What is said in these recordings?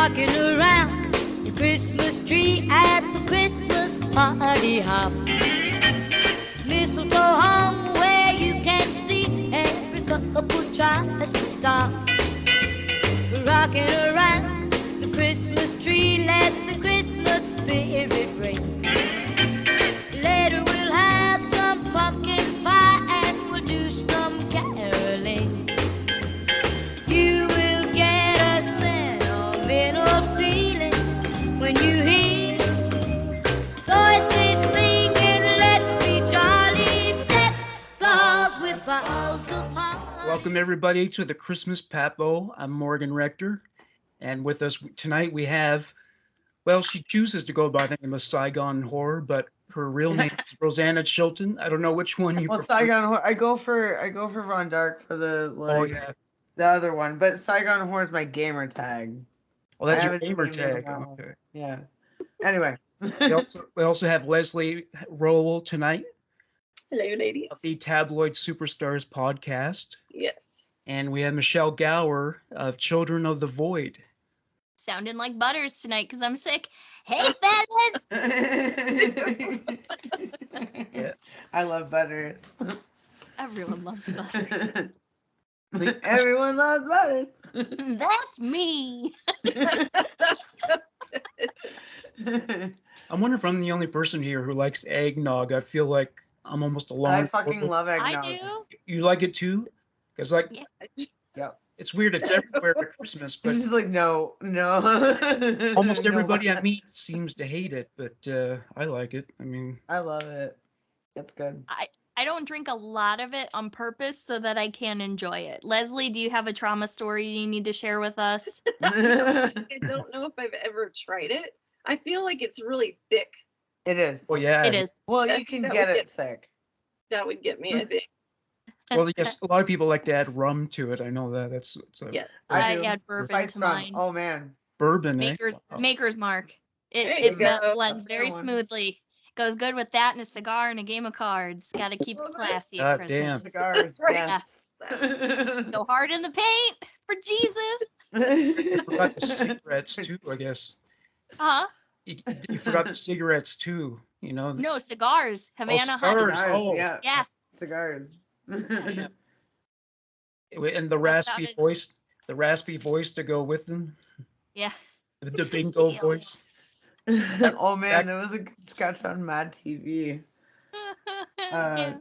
rocking around the Christmas tree at the Christmas party hop. Mistletoe hung where you can see every couple tries to stop. Rocking around the Christmas tree, let the Christmas spirit ring. Later we'll have some pumpkin pie and we'll do some caroling. You will get a sentimental feeling when you hear voices singing, let's be jolly, deck the halls with boughs of holly. Welcome everybody to the Christmas Papo. I'm Morgan Rector, and with us tonight we have, well, she chooses to go by the name of Saigon Horror, but her real name is Rosanna Chilton. I don't know which one you prefer. Saigon Horror. I go for Von Dark for the the other one, but Saigon Horror is my gamer tag. Well, that's your gamer tag. Okay. Yeah. Anyway. we also have Leslie Rowell tonight. Hello, ladies. Of the Tabloid Superstars podcast. Yes. And we have Michelle Gower of Children of the Void. Sounding like Butters tonight because I'm sick. Hey, fellas! Yeah. I love Butters. Everyone loves Butters. Everyone loves Butters. That's me. I wonder if I'm the only person here who likes eggnog. I feel like I'm almost alone. I fucking love eggnog. I do. You like it too? Because Yeah. it's weird. It's everywhere at Christmas, but She's like, no. almost No. everybody I meet seems to hate it. But I like it. I mean, I love it. It's good. I don't drink a lot of it on purpose so that I can enjoy it. Leslie, do you have a trauma story you need to share with us? I don't know if I've ever tried it. I feel like it's really thick. It is. well, yeah, It is. Well, you can That get would it thick. That would get me, I think. Well, yes, a lot of people like to add rum to it. I know that. It's a Yes. I do. add bourbon Spice to rum. mine. Oh man. bourbon. Maker's Mark. There It you go. blends very That's a good one. smoothly. Goes good with that and a cigar and a game of cards. Got to keep it classy at God Christmas. damn. Cigars. That's right. Yeah. Go hard in the paint for Jesus. You forgot the cigarettes too, I guess. Huh? You forgot the cigarettes too. You know. No, cigars. Havana cigars. honey. Oh. Yeah. Yeah. Cigars. Yeah. And the That's raspy how it- voice, to go with them. Yeah. The bingo Deal. voice. Oh man, there was a sketch on Mad TV. Yeah.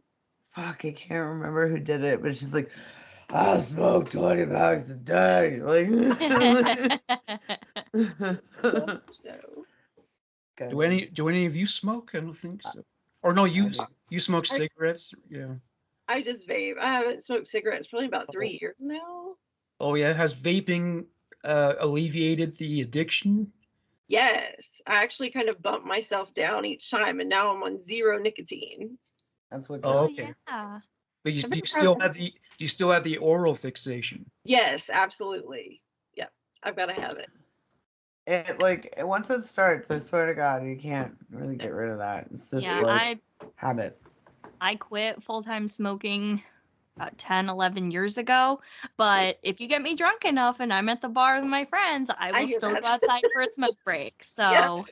Fuck, I can't remember who did it, but she's like, I smoke 20 bags a day. Like, So, Good. Do any of you smoke? I don't think so. Or no, you do. you smoke cigarettes? Yeah. I just vape. I haven't smoked cigarettes probably about 3 years now. Oh yeah. Has vaping alleviated the addiction? Yes. I actually kind of bumped myself down each time, and now I'm on 0 nicotine. That's what. Oh, Oh, okay. yeah. But do I've you been still trying- have the oral fixation? Yes, absolutely. Yep. I've got to have it. Once it starts, I swear to God, you can't really get rid of that. It's just Yeah, like habit. I quit full-time smoking about 10, 11 years ago. But if you get me drunk enough and I'm at the bar with my friends, I will hear still that. go outside for a smoke break. So Yeah.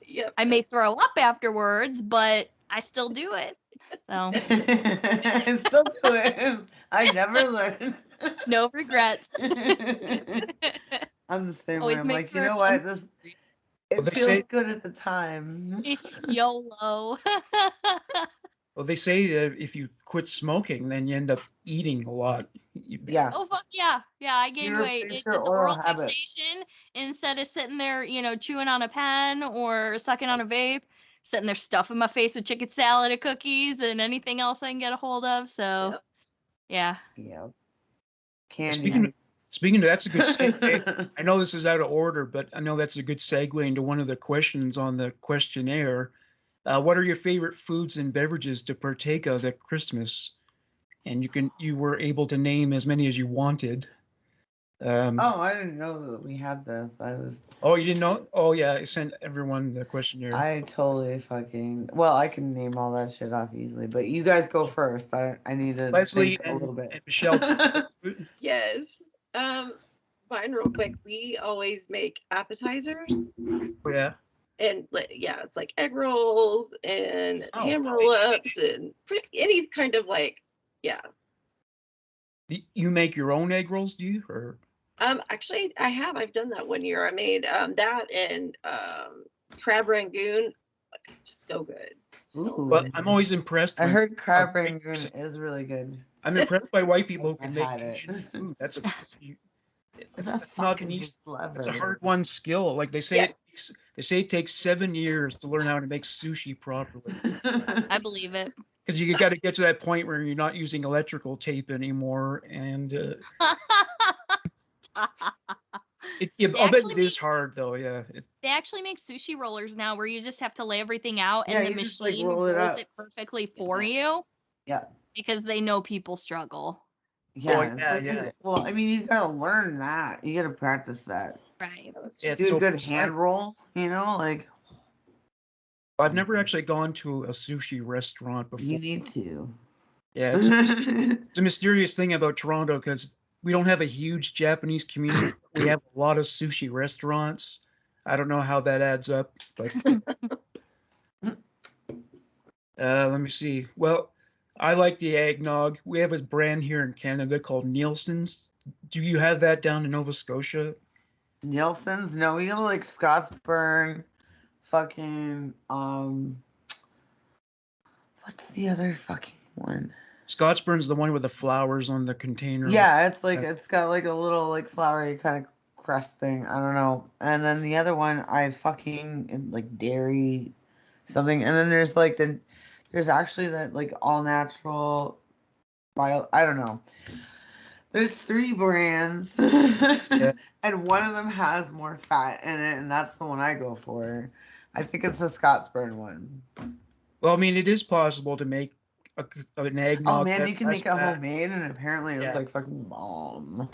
Yep. I may throw up afterwards, but I still do it. So I still do it. I never learned. no regrets. I'm the same Always way. I'm makes like, you for a know fun what? story. It They feels say- good at the time. YOLO. Well, they say that if you quit smoking, then you end up eating a lot. Yeah. Oh fuck yeah. Yeah, I gained Your weight. It's facial the oral oral habit. fixation instead of sitting there, chewing on a pen or sucking on a vape, sitting there stuffing my face with chicken salad and cookies and anything else I can get a hold of. So Yep. yeah. Yeah. Candy. Speaking of, that's a good segue. I know this is out of order, but I know that's a good segue into one of the questions on the questionnaire. What are your favorite foods and beverages to partake of at Christmas? And you were able to name as many as you wanted. Oh, I didn't know that we had this. Oh, you didn't know? Oh, yeah, I sent everyone the questionnaire. I totally fucking. Well, I can name all that shit off easily, but you guys go first. I need to Leslie think a little bit. and Michelle. Yes. mine real quick. We always make appetizers. Yeah. And yeah, it's like egg rolls and Oh. ham roll-ups and any kind of like, yeah. You make your own egg rolls, do you? Or Actually, I've done that one year. I made that and crab rangoon. So good. So Ooh. but I'm always impressed. I when- heard crab rangoon is really good. I'm impressed by white people who I can make had it. Asian food. That's What the it's not fuck an is easy. this lever? It's a hard-won skill. Like they say, it takes 7 years to learn how to make sushi properly. I believe it. Because you got to get to that point where you're not using electrical tape anymore, and I'll bet actually it is hard though. Yeah. They actually make sushi rollers now where you just have to lay everything out and Yeah, the you just, like, machine roll it rolls up. it perfectly for you Yeah. because they know people struggle. Yeah, Oh, it's yeah, like, yeah. well, I mean, you gotta learn that. You gotta practice that. Right. Yeah, Do it's a so good precise. hand roll, like I've never actually gone to a sushi restaurant before. you need to. Yeah, it's a mysterious thing about Toronto because we don't have a huge Japanese community. We have a lot of sushi restaurants. I don't know how that adds up, but let me see. Well, I like the eggnog. We have a brand here in Canada called Nielsen's. Do you have that down in Nova Scotia? Nielsen's? No, we got like Scottsburn, fucking what's the other fucking one? Scottsburn's the one with the flowers on the container. Yeah, it's like it's got like a little like flowery kind of crust thing. I don't know. And then the other one, I fucking like dairy something. And then there's like there's actually that like all natural bio. I don't know. There's 3 brands, and one of them has more fat in it, and that's the one I go for. I think it's the Scottsburn one. Well, I mean, it is possible to make an eggnog. Oh man, that you can has make it fat. homemade, and apparently it's Yeah. like fucking bomb.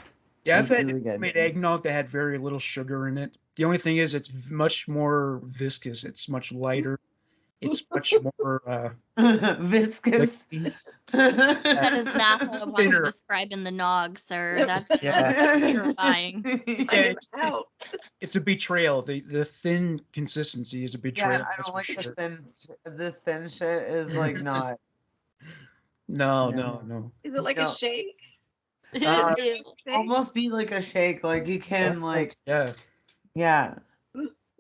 Yeah, I've It's had really good. made eggnog that had very little sugar in it. The only thing is it's much more viscous. It's much lighter. It's much more Viscous. liquidy. That is not how I want Thinner. to describe in the nog, sir. That's Yeah. terrifying. Yeah, out. it's a betrayal. The thin consistency is a betrayal. Yeah, I that's don't like for the sure. the thin shit is like not. No, No. no. Is it like No. a shake? Uh, Ew. Almost be like a shake. Like you can like Yeah. yeah.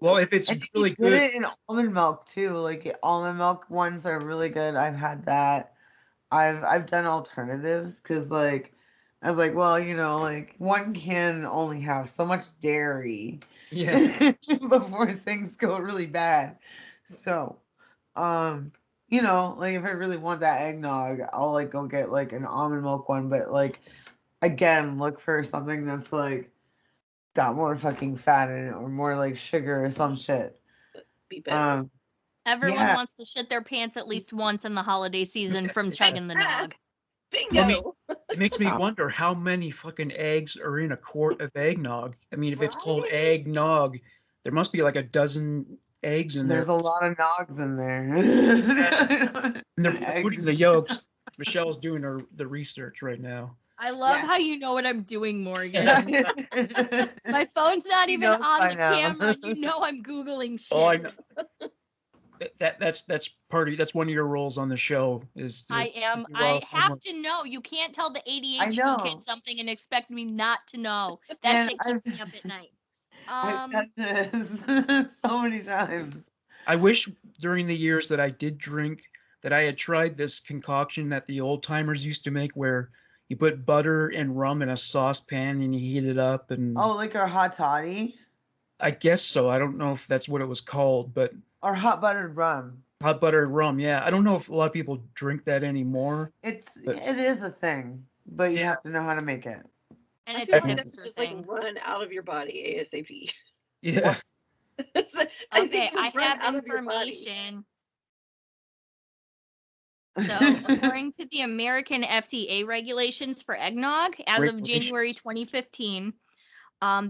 Well, if it's And you really can get good, it in almond milk too. Like almond milk ones are really good. I've had that. I've done alternatives because like I was like, well, like one can only have so much dairy yeah. before things go really bad. So, like if I really want that eggnog, I'll like go get like an almond milk one. But like again, look for something that's like got more fucking fat in it or more like sugar or some shit. Be better. Everyone Yeah. wants to shit their pants at least once in the holiday season from chugging the nog. Bingo. It makes me wonder how many fucking eggs are in a quart of eggnog. I mean, if it's called eggnog, there must be like a dozen eggs in There's there. a lot of nogs in there. And they're putting the yolks. Michelle's doing the research right now. I love Yeah. how you know what I'm doing, Morgan. Yeah. My phone's not He even knows on by the now. camera. You know I'm Googling shit. Oh, I know. That's one of your roles on the show is to I am. do I our have homework. to know. You can't tell the I ADHD know. kid something and expect me not to know. That Man, shit keeps me up at night. I've done this so many times. I wish during the years that I did drink that I had tried this concoction that the old timers used to make where you put butter and rum in a saucepan and you heat it up and Oh, like our hot toddy I guess so. I don't know if that's what it was called, but or hot buttered rum. hot buttered rum, yeah. I don't know if a lot of people drink that anymore. It But- is a thing, but you Yeah. have to know how to make it. And I it's feel a like that's hipster just thing. like run out of your body ASAP. Yeah. It's like- Okay, think you I run have out of your body. information. So, according to the American FDA regulations for eggnog, as of Regulations. January 2015,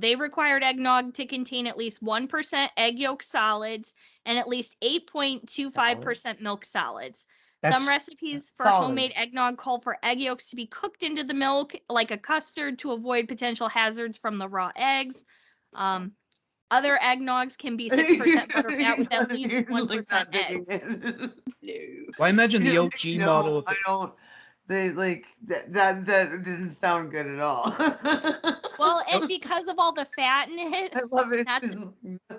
they required eggnog to contain at least 1% egg yolk solids and at least 8.25% milk solids. That's Some recipes for solid. homemade eggnog call for egg yolks to be cooked into the milk like a custard to avoid potential hazards from the raw eggs. Other eggnogs can be 6% butterfat with at least 1% egg. No. well, I imagine the OG No, model. I don't. They like that didn't sound good at all. Well, and because of all the fat in it, I love it.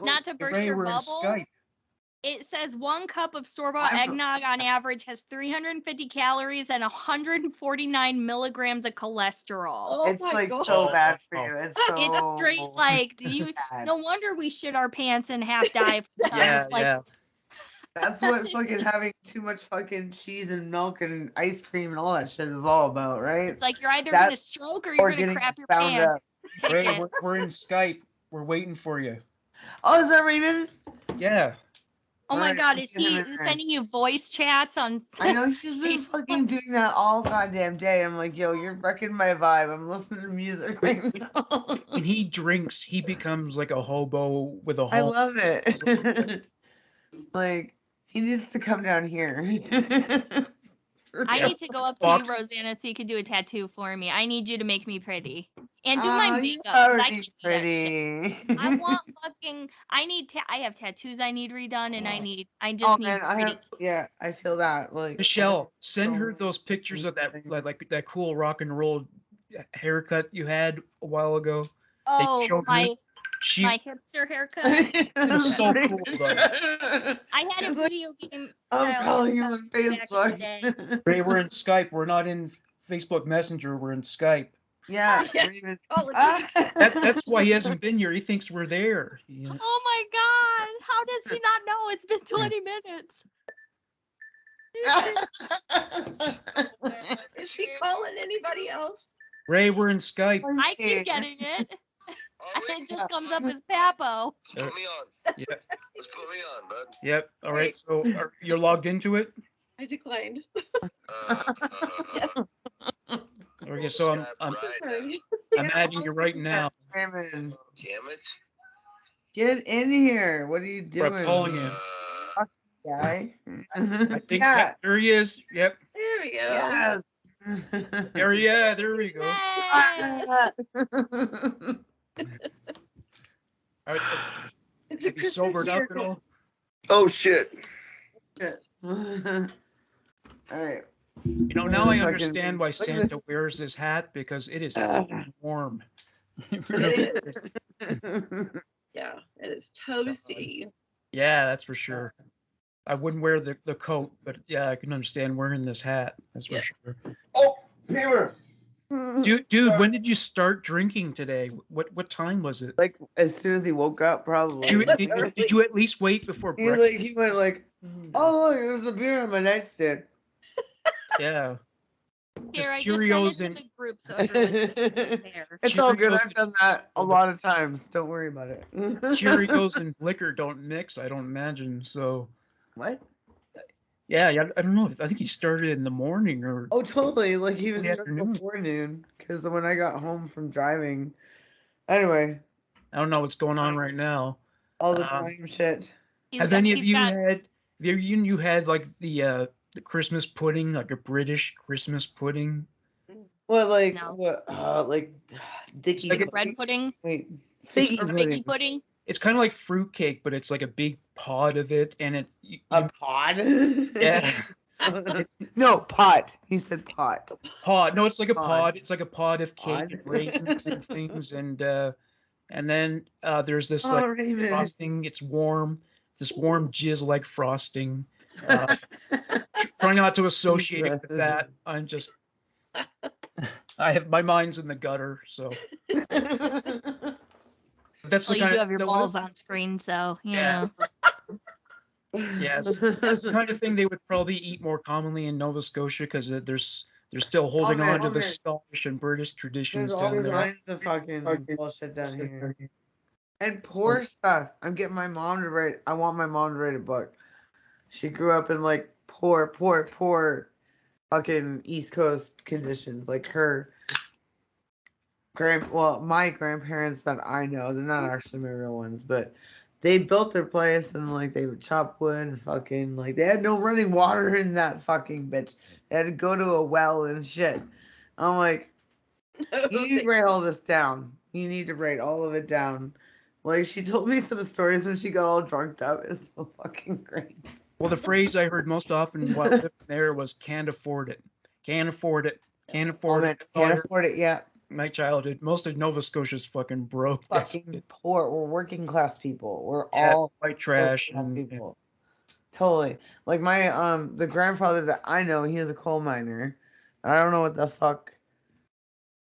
not to Hey, burst Ray, your we're in bubble, Skype. it says 1 cup of store-bought I'm- eggnog on average has 350 calories and 149 milligrams of cholesterol. Oh It's my like God. so bad for you. It's so It's straight like you. bad. No wonder we shit our pants and half die. From Yeah, like, yeah. That's what fucking having too much fucking cheese and milk and ice cream and all that shit is all about, right? It's like you're either That- gonna stroke or you're or gonna getting crap your bound pants. Pick Ray, it. we're in Skype. We're waiting for you. Oh, is that Raymond? Yeah. Oh my Alright, God, let's is get him he in there. sending you voice chats on? I know he's been Facebook. fucking doing that all goddamn day. I'm like, yo, you're wrecking my vibe. I'm listening to music right now. When he drinks, he becomes like a hobo with a I home. love it. Like, he needs to come down here. I need to go up to Box. you, Rosanna, so you can do a tattoo for me. I need you to make me pretty and do Oh, my you're makeup. 'Cause I already can't do that shit. pretty. I want fucking. I have tattoos I need redone, and I just Oh need man, pretty. I feel that. Like Michelle, send her so those pictures of that interesting. like that cool rock and roll haircut you had a while ago. Oh, showed my She my hipster haircut. it was so cool though. I had a It's like, video game I'm style calling you haircut on back in the day. Facebook. Ray, we're in Skype. We're not in Facebook Messenger. We're in Skype. Yeah. Yeah. Raymond. Call it That's why he hasn't been here. He thinks we're there. Yeah. Oh my God! How does he not know? It's been 20 minutes. Is he calling anybody else? Ray, we're in Skype. I keep getting it. It just comes up as Papo. Put me on. Yeah. Let's put me on, bud. Yep. All right. So you're logged into it. I declined. Okay. So I'm Sorry. adding you right now. Raymond, Damn it. get in here. What are you doing? We're calling you. guy? I think yeah. there he is. Yep. There we go. Yes. There we go. Yay! All right. It's a Have you Christmas sobered up at miracle. all? Oh, shit. All right. You know, now I Fucking- understand why look at Santa this. wears this hat because it is Ah. fucking warm. It is. Yeah, it is toasty. Yeah, that's for sure. I wouldn't wear the coat, but yeah, I can understand wearing this hat. That's for Yes. sure. Oh, Peter. Dude, when did you start drinking today? What time was it? Like as soon as he woke up, probably. Did you at least wait before He breakfast? like he went like, oh look, there's a beer on my nightstand. Yeah. Here, I Just just sent Cheerios it to and- the group so everyone is there. It's all good. Cheerios I've done that a lot of times. Don't worry about it. Cheerios and liquor don't mix, I don't imagine. So What? yeah, I don't know. I think he started in the morning or Oh, totally. Like he was In the drunk afternoon. before noon. Because when I got home from driving, anyway, I don't know what's going on right now. all the Um, time shit. He's Have got- any of he's you got- had you had like the Christmas pudding, like a British Christmas pudding? What like No. what? Like Dicky. like a bread pudding Wait, It's figgy or pudding. figgy pudding? It's kind of like fruit cake, but it's like a big pod of it, and it A pod? yeah No, pot. He said pot. pod. No, it's like a Pod. pod. It's like a pod of cake Pod. and raisins and things, and then there's this Oh, like Raymond. frosting. It's warm. This warm jizz like frosting. Try not to associate it with that. I'm just. I have my mind's in the gutter, so that's Well, the you kind do of have your balls on screen, so you Yeah. know. Yes, that's the kind of thing they would probably eat more commonly in Nova Scotia because they're still holding man, on to oh, the man. Scottish and British traditions There's all down there. kinds of fucking bullshit down here. And poor stuff. I'm getting my mom to write. I want my mom to write a book. She grew up in like poor fucking East Coast conditions. Like her my grandparents that I know, they're not actually my real ones, but they built their place and like they would chop wood and fucking like they had no running water in that fucking bitch. They had to go to a well and shit. I'm like, you need to write all this down. You need to write all of it down. Like she told me some stories when she got all drunked up. It's so fucking great. Well, the phrase I heard most often while living there was "can't afford it, can't afford it, can't afford it." Can't afford it yet. My childhood, most of Nova Scotia's fucking broke. Fucking poor. We're working class people. We're Yeah, all white trash working class and people. Totally. Like my the grandfather that I know, he was a coal miner. I don't know what the fuck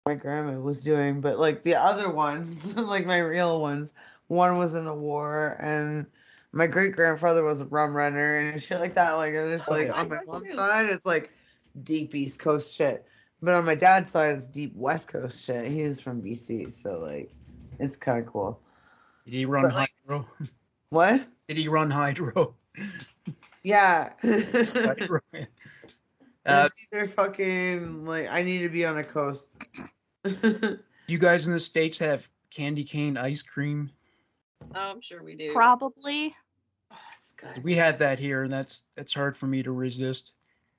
my grandma was doing, but like the other ones, like my real ones, one was in the war, and my great grandfather was a rum runner and shit like that. Like it's just like yeah. on my mom's side, it's like deep East Coast shit, but on my dad's side, it's deep West Coast shit. He was from BC, so like it's kind of cool. Did he run But, like- hydro? What? Did he run hydro? Yeah. Hydro. It's either fucking like I need to be on the coast. Do you guys in the States have candy cane ice cream? Oh, I'm sure we do. Probably. That's good. We have that here, and that's hard for me to resist.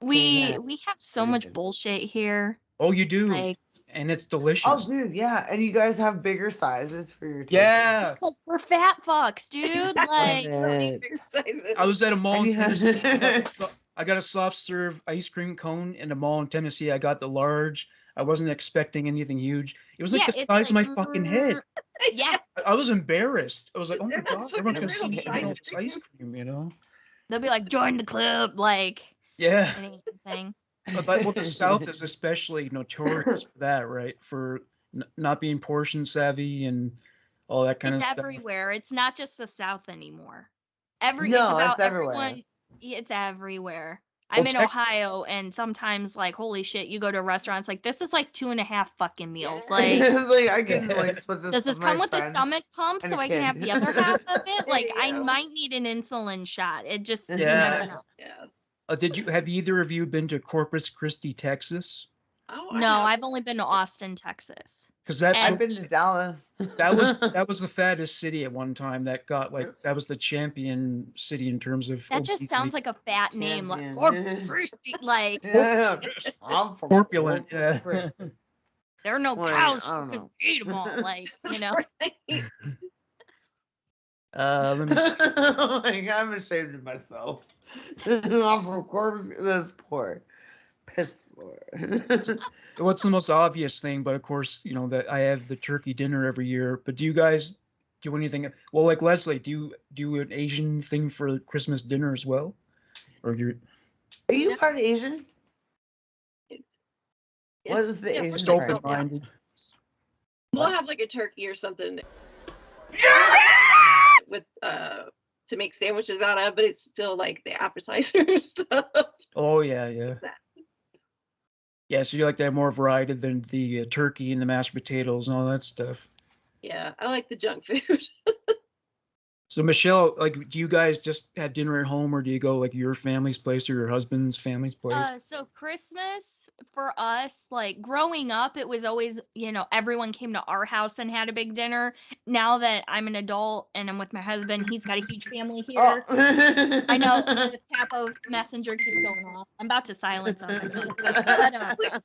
Yeah. We have so much bullshit here. Oh, you do, Like, and it's Oh, delicious. dude, yeah, and you guys have bigger sizes for your turkey. Yeah, because we're fat fucks, dude. Like, Yeah. Bigger sizes. I was at a mall And in you have- Tennessee. I got a soft serve ice cream cone in a mall in Tennessee. I got the large. I wasn't expecting anything huge. It was like yeah, the it's size of my like, fucking head. Yeah, I was embarrassed. I was like, oh my They're god, not everyone fucking can see me real eating ice all this cream. ice cream, you know? they'll be like, join the club, like, Yeah. it ain't a thing. But well, the South is especially notorious for that, right? For not being portion savvy and all that kind It's of stuff. everywhere. It's not just the South anymore. It's No, about it's everywhere. everyone. It's everywhere. Well, I'm in Ohio, and sometimes, like, holy shit, you go to a restaurant, it's like, this is like 2.5 fucking meals. Yeah. Like, like I can like split this. does this with come my with a friend. stomach pump and so a I can have kid. the other half of it? Like, There I you go. might need an insulin shot. It just, you Yeah. never know. Yeah. Have either of you been to Corpus Christi, Texas? Oh, No, I've only been to Austin, Texas. Because that's And- I've been to Dallas. that was the fattest city at one time. That was the champion city in terms of That just obesity. sounds like a fat name. Like, Champion. Corpus Christi. Like, Yeah, I'm from corpulent. Yeah. Corpus. there are no Well, cows. I don't You know. can eat them all. Like, you know. Let me see. Like I'm ashamed of myself. I'm from Corpus. This poor, piss poor. What's the most obvious thing? But of course, you know that I have the turkey dinner every year. But do you guys do anything? Well, like Leslie, do you do an Asian thing for Christmas dinner as well, or you're Are you part Asian? What It's- is the yeah, Asian we're just Asian still- open-minded? We'll have like a turkey or something with to make sandwiches out of, but it's still like the appetizer stuff. Oh yeah, yeah. Yeah, so you like to have more variety than the turkey and the mashed potatoes and all that stuff. Yeah, I like the junk food. So Michelle, like, do you guys just have dinner at home, or do you go like your family's place or your husband's family's place? So Christmas for us, like growing up, it was always, everyone came to our house and had a big dinner. Now that I'm an adult and I'm with my husband, he's got a huge family here. Oh. I know the Capo messenger keeps going off. I'm about to silence him. But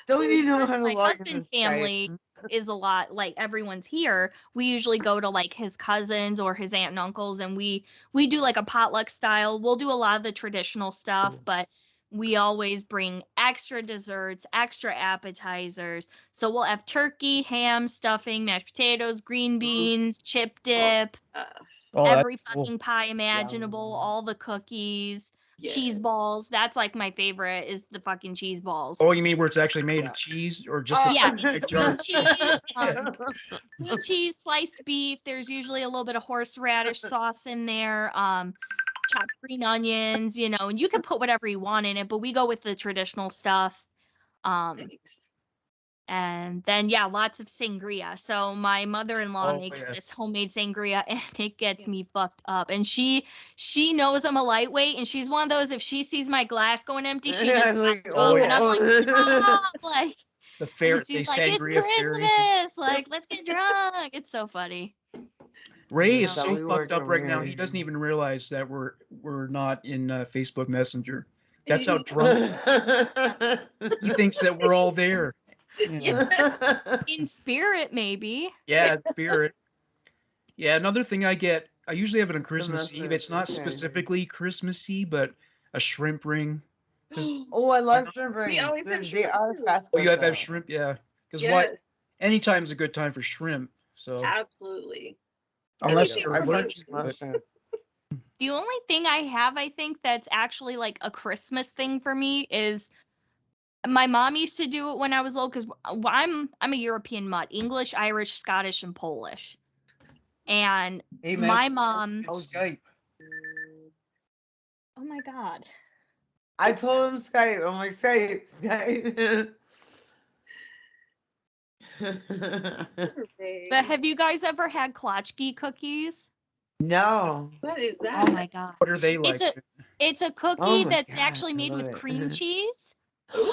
Don't you know how to my log husband's into Skype? family is a lot, like everyone's here. We usually go to like his cousins or his aunt and uncles, and we do like a potluck style. We'll do a lot of the traditional stuff, but we always bring extra desserts, extra appetizers. So we'll have turkey, ham, stuffing, mashed potatoes, green beans, chip dip, Oh, that's every cool. fucking pie imaginable, Yum. all the cookies, Yeah. cheese balls. That's like my favorite is the fucking cheese balls. Oh, you mean where it's actually made Yeah. of cheese, or just Oh, a Yeah, big it's jar? cream cheese, cream cheese, sliced beef. There's usually a little bit of horseradish sauce in there, chopped green onions, and you can put whatever you want in it, but we go with the traditional stuff. Thanks. And then, yeah, lots of sangria. So my mother-in-law Oh, makes yeah. this homemade sangria, and it gets me fucked up. And she knows I'm a lightweight, and she's one of those, if she sees my glass going empty, she just Like, pops oh, up, and I'm like, yeah. stop, like. The And she's like, it's sangria fairy. Christmas. Like, let's get drunk. It's so funny. Ray Yeah, is that so we fucked work up over right now. here. He doesn't even realize that we're not in Facebook Messenger. That's how drunk he thinks that we're all there. Yeah, In spirit, maybe. yeah, spirit. Yeah, another thing I get, I usually have it on Christmas Eve. message, It's not okay. specifically Christmassy, but a shrimp ring. Oh, I love shrimp rings. always have They shrimp are too. festive. Oh, you have though. shrimp, yeah. Because Yes, anytime's a good time for shrimp. So absolutely. unless Anything you're I for allergic. fucking love But shrimp. The only thing I have, I think, that's actually like a Christmas thing for me is my mom used to do it when I was little because I'm a European mutt, English, Irish, Scottish, and Polish. And hey, man, my mom. it's Skype. Oh my God. I told him Skype. I'm like, Skype. But have you guys ever had klatchki cookies? No. What is that? Oh my God. What are they like? It's a cookie Oh my that's God, actually I made love with it. cream cheese.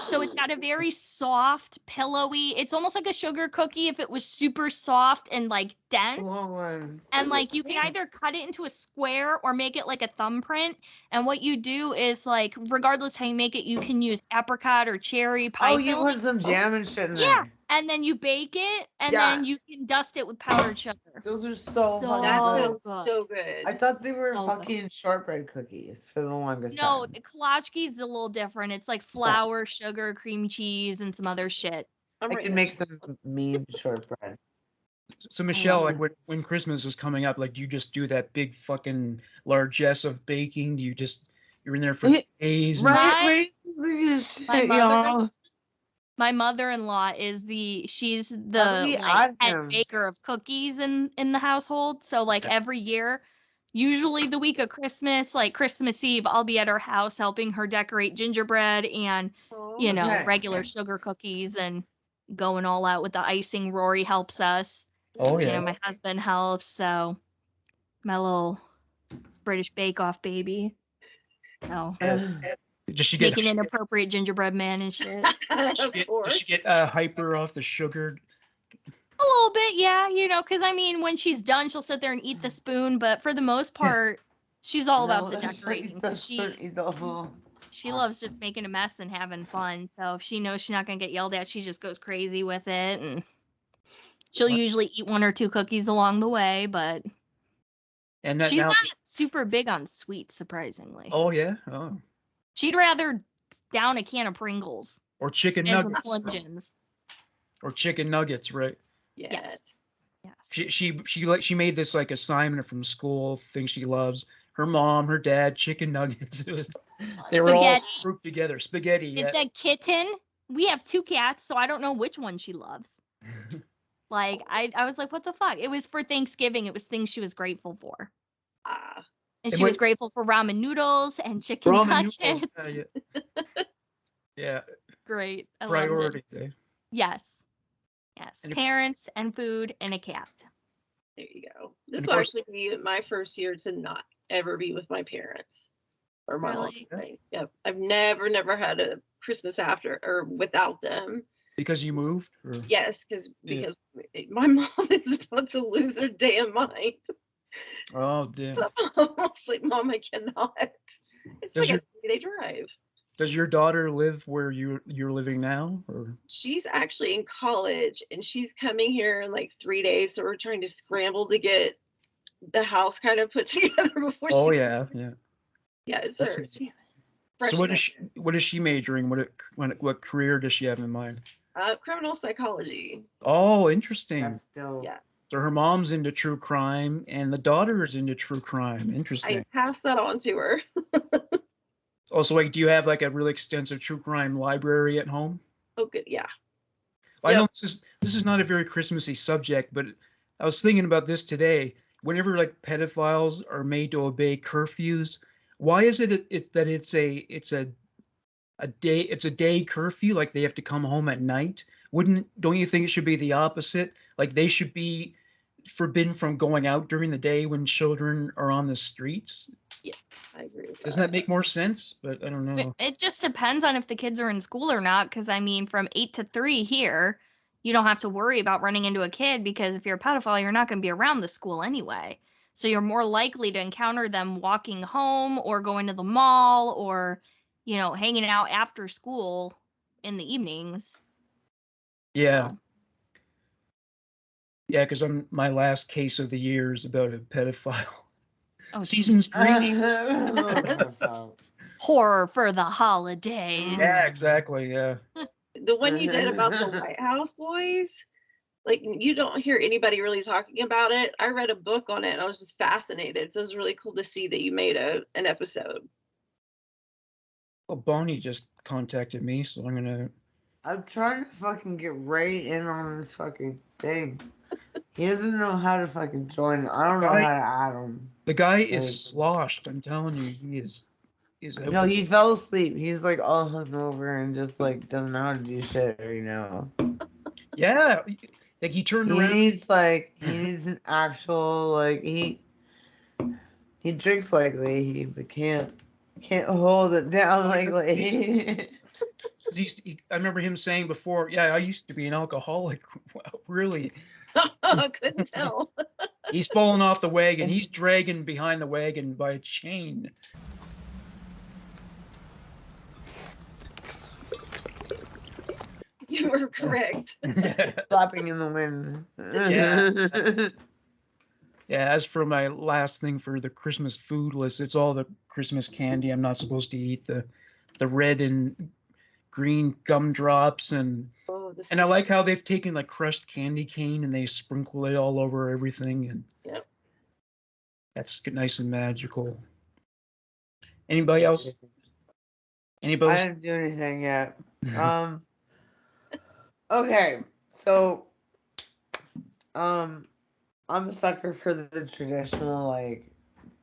So it's got a very soft, pillowy. It's almost like a sugar cookie if it was super soft and like dense. One. And like you can either cut it into a square or make it like a thumbprint. And what you do is like, regardless how you make it, you can use apricot or cherry pie Oh, you filling. put some jam and shit in there. Yeah. And then you bake it and Yeah. then you can dust it with powdered sugar. Those are so fucking That good. sounds good. so good. I thought they were So good. fucking shortbread cookies for the longest No, time. the klatchki is a little different. It's like flour, sugar, cream cheese, and some other shit. I'm I writing can this make some mean shortbread. So Michelle, like it. when Christmas is coming up, like do you just do that big fucking largesse of baking? Do you're in there for days? And, Right? Raisins my shit, mother- y'all. My mother-in-law she's How do the we like add head him? baker of cookies in the household. So like every year, usually the week of Christmas, like Christmas Eve, I'll be at her house helping her decorate gingerbread and you know, Okay. regular sugar cookies and going all out with the icing. Rory helps us. oh You yeah. know, my husband helps. So my little British Bake Off baby. So Does she get making inappropriate gingerbread man and shit. of does course. she get hyper off the sugar? A little bit, yeah, you know, because I mean, when she's done, she'll sit there and eat the spoon, but for the most part, she's all about the decorating. She loves just making a mess and having fun. So if she knows she's not gonna get yelled at, she just goes crazy with it, and she'll usually eat one or two cookies along the way, but And that she's now, not super big on sweets, surprisingly. oh yeah, oh, She'd rather down a can of Pringles or chicken and some nuggets, Slim Jims. or chicken nuggets, right? Yes. Yes. She made this like assignment from school, thing she loves. Her mom, her dad, chicken nuggets. They were all Spaghetti. grouped together. Spaghetti. Yeah. It said kitten. We have 2 cats, so I don't know which one she loves. Like, I was like, what the fuck? It was for Thanksgiving. It was things she was grateful for. Ah. And And she what- was grateful for ramen noodles and chicken Ramen noodles, nuggets. yeah. Great. I loved Priority. it. Eh? Yes. Yes. And if- Parents and food and a cat. There you go. This And will of course- actually be my first year to not ever be with my parents or my mom. Really? Right? Yep. I've never had a Christmas after or without them. Because you moved? Or? Yes, Yeah. because my mom is about to lose her damn mind. Oh damn. I'm like, Mom, I cannot. It's Does like your- a 3-day drive. Does your daughter live where you're living now? Or She's actually in college and she's coming here in like 3 days. So we're trying to scramble to get the house kind of put together before oh she. yeah. Yeah, it's That's her. nice. She's So what freshman. is she majoring? What career does she have in mind? Criminal psychology. Oh, interesting. That's dope. Yeah. So her mom's into true crime and the daughter is into true crime. Interesting. I passed that on to her. Also, like, do you have like a really extensive true crime library at home? Oh, good. Yeah. Well, I Yep. know this is not a very Christmassy subject, but I was thinking about this today. Whenever like pedophiles are made to obey curfews, why is it that it's a day curfew? Like they have to come home at night? Don't you think it should be the opposite? Like they should be forbidden from going out during the day when children are on the streets? I agree with Doesn't that make more sense? But I don't know. It just depends on if the kids are in school or not. Because I mean, from 8 to 3 here, you don't have to worry about running into a kid, because if you're a pedophile, you're not going to be around the school anyway. So you're more likely to encounter them walking home or going to the mall or, you know, hanging out after school in the evenings. Yeah. So, Yeah, because my last case of the year is about a pedophile. oh, Season's greetings. horror for the holidays. Yeah, exactly. Yeah. The one you did about the White House boys, like you don't hear anybody really talking about it. I read a book on it and I was just fascinated. So it was really cool to see that you made an episode. Well, Bonnie just contacted me, so I'm trying to fucking get right in on this fucking thing. He doesn't know how to fucking join. I don't know how to add him. The guy is sloshed. I'm telling you, he is. No, he fell asleep. He's like all hungover and just like doesn't know how to do shit right now. Yeah, like he turned around. He needs an actual like he drinks like Leahy, but can't hold it down like Leahy. I remember him saying before, yeah, I used to be an alcoholic. Wow, really? I couldn't tell. He's falling off the wagon. He's dragging behind the wagon by a chain. You were correct. Flapping in the wind. Yeah. Yeah, as for my last thing for the Christmas food list, it's all the Christmas candy I'm not supposed to eat. The red and green gumdrops and I like how they've taken like crushed candy cane and they sprinkle it all over everything, and yep. That's nice and magical. Anybody else? I didn't do anything yet. Okay, so I'm a sucker for the traditional, like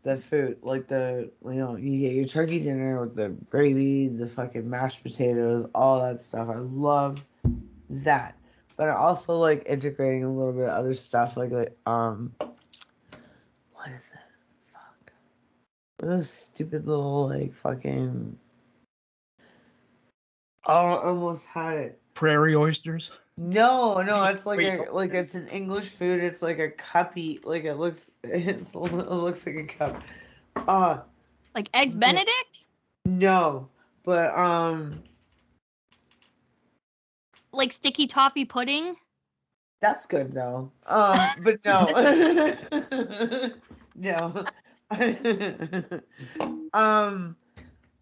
the food, like you get your turkey dinner with the gravy, the fucking mashed potatoes, all that stuff. I love that, but I also like integrating a little bit of other stuff, like what is it? Fuck, those stupid little like fucking. I almost had it. Prairie oysters? No, it's like it's an English food. It's like a cuppy, like it looks like a cup. Like Eggs Benedict? No, but like sticky toffee pudding? That's good though. But no. No.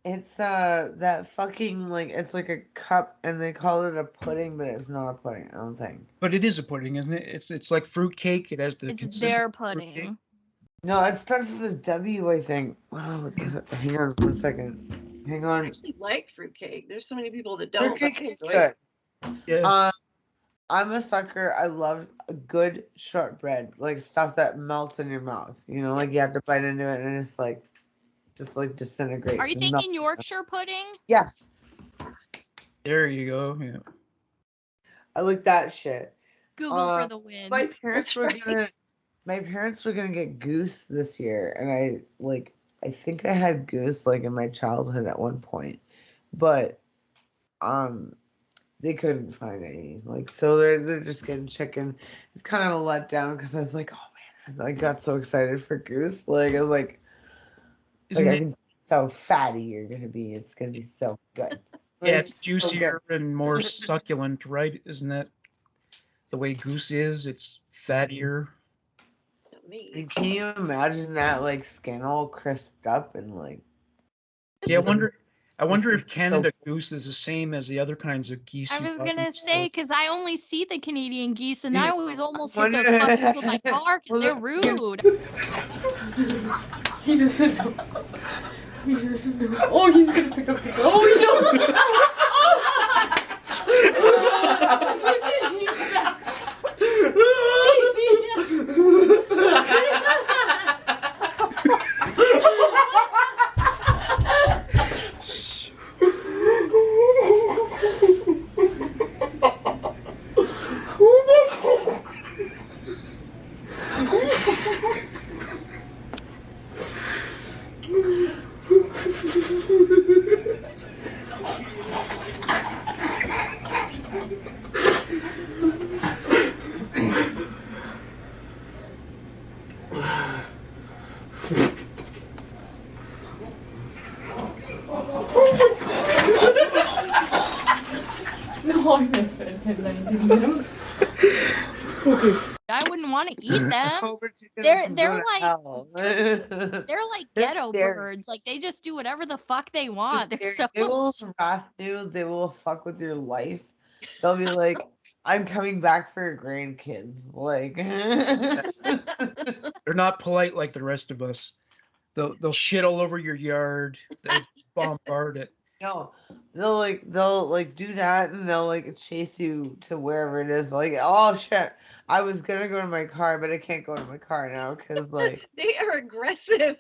It's that fucking like it's like a cup and they call it a pudding, but it's not a pudding, I don't think. But it is a pudding, isn't it? It's like fruit cake. It has the It's their pudding. No, it starts with a W, I think. Oh, hang on 1 second. Hang on. I actually like fruitcake. There's so many people that don't. Fruitcake is good. Yeah. I'm a sucker. I love a good shortbread, like stuff that melts in your mouth. You know, like you have to bite into it and it's like disintegrates. Are you thinking Yorkshire pudding? Yes. There you go. Yeah. I like that shit. Google for the win. My parents were gonna get goose this year, and I think I had goose like in my childhood at one point, but they couldn't find any. Like, so they're just getting chicken. It's kind of a letdown because I was like, oh man, I got so excited for goose. Like I was like. I can see how fatty you're gonna be. It's gonna be so good. Yeah, it's juicier and more succulent, right? Isn't that the way goose is? It's fattier. And can you imagine that like skin all crisped up and like? Yeah, I wonder if Canada goose is the same as the other kinds of geese. I was gonna say, because I only see the Canadian geese, and I always almost hit those puppets with my car because they're rude. He doesn't know. He doesn't know. Oh, he's gonna pick up the gun. Oh, no! He's back. No, I missed it, didn't I? Didn't hit him. I wouldn't want to eat them. Cobra chicken They're can go to like hell. they're like They're ghetto scary. birds. Like they just do whatever the fuck they want. They're so They will harass you. They will fuck with your life. They'll be like, "I'm coming back for your grandkids." Like, They're not polite like the rest of us. They'll shit all over your yard. They bombard it. no, they'll do that, and they'll like chase you to wherever it is. Like, oh shit, I was gonna go to my car, but I can't go to my car now because like They are aggressive.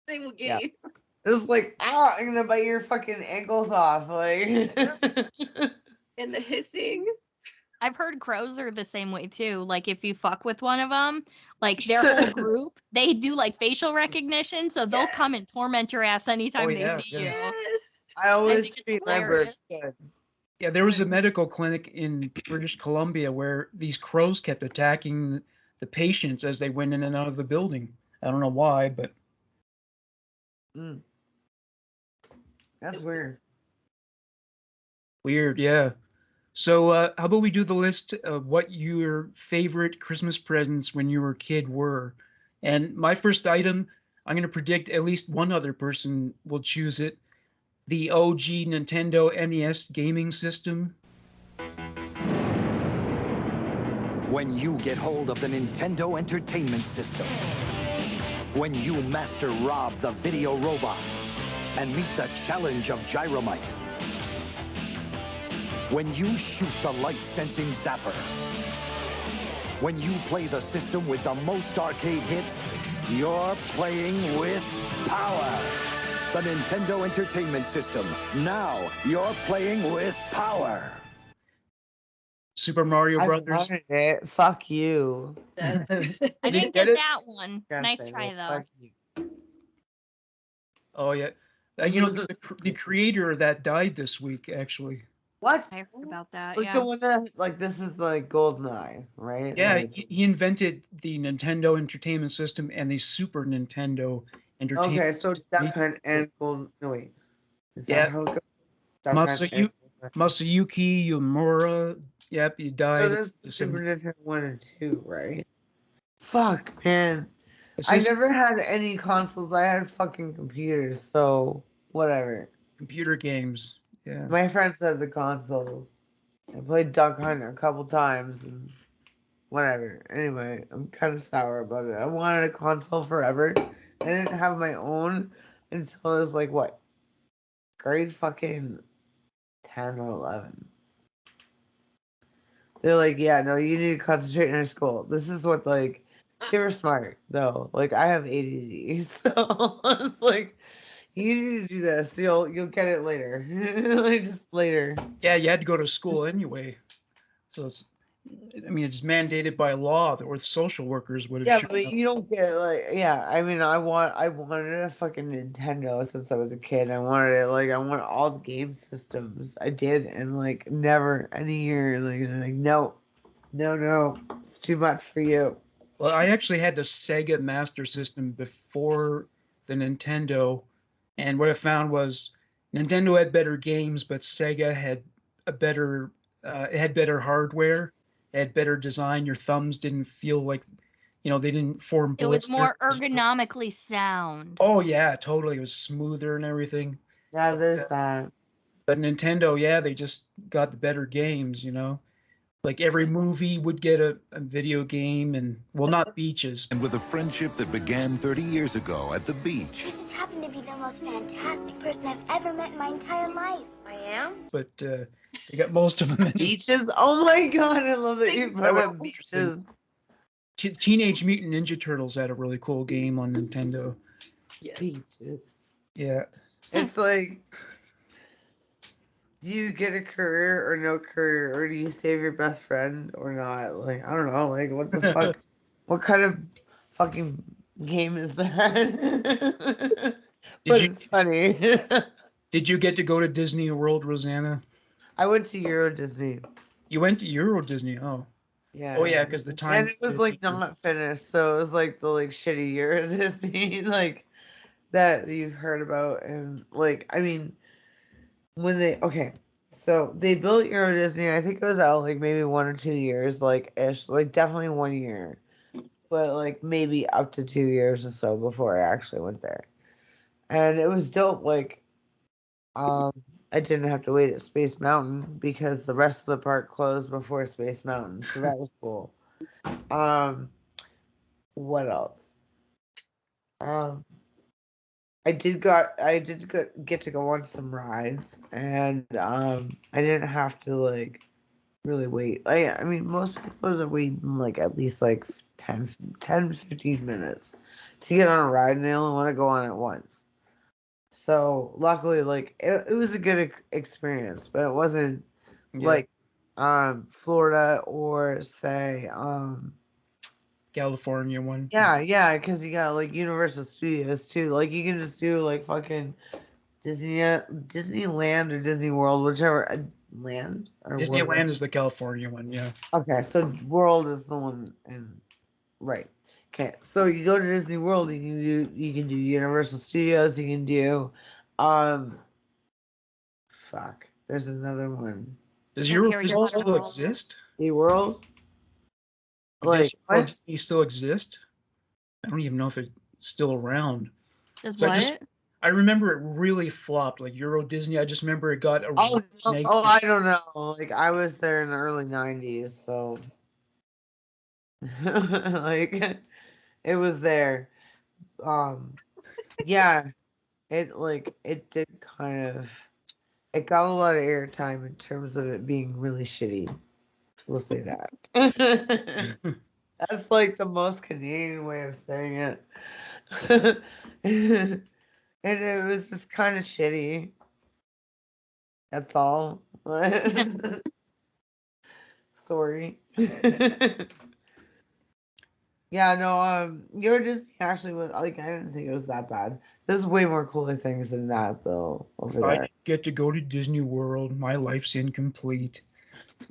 They will Yeah. get you. it's like, ah, I'm gonna bite your fucking ankles off. Like, And the hissing. I've heard crows are the same way too. Like if you fuck with one of them, like their whole group, they do like facial recognition, so they'll come and torment your ass anytime they see you. Yes. I always think it's treat my birds hilarious. good. Yeah, there was a medical clinic in British Columbia where these crows kept attacking the patients as they went in and out of the building. I don't know why, but Mm. That's weird. weird, yeah. So how about we do the list of what your favorite Christmas presents when you were a kid were? And my first item, I'm going to predict at least one other person will choose it. The OG Nintendo NES gaming system. When you get hold of the Nintendo Entertainment System. When you master Rob the video robot and meet the challenge of Gyromite. When you shoot the light-sensing zapper. When you play the system with the most arcade hits, you're playing with power. The Nintendo Entertainment System. Now you're playing with power. Super Mario I Brothers. wanted it. Fuck you. I You didn't get get it? that one. Nice Goddamn try it, though. fuck you. Oh yeah, you know the creator of that died this week actually. What? I heard about that. Like Yeah. the one that, like, this is like GoldenEye, right? Yeah, Like, he invented the Nintendo Entertainment System and the Super Nintendo Entertainment. okay, so System. Duck Hunt and Golden. No wait, is Yeah. that how it goes? Duck Hunt and Masayu- Golden- Masayuki Yamura. Yep, he So died. there's the It's Super in- Nintendo 1 and 2, right? Fuck, man. it I says never had any consoles. I had fucking computers, so whatever. computer games. Yeah. My friends had the consoles. I played Duck Hunt a couple times and whatever. Anyway, I'm kind of sour about it. I wanted a console forever. I didn't have my own until I was like, what? Grade fucking 10 or 11. They're like, yeah, no, you need to concentrate in school. This is what, like, they were smart, though. Like, I have ADD, so it's like, you need to do this. You'll get it later. Like, just later. Yeah, you had to go to school anyway. So it's, I mean, it's mandated by law that or the social workers would have. Yeah, shown but up. you don't get like, yeah. I mean, I wanted a fucking Nintendo since I was a kid. I wanted it, like, I want all the game systems. I did, and like never any year like no, it's too much for you. Well, I actually had the Sega Master System before the Nintendo, and what I found was Nintendo had better games, but Sega had a better, it had better hardware, it had better design. Your thumbs didn't feel like, they didn't form It was more blisters. ergonomically sound. Oh yeah, totally. It was smoother and everything. Yeah, there's that. But Nintendo, yeah, they just got the better games, Like every movie would get a video game and, well, not beaches. And with a friendship that began 30 years ago at the beach. You just happen to be the most fantastic person I've ever met in my entire life. I am? But they got most of them in Beaches. Oh my god, I love that you brought was up beaches. Teenage Mutant Ninja Turtles had a really cool game on Nintendo. Beaches. Yeah. It's like, do you get a career or no career, or do you save your best friend or not? Like, I don't know. Like, what the fuck? What kind of fucking game is that? But you- it's funny. Did you get to go to Disney World, Rosanna? I went to Euro Disney. You went to Euro Disney, oh. Yeah. Oh yeah, because the time And it was like not finished, so it was like the like shitty year of Disney, like that you've heard about, and like I mean, when so they built Euro Disney. I think it was out like maybe 1 or 2 years, like ish, like definitely 1 year, but like maybe up to 2 years or so before I actually went there, and it was dope. Like, I didn't have to wait at Space Mountain because the rest of the park closed before Space Mountain, so that was cool. What else? Um, get to go on some rides, and I didn't have to like really wait. I mean, most people are waiting like at least like 15 minutes to get on a ride, and they only want to go on it once. So luckily, like it was a good experience, but it wasn't like Florida or say California one. yeah, because you got like Universal Studios too. Like you can just do like fucking Disneyland or Disney World, whichever land or Disneyland world. is the California one, yeah. Okay, so World is the one in right. Okay, so you go to Disney World, you can do Universal Studios, you can do fuck. There's another one. Does Harry Euro Disney Potter still World. exist? The World? Does Like what? Disney still exist? I don't even know if it's still around. Does So what? I remember it really flopped, like Euro Disney. I just remember it got a remake. I don't know. Like I was there in the early '90s, so like it was there. Yeah, it did it got a lot of airtime in terms of it being really shitty. We'll say that. That's like the most Canadian way of saying it. And it was just kind of shitty. That's all. Sorry. Yeah, no, Euro Disney actually was like I didn't think it was that bad. There's way more cooler things than that though over I there. didn't get to go to Disney World. My life's incomplete.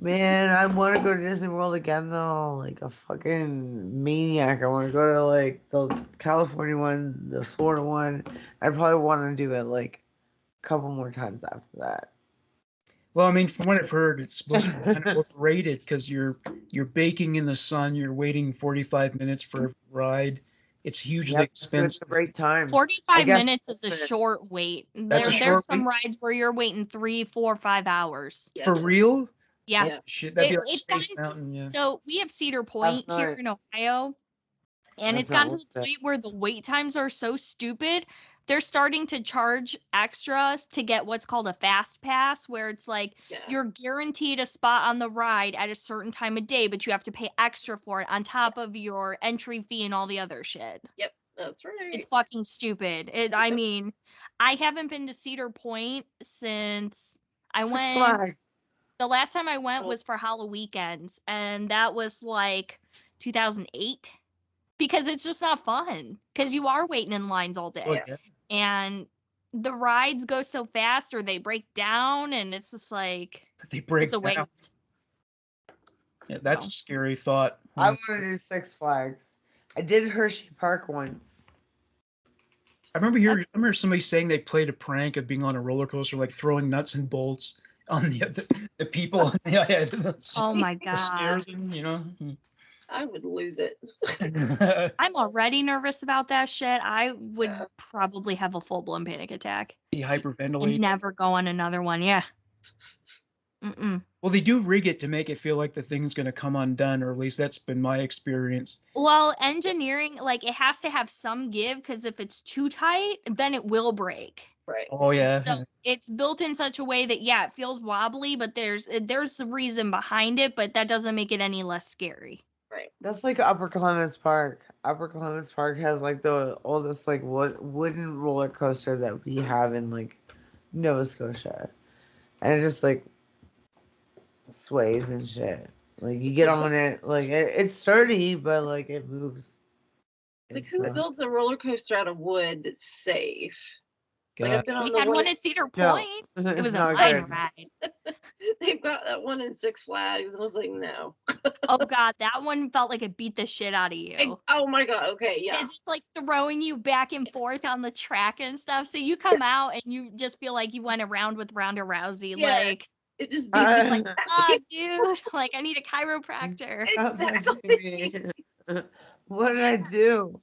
Man, I want to go to Disney World again though, like a fucking maniac. I want to go to like the California one, the Florida one. I probably want to do it like a couple more times after that. Well, I mean, from what I've heard, it's supposed to be kind of overrated because you're baking in the sun. You're waiting 45 minutes for a ride. It's hugely Yep, expensive. it's a great time. 45 minutes is a short wait. That's a short There's some wait? rides where you're waiting 3, 4, 5 hours. For real? Yeah. Oh, shit, that'd be like It's Space gotten- Mountain, yeah. So we have Cedar Point here not- in Ohio, and That's it's gotten not to the worth it. point where the wait times are so stupid. They're starting to charge extras to get what's called a fast pass, where it's like you're guaranteed a spot on the ride at a certain time of day, but you have to pay extra for it on top of your entry fee and all the other shit. Yep, that's right. It's fucking stupid. I mean, I haven't been to Cedar Point since I went. Flags. The last time I went was for Halloween weekends, and that was like 2008. Because it's just not fun. Because you are waiting in lines all day, Yeah. and the rides go so fast, or they break down, and it's just like They break it's a down. waste. Yeah, that's a scary thought. I want to do Six Flags. I did Hershey Park once. I remember somebody saying they played a prank of being on a roller coaster, like throwing nuts and bolts on the people. Oh my to scare god. them, you know. I would lose it. I'm already nervous about that shit. I would probably have a full-blown panic attack. Be And hyperventilating. never go on another one. Yeah. Mm-mm. Well, they do rig it to make it feel like the thing's going to come undone, or at least that's been my experience. Well, engineering, like, it has to have some give, because if it's too tight, then it will break. Right. Oh yeah. So it's built in such a way that, yeah, it feels wobbly, but there's a reason behind it, but that doesn't make it any less scary. Right. That's like Upper Columbus Park. Upper Columbus Park has like the oldest like wooden roller coaster that we have in like Nova Scotia, and it just like sways and shit. Like you get on it, like it's sturdy, but like it moves. It's like who built the roller coaster out of wood that's safe? Like I've been on We the had one. one at Cedar No, Point. It it's was a not line good. ride. They've got that one in Six Flags, and I was like, no. Oh god, that one felt like it beat the shit out of you. Oh my god. Okay, yeah. Because it's like throwing you back and forth on the track and stuff. So you come out and you just feel like you went around with Ronda Rousey. Yeah. Like, It just it's beats just you like, fuck, dude. Like, I need a chiropractor. Stop Exactly. touching me. What did I do?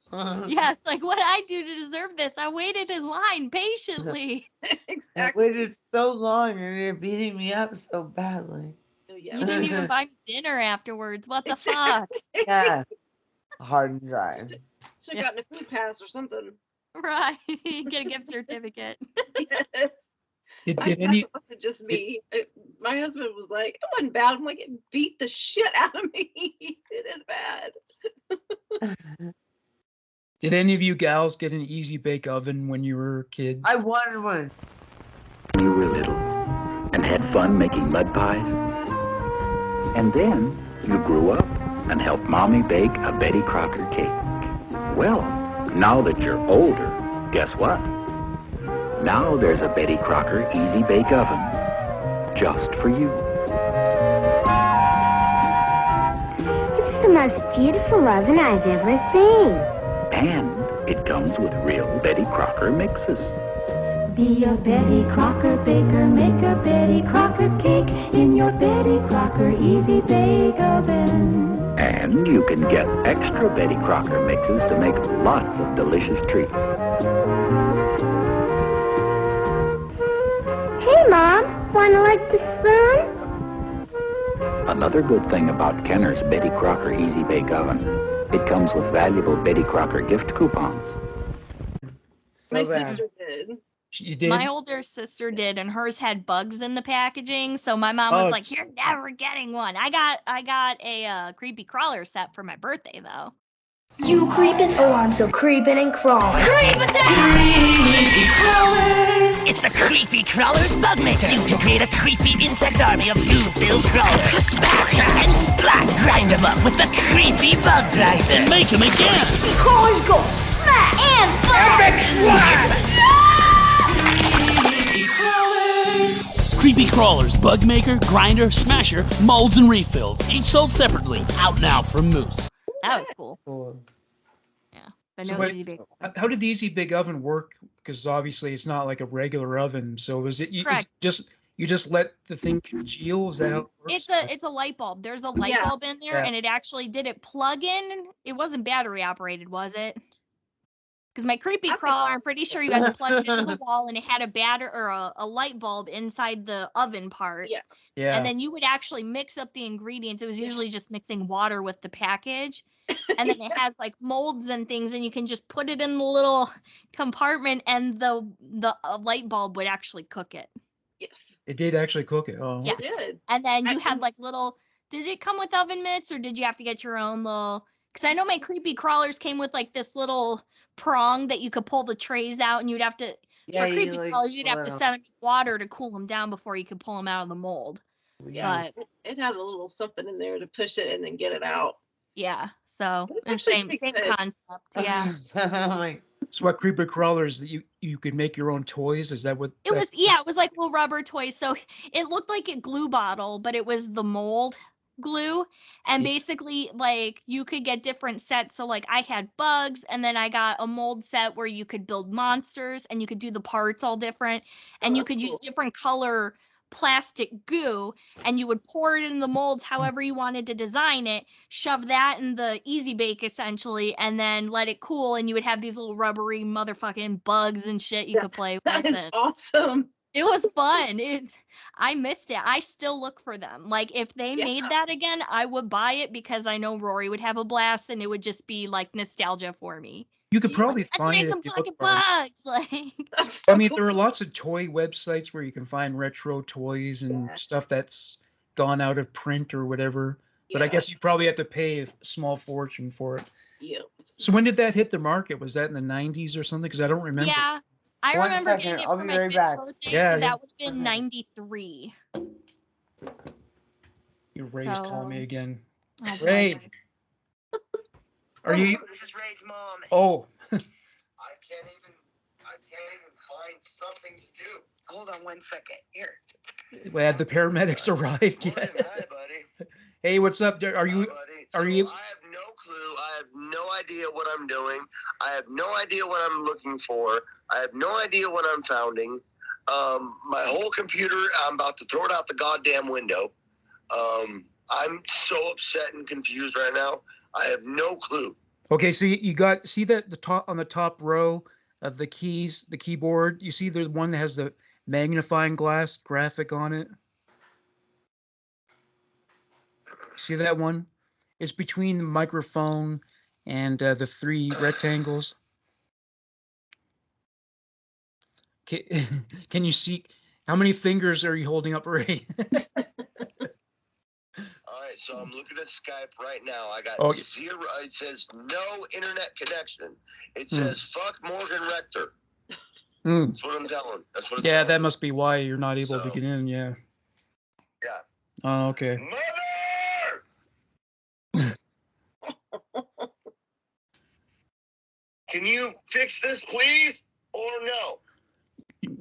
Yes, like what I do to deserve this. I waited in line patiently. I Exactly. waited so long and you're beating me up so badly. Oh, yeah. You didn't even buy me dinner afterwards. What the fuck? Yeah. Hard and dry. Should have gotten a food pass or something. Right. Get a gift certificate. Yes. Did I any thought it wasn't just me. My husband was like, it wasn't bad. I'm like, it beat the shit out of me. It is bad. did any of you gals get an easy bake oven when you were kids? I wanted one. You were little and had fun making mud pies. And then you grew up and helped Mommy bake a Betty Crocker cake. Well, now that you're older, guess what? Now there's a Betty Crocker Easy Bake Oven just for you. It's the most beautiful oven I've ever seen. And it comes with real Betty Crocker mixes. Be a Betty Crocker baker, make a Betty Crocker cake in your Betty Crocker Easy Bake Oven. And you can get extra Betty Crocker mixes to make lots of delicious treats. Hey, Mom, wanna lick the spoon? Another good thing about Kenner's Betty Crocker Easy Bake Oven, it comes with valuable Betty Crocker gift coupons. So My bad. sister did. You did? My older sister did, and hers had bugs in the packaging. So my mom was like, "You're never getting one." I got a creepy crawler set for my birthday though. You creeping? Oh, I'm so creeping and crawling. Creepy crawlers! It's the Creepy Crawlers Bug Maker. You can create a creepy insect army of goo-filled crawlers. Just smash and splat. Grind them up with the Creepy Bug Grinder. Make them again. These crawlers go smack and splat. Creepy Crawlers! Creepy Crawlers, Bug Maker, Grinder, Smasher, Molds, and Refills. Each sold separately. Out now from Moose. That was cool. Cool. Yeah, but So no wait, easy bake. how did the Easy Big Oven work? Because obviously it's not like a regular oven. So was it Correct. you just let the thing congeal? Is that how it works? It's a light bulb. There's a light Yeah. bulb in there, Yeah. and it actually did it plug in. It wasn't battery operated, was it? Because my creepy crawler, I'm pretty sure you had to plug it into the wall, and it had a a light bulb inside the oven part. Yeah. Yeah. And then you would actually mix up the ingredients. It was usually just mixing water with the package. And then it has like molds and things, and you can just put it in the little compartment, and the light bulb would actually cook it. Yes. It did actually cook it. Oh. Yes. Did. And then you I had can- like little. Did it come with oven mitts, or did you have to get your own little? Because I know my creepy crawlers came with like this little prong that you could pull the trays out, and you'd have to. Yeah, for you, creepy like, crawlers, you'd have pull to it out. set water to cool them down before you could pull them out of the mold. Yeah. But It had a little something in there to push it and then get it out. yeah, so It's the actually same pretty good. concept. Yeah. I'm like, So what creepy crawlers that you could make your own toys? Is that what It was it was like little rubber toys. So it looked like a glue bottle, but it was the mold glue. And Yeah. basically like you could get different sets. So like I had bugs, and then I got a mold set where you could build monsters and you could do the parts all different, and you that's could use cool. different color plastic goo, and you would pour it in the molds however you wanted to design it, shove that in the Easy Bake essentially, and then let it cool, and you would have these little rubbery motherfucking bugs and shit you could play with. That is and awesome. it was fun. I missed it. I still look for them. Like if they Yeah. made that again, I would buy it because I know Rory would have a blast, and it would just be like nostalgia for me. You could probably Let's find make it some if you fucking look for it. bugs. Like That's so I mean, cool. there are lots of toy websites where you can find retro toys and Yeah. stuff that's gone out of print or whatever. But I Yeah. guess you probably have to pay a small fortune for it. Yeah. So when did that hit the market? Was that in the 90s or something? Because I don't remember. yeah. I One remember second, getting it I'll for be my right 5th back. birthday, Yeah, so yeah. that would have been Okay. 93. Ray's calling me So- again. Oh, boy. Ray, are you? This is Ray's mom. Oh, I can't and find something to do. Hold on 1 second. Here. Well, have the paramedics arrived yet? Morning. Hi, buddy. Hey, what's up? Are you? Hi, buddy. Are So you? I have no clue. I have no idea what I'm doing. I have no idea what I'm looking for. I have no idea what I'm founding. My whole computer, I'm about to throw it out the goddamn window. I'm so upset and confused right now. I have no clue. Okay, so you got that the top on the top row of the keys, the keyboard. You see the one that has the magnifying glass graphic on it. See that one? It's between the microphone and the three rectangles. Can you see how many fingers are you holding up, Ray? All right, so I'm looking at Skype right now. I got Okay. 0. It says no internet connection. It says fuck Morgan Rector. That's what I'm telling. That's what. Yeah, that must be why you're not able to get in. Yeah. Yeah. Oh, okay. Mother! Can you fix this, please? Or no?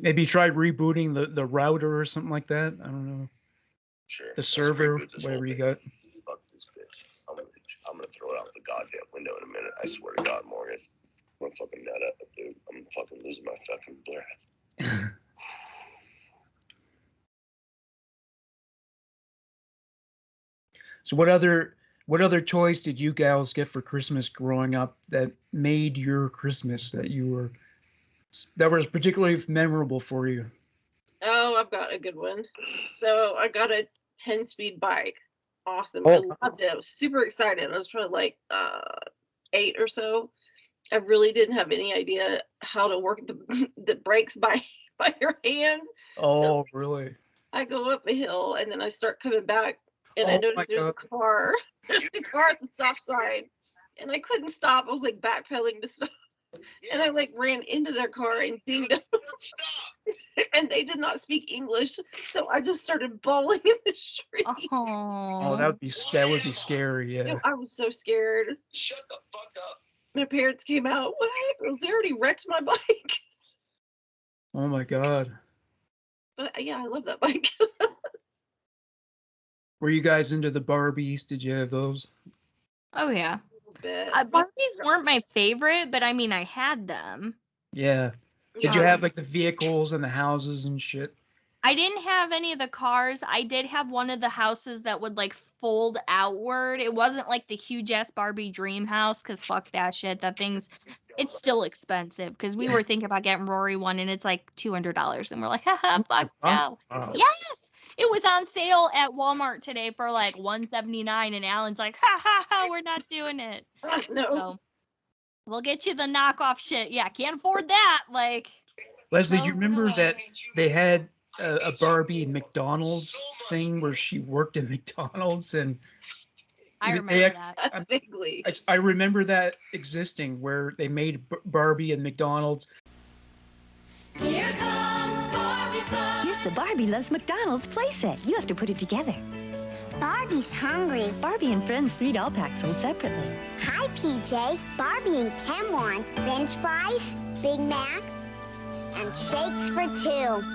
Maybe try rebooting the router or something like that. I don't know. Sure. The server, whatever you got. Fuck this bitch. I'm gonna throw it out the goddamn window in a minute. I swear to God, Morgan. I'm gonna fucking nut up, dude. I'm fucking losing my fucking breath. So what other toys did you gals get for Christmas growing up that made your Christmas that was particularly memorable for you? Oh, I've got a good one. So I got a 10-speed bike. Awesome. Oh. I loved it. I was super excited. I was probably like 8 or so. I really didn't have any idea how to work the brakes by your hands. Oh, So really? I go up a hill and then I start coming back and I Oh notice my there's a God. car. There's a car at the stop sign. And I couldn't stop. I was like backpedaling to stop. And I like ran into their car and dinged them. And they did not speak English. So I just started bawling in the street. Oh, that would be scary. Yeah. I was so scared. Shut the fuck up. My parents came out. What happened? They already wrecked my bike. Oh my God. But yeah, I love that bike. Were you guys into the Barbies? Did you have those? Oh yeah. Bit. Barbies weren't my favorite, but I mean, I had them. Yeah. Did you have like the vehicles and the houses and shit? I didn't have any of the cars. I did have one of the houses that would like fold outward. It wasn't like the huge ass Barbie dream house, because fuck that shit. It's still expensive, because we were thinking about getting Rory one and it's like $200 and we're like, haha, fuck no. Wow. Yes, it was on sale at Walmart today for like $179 and Alan's like, ha ha ha, we're not doing it. No. So we'll get you the knockoff shit. Yeah, can't afford that. Like, Leslie, do you remember that they had a Barbie McDonald's thing where she worked at McDonald's? And I remember that. Vaguely. I remember that existing, where they made Barbie and McDonald's. Here comes Barbie Fun. Here's the Barbie Loves McDonald's playset. You have to put it together. Barbie's hungry. Barbie and Friends 3 doll packs sold separately. Hi, PJ. Barbie and Ken want French fries, Big Mac, and shakes for 2.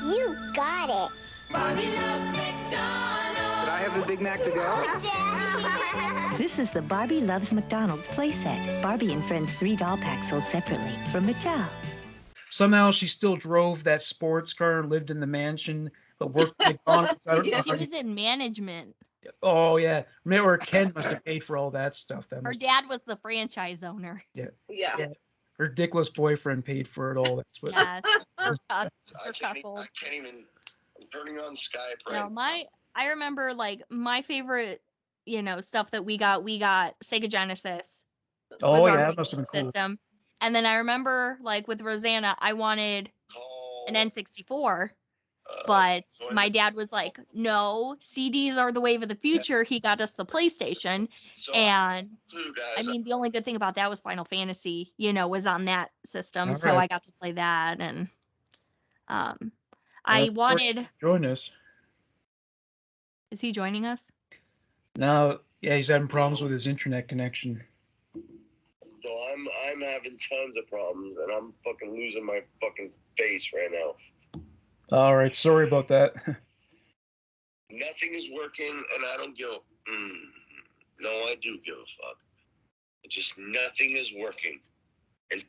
You got it. Barbie loves McDonald's. Could I have the Big Mac to go? This is the Barbie Loves McDonald's playset. Barbie and Friends 3 doll packs sold separately from Mattel. Somehow she still drove that sports car and lived in the mansion, but worked at McDonald's. I don't know She how was in management. Oh yeah, or Ken must have paid for all that stuff. Her dad was the franchise owner. Yeah. Her dickless boyfriend paid for it all. That's what. Yes. Her I can't cuckold. even. I'm turning on Skype No, right. I remember like my favorite, stuff that we got Sega Genesis. Oh was our yeah, that big must have been cool. system. And then I remember like with Rosanna, I wanted an N64. But my dad was like, no, CDs are the wave of the future. He got us the PlayStation. And I mean, the only good thing about that was Final Fantasy, was on that system. All So right. I got to play that. And I wanted. Join us. Is he joining us? No, yeah, he's having problems with his internet connection. So I'm having tons of problems, and I'm fucking losing my fucking face right now. All right, sorry about that. Nothing is working, and I don't give a... No, I do give a fuck. Just nothing is working. And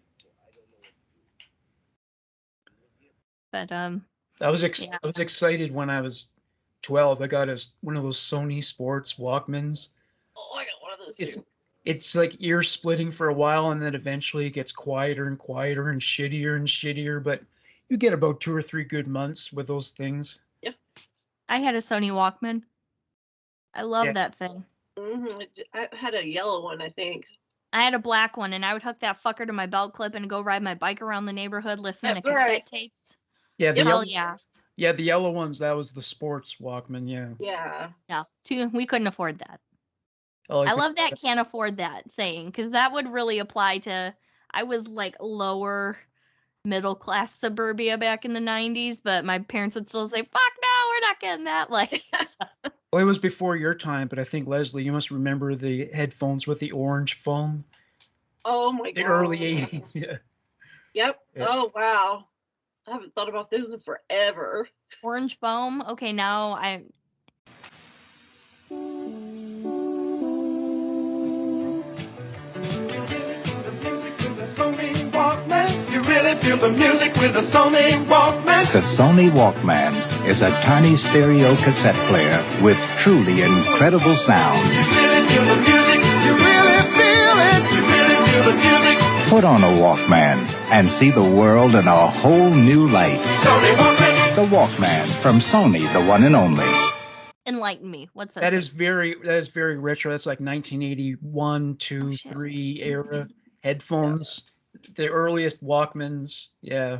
But I was yeah. I was excited when I was 12. I got one of those Sony Sports Walkmans. Oh, I got one of those too. It's like ear splitting for a while, and then eventually it gets quieter and quieter and shittier. But you get about 2 or 3 good months with those things. Yeah. I had a Sony Walkman. I love Yeah. that thing. I had a yellow one, I think. I had a black one, and I would hook that fucker to my belt clip and go ride my bike around the neighborhood listening to That's cassette right. tapes. Yeah, the Hell yellow, yeah. the yellow ones. That was the Sports Walkman. Yeah. Yeah. Yeah. We couldn't afford that. Oh, I love that can't afford that saying, because that would really apply to, I was like lower middle class suburbia back in the 90s, but my parents would still say, fuck no, we're not getting that. Like, Well, it was before your time, but I think, Leslie, you must remember the headphones with the orange foam. Oh my The god. early 80s. Yeah. Yep. Yeah. Oh wow. I haven't thought about those in forever. orange foam. Okay, now I. You really feel the music with the Sony Walkman. The Sony Walkman is a tiny stereo cassette player with truly incredible sound. You really feel the music. You really feel it. You really feel the music. Put on a Walkman and see the world in a whole new light. Sony Walkman. The Walkman from Sony, the one and only. Enlighten me. What's this? That is very retro. That's like 1981, 2, 3 era headphones. The earliest Walkmans. Yeah.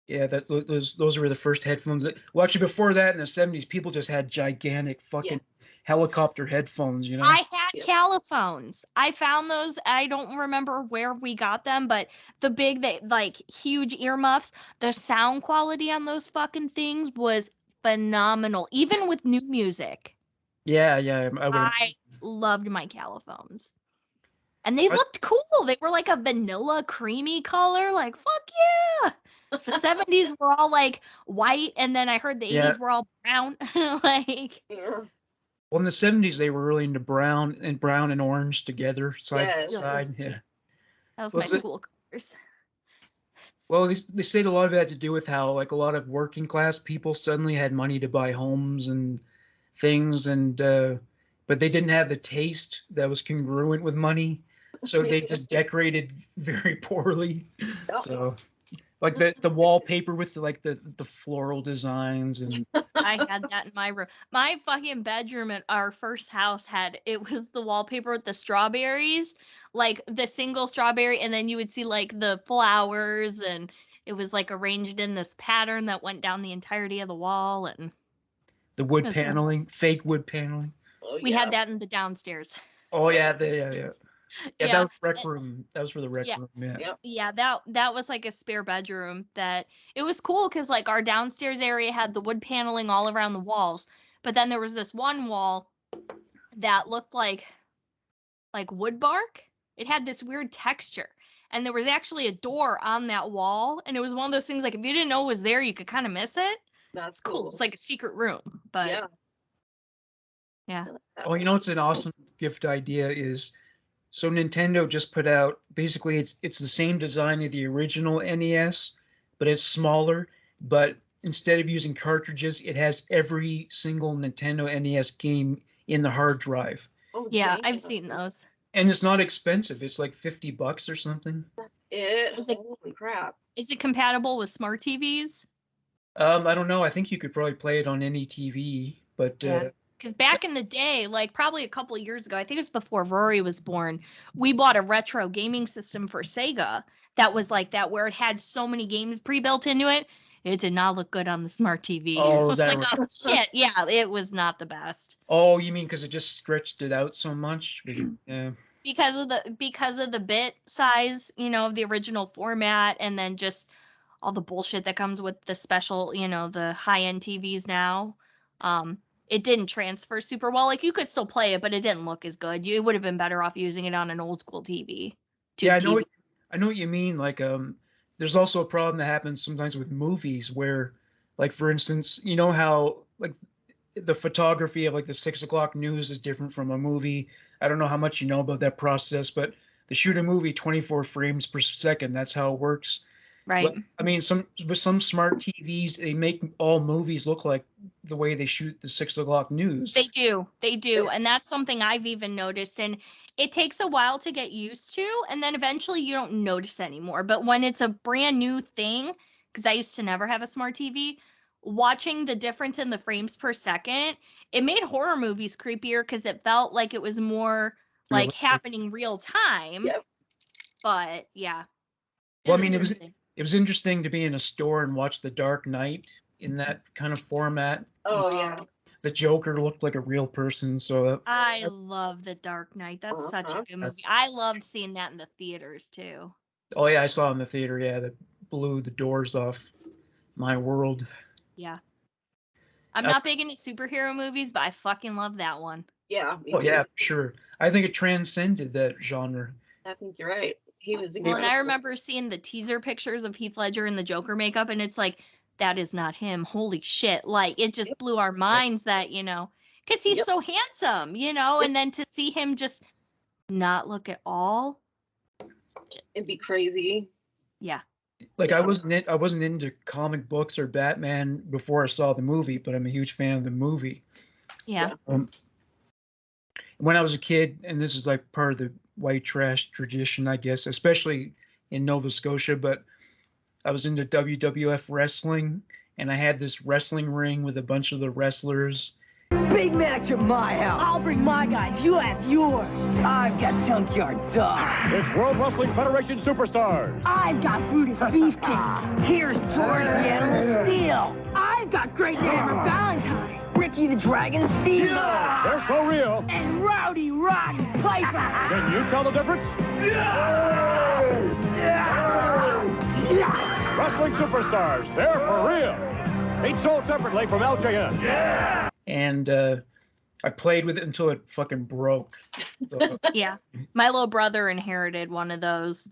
Yeah, those were the first headphones. Well, actually, before that, in the 70s, people just had gigantic fucking helicopter headphones, you know? I had Caliphones. I found those. I don't remember where we got them, but the big, like huge earmuffs, the sound quality on those fucking things was phenomenal, even with new music. Yeah, I loved my Caliphones. And they looked cool. They were like a vanilla creamy color. Like, fuck yeah. The 70s were all like white, and then I heard the 80s were all brown. Like, well, in the 70s, they were really into brown and orange together, side to side. Yeah. That was my school colors. Well, they said a lot of it had to do with how, like, a lot of working class people suddenly had money to buy homes and things, and but they didn't have the taste that was congruent with money, so they just decorated very poorly. So, like the wallpaper with the floral designs, and I had that in my room. My fucking bedroom at our first house it was the wallpaper with the strawberries, like the single strawberry, and then you would see like the flowers, and it was like arranged in this pattern that went down the entirety of the wall, and the wood paneling, fake wood paneling. We had that in the downstairs. Oh yeah, yeah, that was rec room. That was for the rec room. Yeah. Yeah, that was like a spare bedroom. That it was cool because like our downstairs area had the wood paneling all around the walls, but then there was this one wall that looked like wood bark. It had this weird texture, and there was actually a door on that wall, and it was one of those things like if you didn't know it was there, you could kind of miss it. That's cool. It's like a secret room, but yeah. Oh, you know what's an awesome gift idea is. So Nintendo just put out, basically it's the same design of the original NES, but it's smaller. But instead of using cartridges, it has every single Nintendo NES game in the hard drive. Oh, yeah, I've seen those. And it's not expensive. It's like $50 or something. That's it. Holy crap. Is it compatible with smart TVs? I don't know. I think you could probably play it on any TV, but because back in the day, like probably a couple of years ago, I think it was before Rory was born, we bought a retro gaming system for Sega that was like that, where it had so many games pre-built into it. It did not look good on the smart TV. Oh, it was like, oh shit, yeah, it was not the best. Oh, you mean because it just stretched it out so much? Yeah. Because of the bit size, of the original format, and then just all the bullshit that comes with the special, the high-end TVs now. it didn't transfer super well. Like, you could still play it, but it didn't look as good. You would have been better off using it on an old school TV. Yeah, TV. I know what you mean. Like, there's also a problem that happens sometimes with movies where, like, for instance, you know how like the photography of like the 6 o'clock news is different from a movie. I don't know how much you know about that process, but they shoot a movie 24 frames per second. That's how it works. Right. But, I mean, with some smart TVs, they make all movies look like the way they shoot the 6 o'clock news. They do. And that's something I've even noticed. And it takes a while to get used to. And then eventually you don't notice anymore. But when it's a brand new thing, because I used to never have a smart TV, watching the difference in the frames per second, it made horror movies creepier because it felt like it was more like happening real time. Yep. But yeah. Well, I mean, it was interesting to be in a store and watch The Dark Knight in that kind of format. Oh yeah. The Joker looked like a real person, so I love The Dark Knight. That's such a good movie. I loved seeing that in the theaters too. Oh yeah, I saw it in the theater. Yeah, that blew the doors off my world. Yeah. I'm not big into superhero movies, but I fucking love that one. Yeah, me Oh too. yeah, for sure. I think it transcended that genre. I think you're right. He was Well, incredible. and I remember seeing the teaser pictures of Heath Ledger in the Joker makeup, and it's like, that is not him. Holy shit. Like, it just blew our minds that, because he's so handsome, and then to see him just not look at all. It'd be crazy. Yeah. Like, I wasn't into comic books or Batman before I saw the movie, but I'm a huge fan of the movie. Yeah. When I was a kid, and this is like part of the white trash tradition, I guess, especially in Nova Scotia, but I was into WWF wrestling, and I had this wrestling ring with a bunch of the wrestlers. Big match at my house. I'll bring my guys. You have yours. I've got Junkyard Dog. It's World Wrestling Federation Superstars. I've got Brutus Beefcake. Here's George the Animal Steel. I've got Great Hammer Valentine. Ricky the Dragon Steel. Yeah, they're so real. And Rowdy Roddy Piper. Can you tell the difference? Wrestling Superstars, they're for real. Each sold separately from LJN. Yeah. And I played with it until it fucking broke. So. Yeah. My little brother inherited one of those.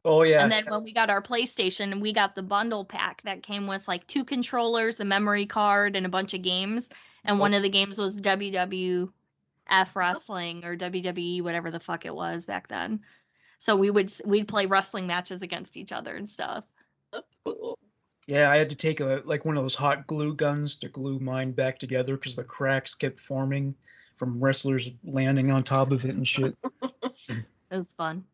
Oh, yeah. And then when we got our PlayStation, we got the bundle pack that came with like 2 controllers, a memory card, and a bunch of games. And one of the games was WWF wrestling or WWE, whatever the fuck it was back then. So we'd play wrestling matches against each other and stuff. That's cool. Yeah, I had to take one of those hot glue guns to glue mine back together because the cracks kept forming from wrestlers landing on top of it and shit. It was fun.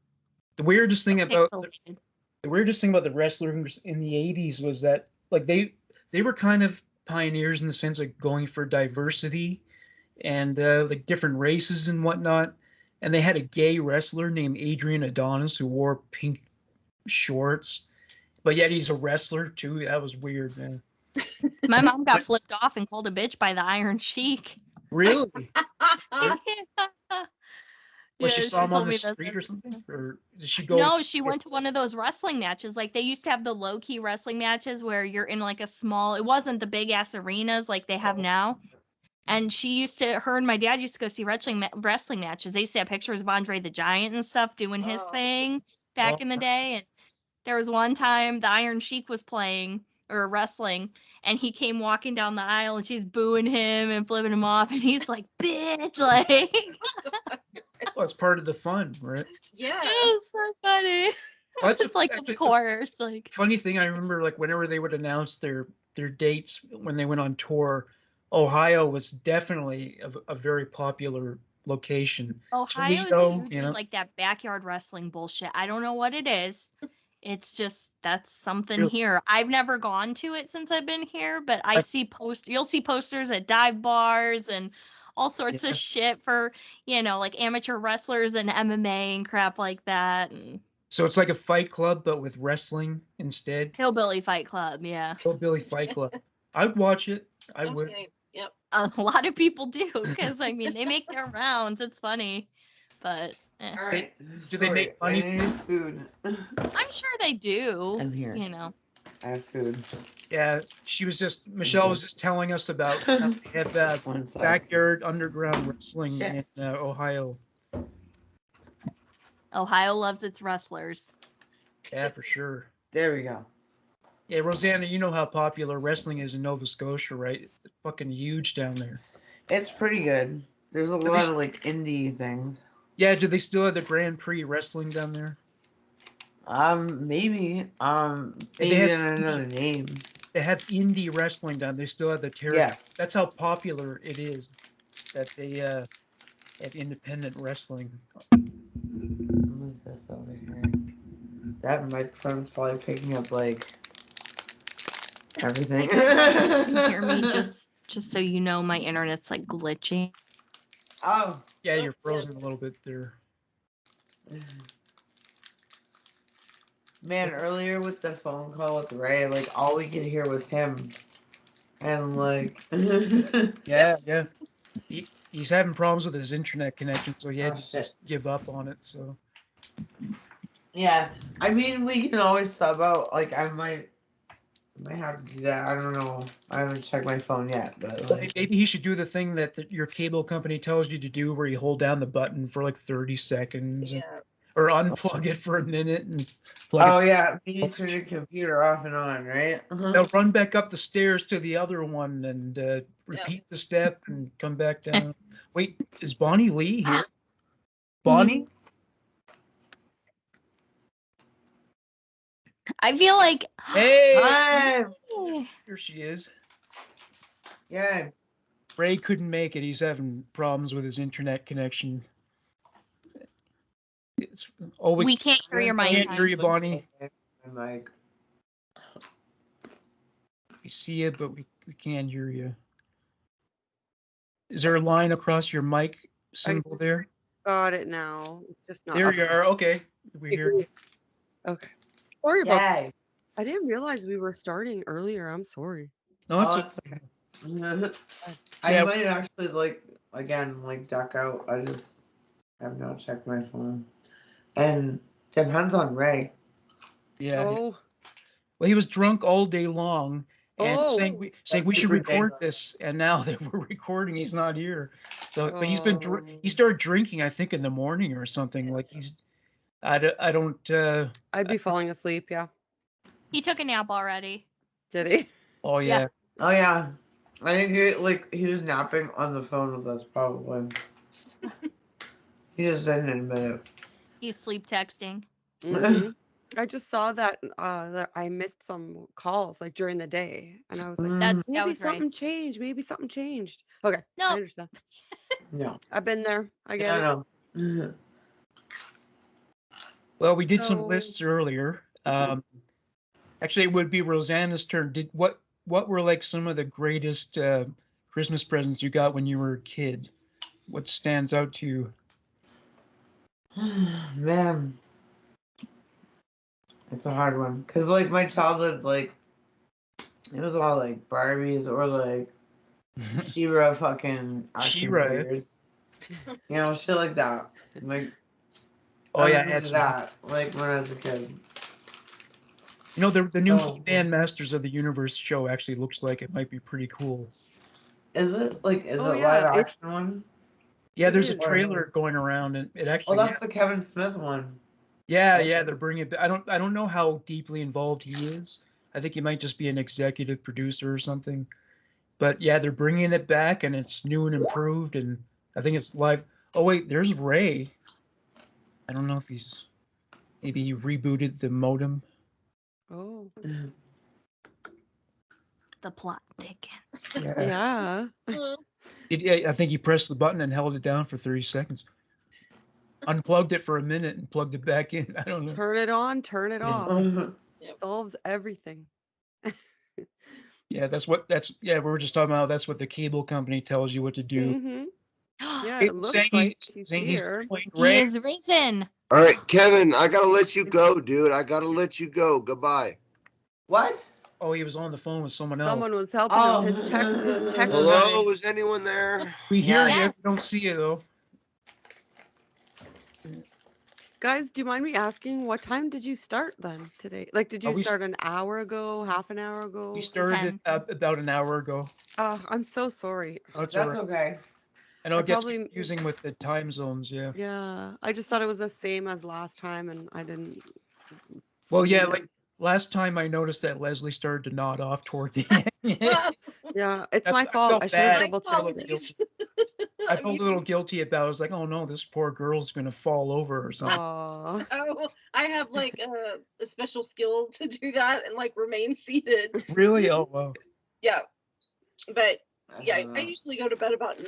The weirdest thing about the wrestlers in the 80s was that like they were kind of pioneers in the sense of going for diversity and like different races and whatnot. And they had a gay wrestler named Adrian Adonis who wore pink shorts, but yet he's a wrestler too. That was weird, man. My mom got flipped off and called a bitch by the Iron Sheik. Really? Yeah. Well, she saw him on the me street or something? Or did she go? No, she went to one of those wrestling matches. Like, they used to have the low-key wrestling matches where you're in, like, a small... It wasn't the big-ass arenas like they have now. And her and my dad used to go see wrestling matches. They used to have pictures of Andre the Giant and stuff doing his thing back in the day. And there was one time the Iron Sheik was playing, or wrestling, and he came walking down the aisle, and she's booing him and flipping him off, and he's like, bitch, like... Well, it's part of the fun, right? Yeah. It's so funny. Well, It's like, of course. Like, funny thing, I remember, like, whenever they would announce their dates when they went on tour, Ohio was definitely a very popular location. Ohio's Toledo, huge with, like, that backyard wrestling bullshit. I don't know what it is. It's just, that's something Really? here. I've never gone to it since I've been here, but you'll see posters at dive bars and all sorts of shit for, like amateur wrestlers and MMA and crap like that. And So it's like a fight club, but with wrestling instead. Hillbilly Fight Club, yeah. Hillbilly Fight Club. I'd watch it. I would. Same. Yep. A lot of people do, because, I mean, they make their rounds. It's funny. But, All right. Do they make money? Food. I'm sure they do. I'm here. I have food. Yeah, Michelle was just telling us about how they have that One sec. backyard underground wrestling Shit. in Ohio. Ohio loves its wrestlers. Yeah, for sure. There we go. Yeah, Rosanna, you know how popular wrestling is in Nova Scotia, right? It's fucking huge down there. It's pretty good. There's a lot of like indie things. Yeah, do they still have the Grand Prix wrestling down there? Maybe. They Maybe have- in another name. They have indie wrestling down. They still have the territory. Yeah. That's how popular it is that they have independent wrestling. Move this over here. That microphone's probably picking up like everything. You can hear me just so you know, my internet's like glitching. Oh. Yeah, you're frozen a little bit there. Man, earlier with the phone call with Ray, like all we could hear was him. And like Yeah. He's having problems with his internet connection, so he had to just give up on it. So yeah. I mean we can always sub out, like I might have to do that. I don't know. I haven't checked my phone yet, but like, maybe he should do the thing that your cable company tells you to do, where you hold down the button for like 30 seconds. Yeah. Or unplug it for a minute and plug oh it. yeah, you turn your computer off and on, right? Now run back up the stairs to the other one and repeat the step and come back down. Wait, is Bonnie Lee here? Bonnie? I feel like Hey! Hi. Here she is. Yeah. Ray couldn't make it. He's having problems with his internet connection. we can't hear your mic. Can't hear you, Bonnie. My mic. We see you, but we can't hear you. Is there a line across your mic symbol there? Got it now. It's just not. There up. you are. Okay. We hear you. Okay. Sorry about that. Yay. I didn't realize we were starting earlier. I'm sorry. No, it's okay. I might actually like duck out. I just have not checked my phone. And depends on Ray. Yeah. Oh. Well, he was drunk all day long and saying we should super record dangerous. this. And now that we're recording, he's not here. So, but he's been he started drinking, I think, in the morning or something. Like I don't. I'd be falling asleep. Yeah. He took a nap already. Did he? Oh yeah. Oh yeah. I think he was napping on the phone with us probably. He just didn't admit it. He's sleep texting. Mm-hmm. I just saw that that I missed some calls like during the day, and I was like, that maybe was something right. changed. Maybe something changed. Okay. No. I understand. No. I've been there. I get it. No. Well, we did some So- lists earlier. Actually, it would be Rosanna's turn. What were like some of the greatest Christmas presents you got when you were a kid? What stands out to you? Man. It's a hard one. Because, like, my childhood, like, it was all, like, Barbies or, like, She-Ra fucking action She-Ra. figures. You know, shit like that. Like, Oh yeah, I that's did that, like, when I was a kid. You know, the new Oh. He-Man Masters of the Universe show actually looks like it might be pretty cool. Is it? Like, is Oh, it yeah, live it- action one? Yeah, It there's a is. trailer going around, and it actually. Oh, that's the Kevin Smith one. Yeah, they're bringing it. I don't know how deeply involved he is. I think he might just be an executive producer or something. But yeah, they're bringing it back, and it's new and improved, and I think it's live. Oh wait, there's Ray. I don't know if maybe he rebooted the modem. Oh. The plot thickens. Yeah. Yeah. I think he pressed the button and held it down for 30 seconds. Unplugged it for a minute and plugged it back in. I don't know. Turn it on, turn it Yeah. off. Solves everything. Yeah, we were just talking about that's what the cable company tells you what to do. Mm-hmm. Yeah, Hey, it looks saying like he's he's here. playing He Ray. is risen. All right, Kevin, I gotta let you go, dude. I gotta let you go. Goodbye. What? Oh, he was on the phone with someone else. Someone was helping Oh. him. His tech Hello, is anyone there? We hear Yeah. you. Yes. We don't see you though. Guys, do you mind me asking what time did you start then today? Like, did you we start an hour ago, half an hour ago? We started about an hour ago. Oh, I'm so sorry. Oh, it's That's all right. okay. I know I it gets probably- confusing with the time zones, yeah. Yeah, I just thought it was the same as last time, and I didn't. Well, see yeah, it. like last time I noticed that Leslie started to nod off toward the end. Yeah, it's That's- my I fault. felt I should have bad. double checked it. I felt a little guilty about it. I was like, oh no, this poor girl's going to fall over or something. Aw. Oh, I have like a special skill to do that and like remain seated. Really? Oh, wow. Yeah, but yeah, I usually go to bed about 9.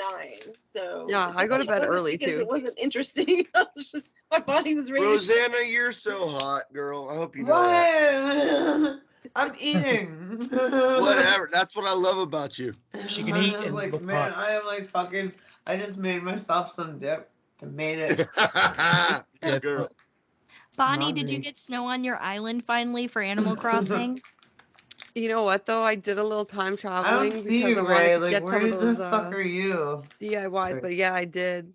So Yeah, I go to bed it wasn't early, because too. It wasn't interesting. I was just my body was ready. Rosanna, you're so hot, girl. I hope you know that. What? I'm eating. Whatever. That's what I love about you. She can eat and like, look man, hot. I am like fucking. I just made myself some dip. I made it. Yeah, girl. Bonnie, did you hungry. get snow on your island finally for Animal Crossing? You know what though? I did a little time I traveling don't see because I you, wanted Ray. to Like, get where some of the those fuck are you? DIYs. But yeah, I did.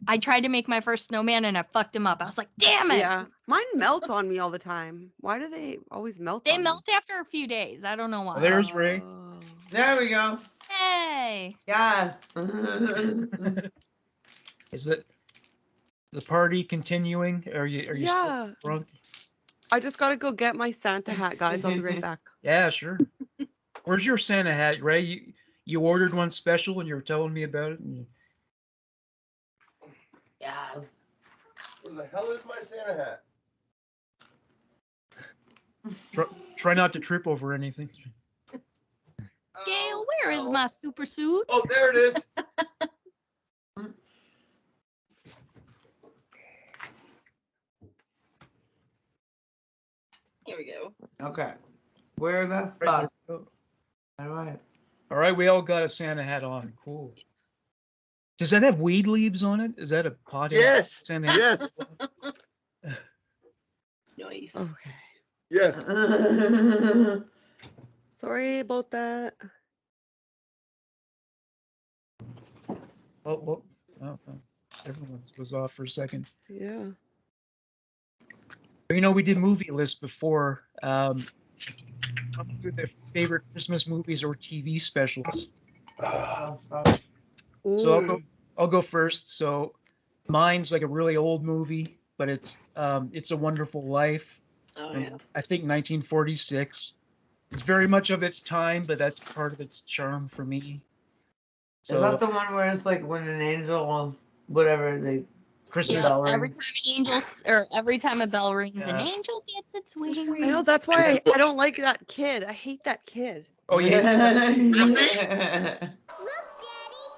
I tried to make my first snowman and I fucked him up. I was like, damn it! Yeah, mine melt on me all the time. Why do they always melt? They on melt after a few days. I don't know why. Well, there's Ray. There we go. Hey! Yes. Is it the party continuing? Are you Yeah. still drunk? I just gotta go get my Santa hat, guys. I'll be right back. Yeah, sure. Where's your Santa hat, Ray? You ordered one special and you were telling me about it. And Yes. Where the hell is my Santa hat? try not to trip over anything. Gail, where is my super suit? Oh, there it is. Here we go. Okay. Where the fuck? All right. All right, we all got a Santa hat on. Cool. Does that have weed leaves on it? Is that a pot? Yes. Santa hat? Yes. Nice. Okay. Yes. Sorry about that. Oh, everyone was off for a second. Yeah. You know, we did movie lists before. The favorite Christmas movies or TV specials. So I'll go first. So mine's like a really old movie, but it's a Wonderful Life. Oh yeah. I think 1946. It's very much of its time, but that's part of its charm for me. So, Is that the one where it's like when an angel, whatever, they Christmas bell Every rings? time an angel, or every time a bell rings, an Yeah. angel gets its wings. I know that's why I don't like that kid. I hate that kid. Oh yeah. Look, Daddy,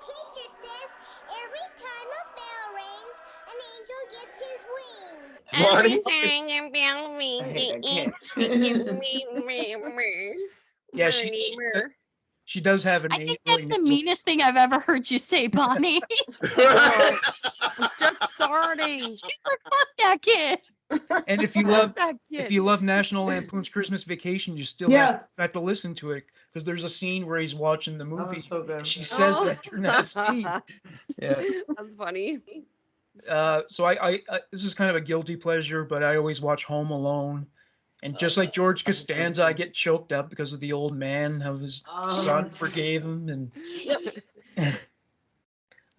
teacher says every time a bell rings, an angel gets his wings. Bonnie? Every time a bell rings, Yeah, she does have an I think angel. that's the meanest thing I've ever heard you say, Bonnie. Just starting. Fuck that kid. And if you love that kid. if you love National Lampoon's Christmas Vacation, you still have to listen to it because there's a scene where he's watching the movie. so good. And she says that during that scene. Yeah. That's funny. So I this is kind of a guilty pleasure, but I always watch Home Alone. And just like George Costanza, I get choked up because of the old man, how his son forgave him,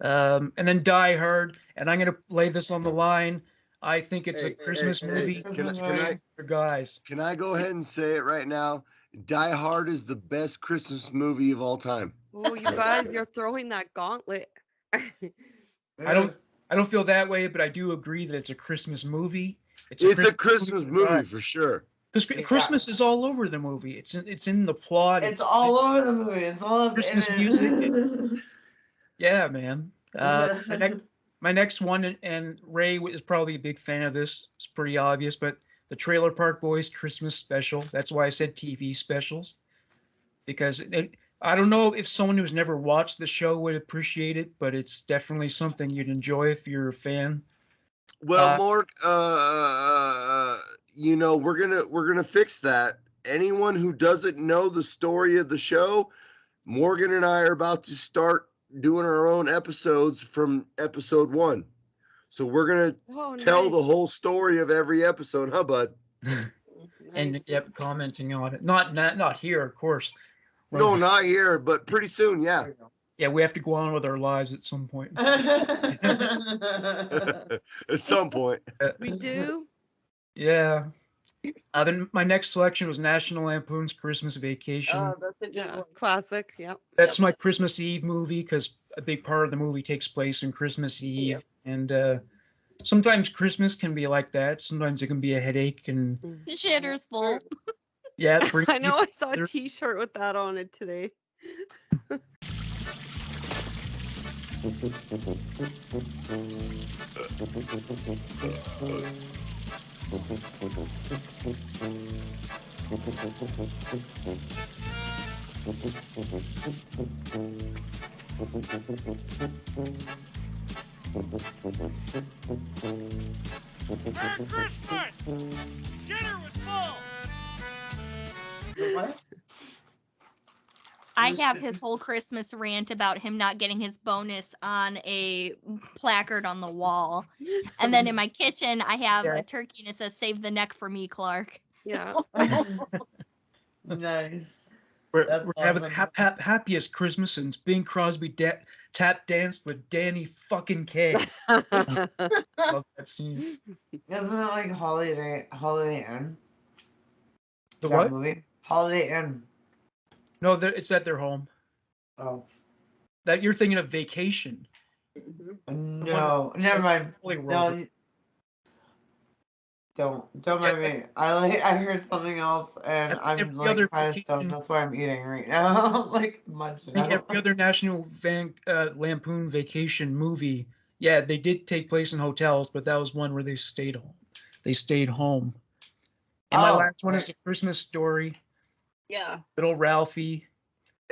and then Die Hard. And I'm gonna lay this on the line. I think it's a Christmas movie for guys. Can I go ahead and say it right now? Die Hard is the best Christmas movie of all time. Oh, you guys, you're throwing that gauntlet. I don't feel that way, but I do agree that it's a Christmas movie. It's a Christmas movie for sure. Because Christmas is all over the movie. It's in the plot. It's all over the movie. It's all up Christmas in music. Yeah, man. My next one, and Ray is probably a big fan of this. It's pretty obvious, but the Trailer Park Boys Christmas special. That's why I said TV specials, because I don't know if someone who's never watched the show would appreciate it, but it's definitely something you'd enjoy if you're a fan. Well, Mark, you know, we're gonna fix that. Anyone who doesn't know the story of the show, Morgan and I are about to start doing our own episodes from episode 1. So we're gonna Oh, tell nice. the whole story of every episode, huh, bud? And Nice. yep, commenting on it. Not here, of course. No, not here, but pretty soon, yeah. Yeah, we have to go on with our lives at some point. At some point. We do. Yeah. Then my next selection was National Lampoon's Christmas Vacation. Oh, that's a good Yeah, one. classic. Yep. That's my Christmas Eve movie because a big part of the movie takes place on Christmas Eve, and sometimes Christmas can be like that. Sometimes it can be a headache, and Shitter's full. yeah, I know. I saw a T-shirt with that on it today. Merry Christmas! Shitter was full! What? I have his whole Christmas rant about him not getting his bonus on a placard on the wall. And then in my kitchen, I have a turkey and it says, "Save the neck for me, Clark." Yeah. Nice. We're That's having awesome. happiest Christmas since Bing Crosby tap danced with Danny fucking Kaye. Love that scene. Isn't it like Holiday Inn? The That what? movie? Holiday Inn. No, it's at their home. Oh. That you're thinking of Vacation. No, never mind. No, don't mind me. I heard something else and I'm every like other kind of vacation- stoned. That's why I'm eating right now. Like munching. I think every other National Lampoon Vacation movie, yeah, they did take place in hotels, but that was one where they stayed home. They stayed home. And my Oh, last one is right. A Christmas Story. Yeah. Little Ralphie.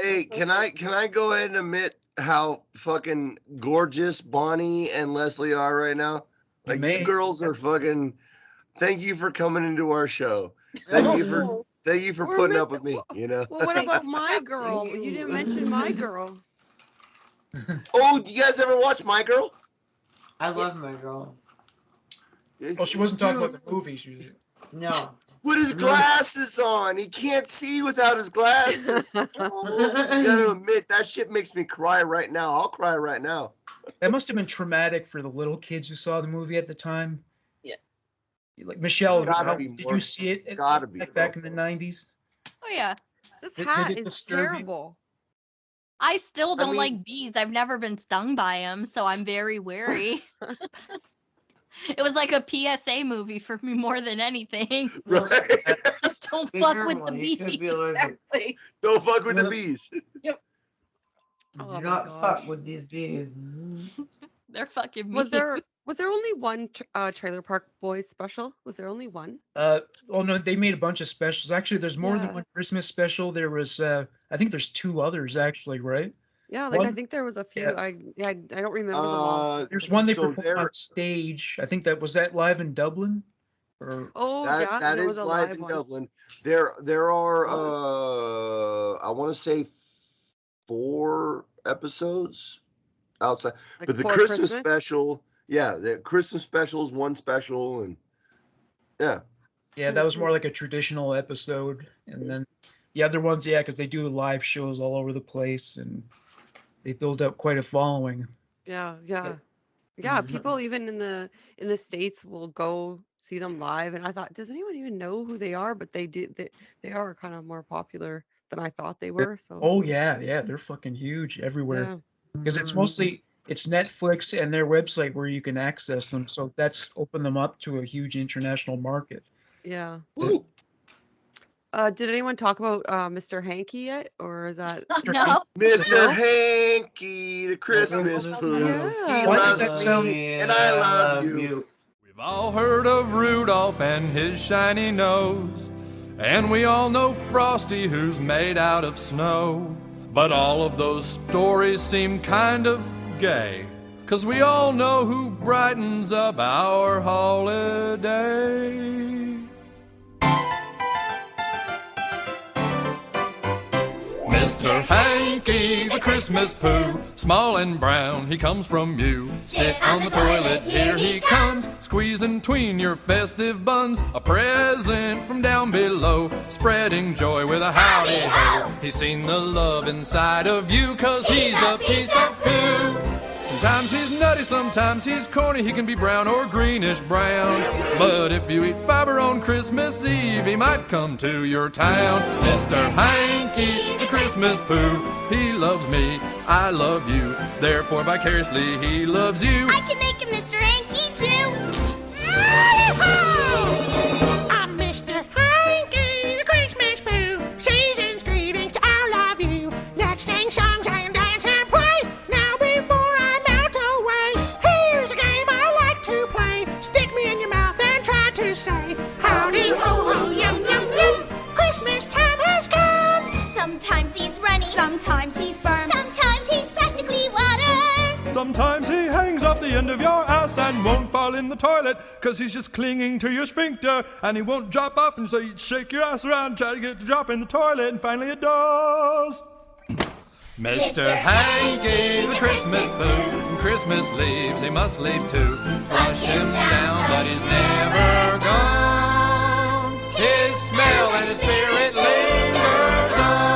Hey, can I go ahead and admit how fucking gorgeous Bonnie and Leslie are right now? Like, you girls are fucking. Thank you for coming into our show. Thank you for We're putting meant up with me. You know. Well, what about my girl? You didn't mention my girl. Oh, you guys ever watch My Girl? I love my girl. Oh, she wasn't talking about the movie. She was, No. With his glasses on, he can't see without his glasses. You gotta admit, that shit makes me cry right now. I'll cry right now. that must have been traumatic for the little kids who saw the movie at the time. Yeah. Like Michelle, It's gotta how, be did more- you see it? it's gotta be, like back in the 90s? Oh, yeah. This Did hat it is disturb you? terrible. I still don't mean- like bees. I've never been stung by them, so I'm very wary. It was like a PSA movie for me more than anything. Right? Don't Be fuck careful, with the you could bees. be allergic. Exactly. Don't fuck with the bees. Oh Do my not gosh. fuck with these bees. They're fucking me. Was there only one Trailer Park Boys special? Was there only one? Oh no, they made a bunch of specials. Actually, there's more than Yeah. one Christmas special. There was, I think there's two others actually, right? Yeah, like I One- think there was a few. yeah. I don't remember them all. There's one they so performed on stage. I think that live in Dublin. Or Oh yeah, That there was is a live live in one. Dublin. There are I want to say 4 episodes outside, Like but the for Christmas Christmas? special, yeah, the Christmas special is one special, and yeah, yeah, that was more like a traditional episode. And then the other ones, yeah, because they do live shows all over the place and they build up quite a following. Yeah, yeah. Yeah, people even in the States will go see them live, and I thought, does anyone even know who they are? But they are kind of more popular than I thought they were. So Oh yeah, they're fucking huge everywhere. yeah. Because it's mostly it's Netflix and their website where you can access them. So that's opened them up to a huge international market. Yeah. Woo. Did anyone talk about Mr. Hanky yet, or is that? No. Mr. Hanky, the Christmas poo. Yeah. He Why does loves that sound- me, and I love you. We've all heard of Rudolph and his shiny nose, and we all know Frosty who's made out of snow. But all of those stories seem kind of gay, 'cause we all know who brightens up our holiday. Mr. Hanky, the Christmas poo. Small and brown, he comes from you. Sit on the toilet, here he comes. Squeezing between your festive buns. A present from down below. Spreading joy with a howdy ho. He's seen the love inside of you, 'cause he's a piece of poo. Sometimes he's nutty, sometimes he's corny. He can be brown or greenish brown. But if you eat fiber on Christmas Eve, he might come to your town. Mr. Hanky, the Christmas poo. He loves me, I love you. Therefore, vicariously, he loves you. I can make him Mr. Hanky too. I'm Mr. Hanky, the Christmas poo. Season's greetings to all of you. Let's sing songs and dance and play. Now before I melt away, here's a game I like to play. Stick me in your mouth and try to say, howdy ho ho, yum yum yum. Christmas time has come. Sometimes he's runny, sometimes he's firm, sometimes he's practically water. Sometimes he hangs off the end of your ass and won't fall in the toilet, 'cause he's just clinging to your sphincter, and he won't drop off, and so you shake your ass around, try to get it to drop in the toilet, and finally it does. Mr. Hanky, the Christmas poo. Christmas leaves, he must leave too. Flush him down, but he's never gone. His smell and his spirit lingers on.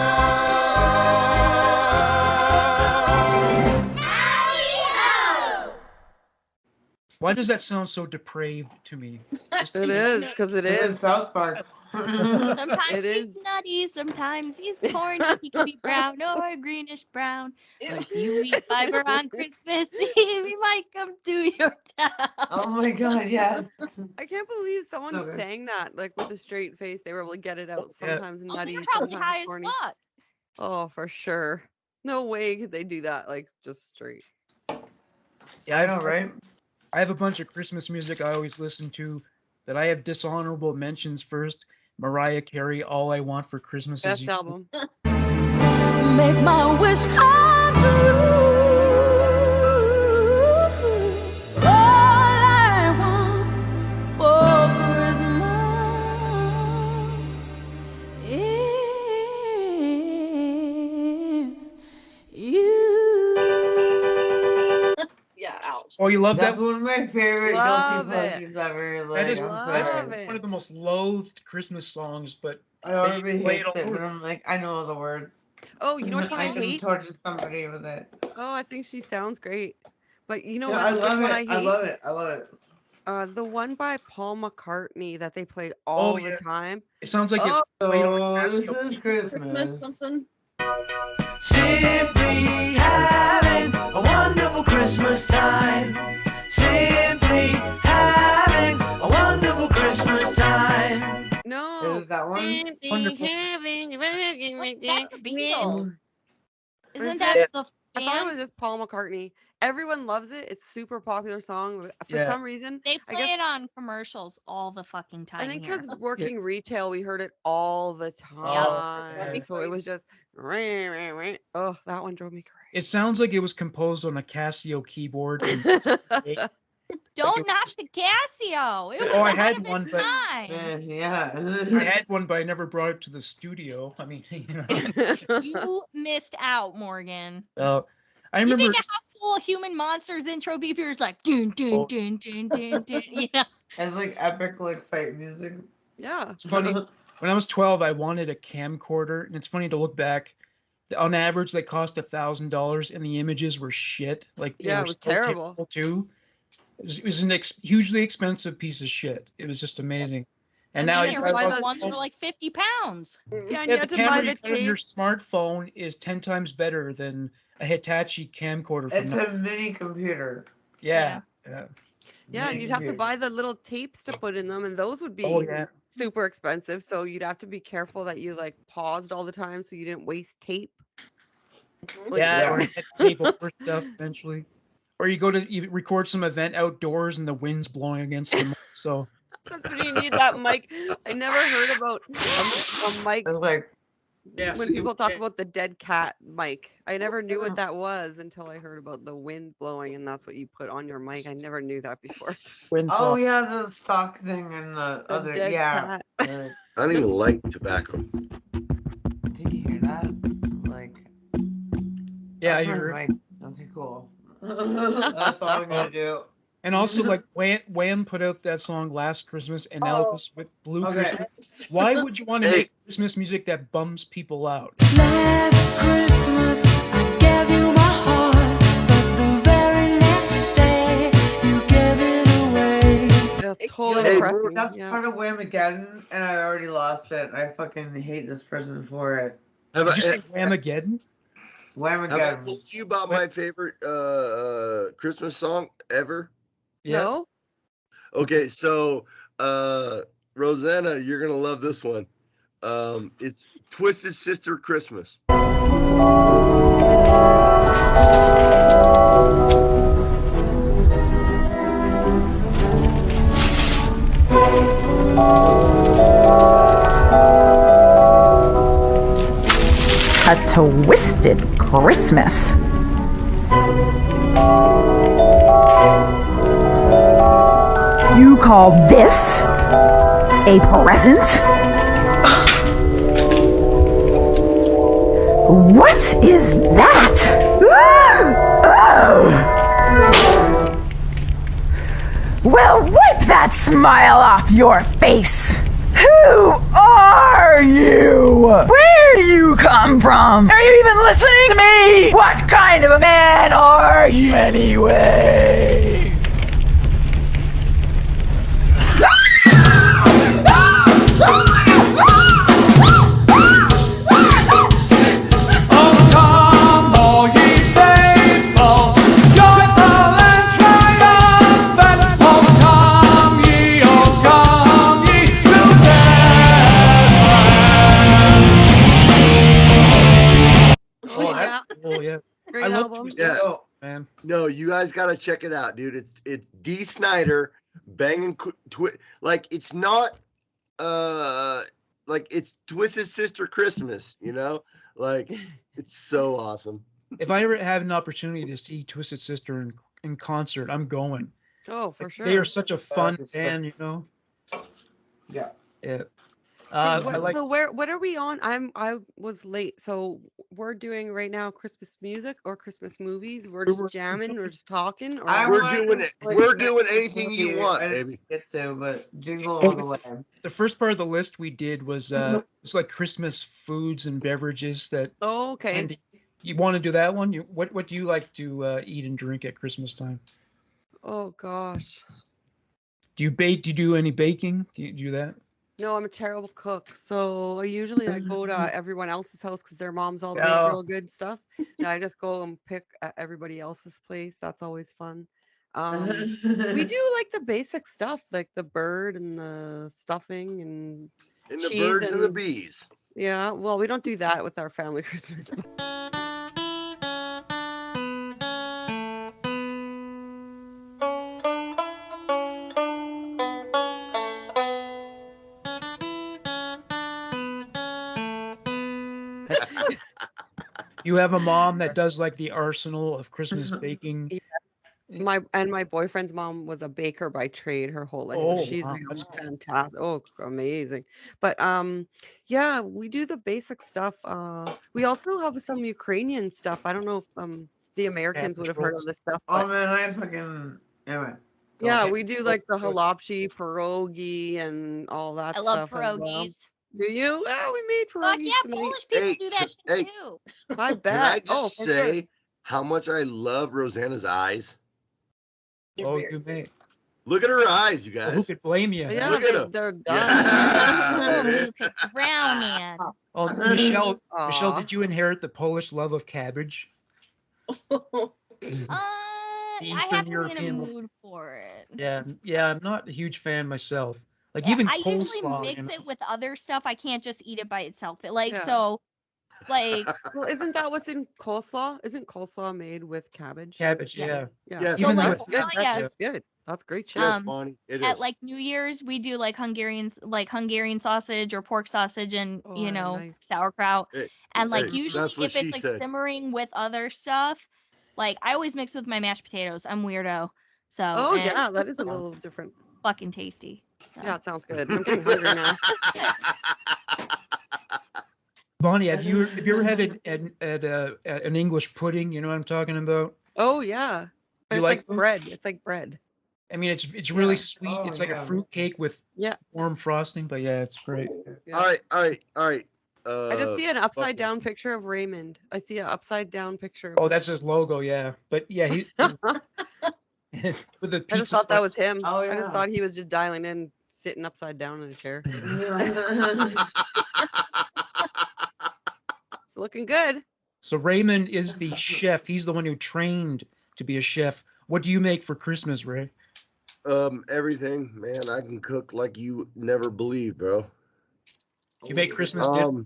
Why does that sound so depraved to me? It is, because it is. South Park. Sometimes It he's is. nutty, sometimes he's corny. He can be brown or greenish brown. If you eat fiber on Christmas Eve, he might come to your town. Oh my God, yes. I can't believe someone So good. sang that like with a straight face. They were able to get it out. Yeah. Sometimes Well, nutty, they're probably sometimes high as corny. fuck. Oh, for sure. No way could they do that like just straight. Yeah, I know, right? I have a bunch of Christmas music I always listen to that I have dishonorable mentions first. Mariah Carey, All I Want for Christmas Is Best You. album. Make my wish come true. All I want for Christmas is you. Yeah, ouch. Oh, you love That's that? one of my favorite Love guilty it. pleasures ever. That Like, is I'm that's sorry. one of the most loathed Christmas songs, but I know they everybody play hates it it, all but over. I'm like, I know the words. Oh, you know which one I I can hate? torture somebody with it. Oh, I think she sounds great. But you know Yeah, what? I love which it. one I hate? I love it. I love it. The one by Paul McCartney that they played Oh, all yeah. the time. It sounds like Oh, it's played on a Oh, this Casio. is Christmas Christmas. something. Simply having a wonderful Christmas time. Simply having a wonderful Christmas time. no. Is that one? Wonderful. That's the Beatles. Isn't that- that the I thought it band? was just Paul McCartney. Everyone loves it. It's super popular song. But for Yeah. some reason, They I play guess it on commercials all the fucking time I think here. because working retail, we heard it all the time. So it was just, oh, that one drove me It sounds like it was composed on a Casio keyboard. crazy. Don't knock the Casio. It was Oh, I ahead had of one, its but- time. Yeah. I had one, but I never brought it to the studio. I mean, You missed out, Morgan. I You remember. think of how cool Human Monsters intro be if you're just like dun dun dun dun dun dun. Yeah. It's like epic like fight music. Yeah. It's funny. When I was 12, I wanted a camcorder, and it's funny to look back. On average, they cost $1,000, and the images were shit. Like they Yeah, were it was so terrible. too. It was an hugely expensive piece of shit. It was just amazing. And now the it's original ones were like 50 pounds. Yeah, and yeah, you the had to camera buy you the put on your tape. smartphone is 10 times better than a Hitachi camcorder. From It's a mini computer. yeah. Yeah, and you'd have to buy the little tapes to put in them, and those would be Oh, yeah. super expensive. So you'd have to be careful that you like paused all the time so you didn't waste tape. Like, Yeah, or get tape over stuff eventually. Or you record some event outdoors and the wind's blowing against the mic, so that's when you need that mic. I never heard about a mic. Like, yeah, when people talk about the dead cat mic, I never knew what that was until I heard about the wind blowing, and that's what you put on your mic. I never knew that before. Oh yeah, the stock thing and the other dead yeah. cat. I don't even like tobacco. Did you hear that? Like Yeah, That's my you're. mic. Okay, cool. That's all I'm gonna do. And also, like Wham put out that song last Christmas, and Elvis with Blue Okay. Christmas. Why would you want to make Christmas music that bums people out? Last Christmas, I gave you my heart, but the very next day, you gave it away. Totally Yo, depressing. that's Yeah. part of Whamageddon, and I already lost it. I fucking hate this person for it. Did you say Whamageddon? Have I Whamageddon. told you about my favorite Christmas song ever? No. Okay, so Rosanna, you're gonna love this one. It's Twisted Sister Christmas. A twisted Christmas. You call this a present? What is that? Well, wipe that smile off your face. Who are you? Where do you come from? Are you even listening to me? What kind of a man are you anyway? Oh yeah. Great I love album. Twisted Yeah. Sister, man. No, you guys gotta check it out, dude. It's D. Snyder banging like it's not like it's Twisted Sister Christmas, you know? Like it's so awesome. If I ever have an opportunity to see Twisted Sister in concert, I'm going. Oh, for sure. They are such a fun is so- band, you know. Yeah. Yeah. Hey, I like. so what are we on? I was late. So we're doing right now Christmas music or Christmas movies. We're just jamming, we're just talking. Or I We're wanted doing to it. play We're the doing Christmas anything you movie. want, I didn't baby. get to, but Jingle All the Way. The first part of the list we did was it's like Christmas foods and beverages that. Oh, okay. And you want to do that one? What do you like to eat and drink at Christmas time? Oh gosh. Do you bake? Do you do any baking? Do you do that? No, I'm a terrible cook. So I go to everyone else's house because their moms all make Yeah. real good stuff. And I just go and pick at everybody else's place. That's always fun. We do like the basic stuff, like the bird and the stuffing and the cheese birds and the bees. Yeah, well, we don't do that with our family Christmas. You have a mom that does like the arsenal of Christmas baking. Yeah. My boyfriend's mom was a baker by trade her whole life, so Oh, she's wow, that's fantastic. Oh, amazing. But yeah, we do the basic stuff. We also have some Ukrainian stuff. I don't know if the Americans would have heard of this stuff. Oh But man, I fucking anyway. yeah, we do like the halapshi, pierogi, and all that I love stuff as well. pierogies. Do you? Oh, we made pierogies Fuck yeah, tonight. Polish people do that shit too. I bet. Can I Oh, just for say sure. how much I love Rosanna's eyes? Oh, you may. Look at her eyes, you guys. Who could blame you? Yeah, Look at them. they're done. Yeah, You could drown in. Oh, Michelle, Aw. did you inherit the Polish love of cabbage? I Eastern have to be in a European- mood for it. Yeah, I'm not a huge fan myself. Like Yeah, even I usually coleslaw, mix you know? it with other stuff. I can't just eat it by itself. Like Yeah. so, like Well, isn't that what's in coleslaw? Isn't coleslaw made with cabbage? Cabbage, Yes. Yeah. Yes, So, Even like, the- That's good. yes. That's good. That's great shit. Yes, Bonnie, it is. at like New Year's, we do like Hungarian sausage or pork sausage and Oh, you yeah, know nice. sauerkraut. Hey, And like hey, usually that's what if it's she like said. simmering with other stuff, like I always mix with my mashed potatoes. I'm weirdo. So Oh and yeah, that is a little different. fucking tasty. So. Yeah, it sounds good. I'm getting hungry now. Bonnie, have you ever had an English pudding? You know what I'm talking about? Oh yeah. But You it's like like them? bread. It's like bread. I mean, it's really Yeah. sweet. It's like a fruit cake with warm frosting, but yeah, it's great. Yeah. All right. I just see an upside down picture of Raymond. I see an upside down picture. Oh, that's his logo, yeah. But yeah, he with the pizza. I just thought that was slice. him. Oh, I just yeah. thought he was just dialing in, sitting upside down in a chair. It's looking good. So Raymond is the chef. He's the one who trained to be a chef. What do you make for Christmas, Ray? Everything, man. I can cook like you never believe, bro. You make Christmas dinner?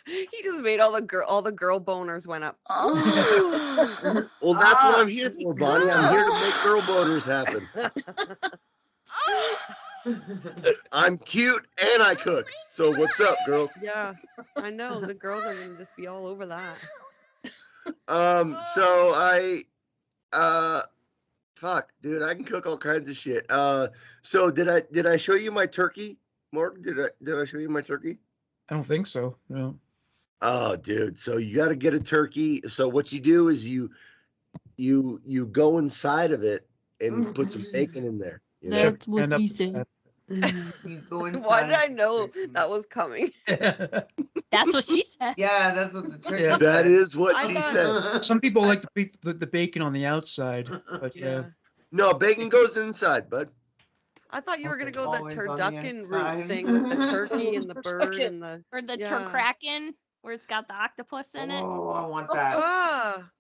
He just made all the girl boners went up. Well, that's what I'm here for, Bonnie. I'm here to make girl boners happen. I'm cute and I cook. So what's up, girls? Yeah, I know. The girls are gonna just be all over that. So fuck, dude, I can cook all kinds of shit. So did I show you my turkey, Mark? Did I show you my turkey? I don't think so. No. Oh, dude. So you got to get a turkey. So what you do is you go inside of it and put some bacon in there. You know? That's what he said. Why did I know that was coming? That's what she said. Yeah, that's what the turkey Yeah. That is what I she thought- said. Some people like to put the bacon on the outside, but yeah. No, bacon goes inside, bud. I thought you were gonna go that Always on the turducken inside. route thing with the turkey and the bird and the Or the Yeah. turkraken, where it's got the octopus in it. Oh, I want that. Ah,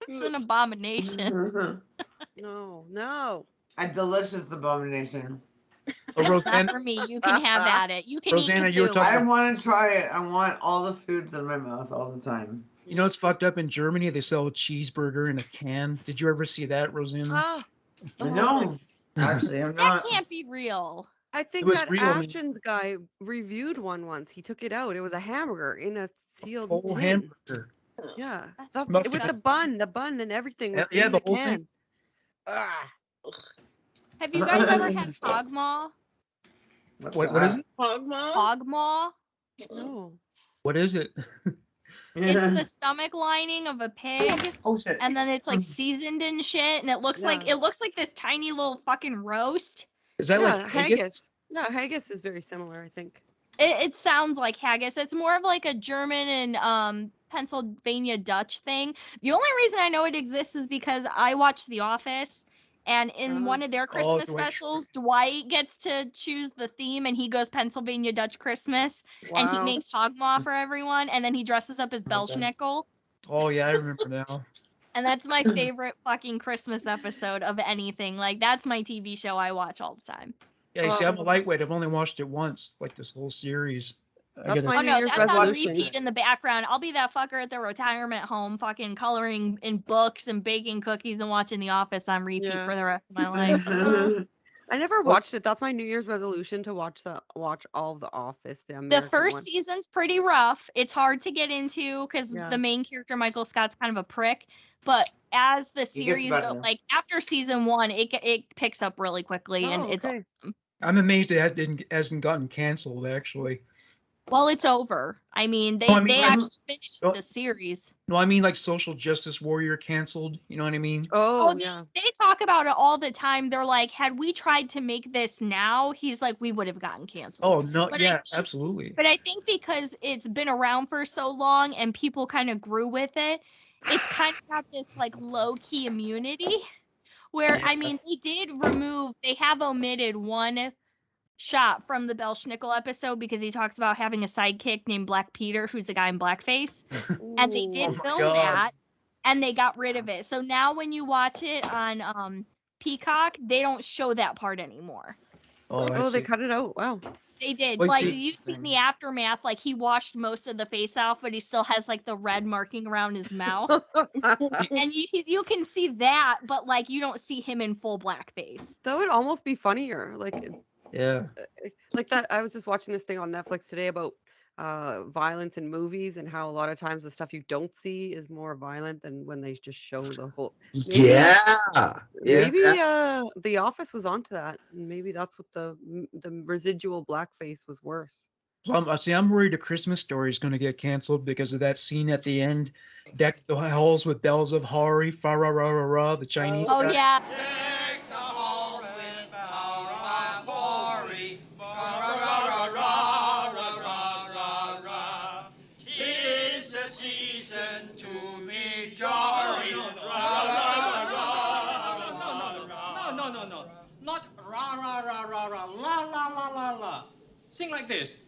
It's an abomination. no. A delicious abomination. Oh, Not Rosanna, for me. You can have at it. You can Rosanna, eat you were Cthulhu. talking- I want to try it. I want all the foods in my mouth all the time. you know it's fucked up in Germany? They sell a cheeseburger in a can. Did you ever see that, Rosanna? Ah, No, actually, I'm That not. can't be real. I think was that real, man. Ashton's guy reviewed one once. He took it out. It was a hamburger in a sealed Whole tin. hamburger. Yeah, That's Must with be- the bun and everything was Yeah, in the the whole can. thing. Ah, Have you guys ever had hogmaw? What is it? Hogmaw? Hogmaw? no. What is it? It's the stomach lining of a pig, Oh shit. and then it's like seasoned and shit, and it looks like this tiny little fucking roast. Is that Yeah, like haggis? Yeah, haggis is very similar, I think. It sounds like haggis. It's more of like a German and Pennsylvania Dutch thing. The only reason I know it exists is because I watch The Office, and in one of their Christmas Dwight. specials, Dwight gets to choose the theme, and he goes Pennsylvania Dutch Christmas, and he Wow. makes hogmaw for everyone, and then he dresses up as Belschnickel. Oh yeah, I remember now. And that's my favorite fucking Christmas episode of anything. Like, that's my TV show I watch all the time. Yeah, you see, I'm a lightweight. I've only watched it once, like this whole series. That's my Oh New no, Year's that's on resolution. repeat in the background. I'll be that fucker at the retirement home, fucking coloring in books and baking cookies and watching The Office on repeat Yeah. for the rest of my life. I never watched it. That's my New Year's resolution to watch all of The Office. The The American first one. season's pretty rough. It's hard to get into because Yeah. the main character, Michael Scott's kind of a prick. But as the series better. goes, like after season 1, it picks up really quickly and Oh, it's okay. awesome. I'm amazed it hasn't gotten canceled, actually. Well, it's over. I mean, they No, I mean, like- actually finished No. the series. No, I mean like Social Justice Warrior canceled. You know what I mean? Oh, They- yeah. They talk about it all the time. They're like, had we tried to make this now, he's like, we would have gotten canceled. Oh no, But I yeah, think- absolutely. But I think because it's been around for so long and people kind of grew with it, it's kind of got this like low key immunity. Where I mean, they have omitted one shot from the Belschnickel episode because he talks about having a sidekick named Black Peter, who's the guy in blackface, and they did Oh my film God. that, and they got rid of it. So now when you watch it on Peacock, they don't show that part anymore. Oh, I Oh, see. they cut it out. Wow. They did. Wait, like so- you see in the aftermath, like he washed most of the face off, but he still has like the red marking around his mouth. And you can see that, but like you don't see him in full blackface. That would almost be funnier. Yeah. Like that. I was just watching this thing on Netflix today about violence in movies and how a lot of times the stuff you don't see is more violent than when they just show the whole. Yeah. Maybe The Office was onto that. And maybe that's what the residual blackface was worse. So I'm worried A Christmas Story is going to get canceled because of that scene at the end. Deck the halls with bells of Hari, fa ra ra ra ra, the Chinese Oh guy. yeah. Tis the season to be jolly. No. Not ra ra ra ra ra la la la la la. Sing like this.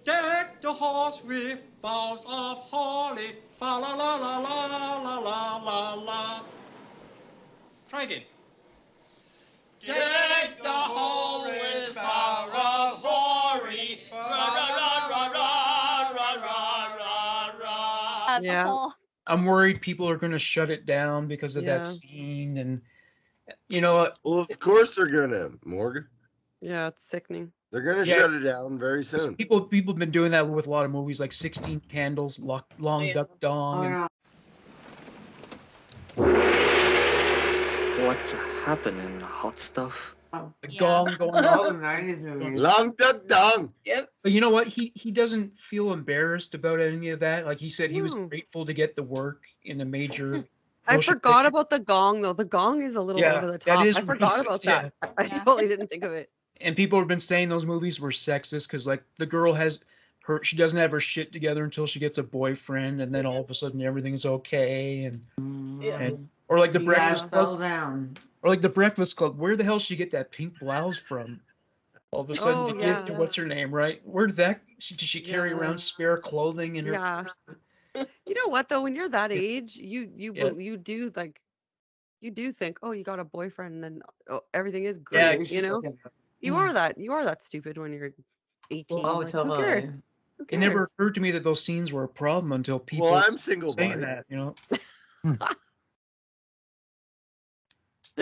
Deck the halls with boughs of holly. Fa la la la la la la la la. Try again. Deck the hall with boughs of holly. Ra ra ra ra ra ra ra ra. Yeah. I'm worried people are going to shut it down because of that Yeah. scene, and you know what? Well, of course they're gonna, Morgan. Yeah, it's sickening. They're gonna Yeah. shut it down very soon. People have been doing that with a lot of movies, like 16 Candles, Long Duck Dong. And What's happening, hot stuff? the gong going All on. the 90s movies. Long Duck Dong. Yep. But you know what? He doesn't feel embarrassed about any of that. Like he said, he was No. grateful to get the work in a major. I motion forgot picture. about the gong though. The gong is a little Yeah, over the that top. is I forgot racist, about yeah. that. I totally didn't think of it. And people have been saying those movies were sexist because like the girl she doesn't have her shit together until she gets a boyfriend, and then all of a sudden everything's okay, and or like the You gotta Breakfast settle Club, down. or like the Breakfast Club. Where the hell did she get that pink blouse from? All of a sudden, Oh, to yeah. give to what's her name, right? Where did that? Did she carry Yeah. around spare clothing in her? Yeah. You know what though? When you're that age, you Yeah. you do think, oh, you got a boyfriend, and then everything is Yeah, great. You know, you are that stupid when you're 18. Oh, like, who totally. cares? Who It never cares? occurred to me that those scenes were a problem until people. Well, I'm single, saying buddy. that, you know.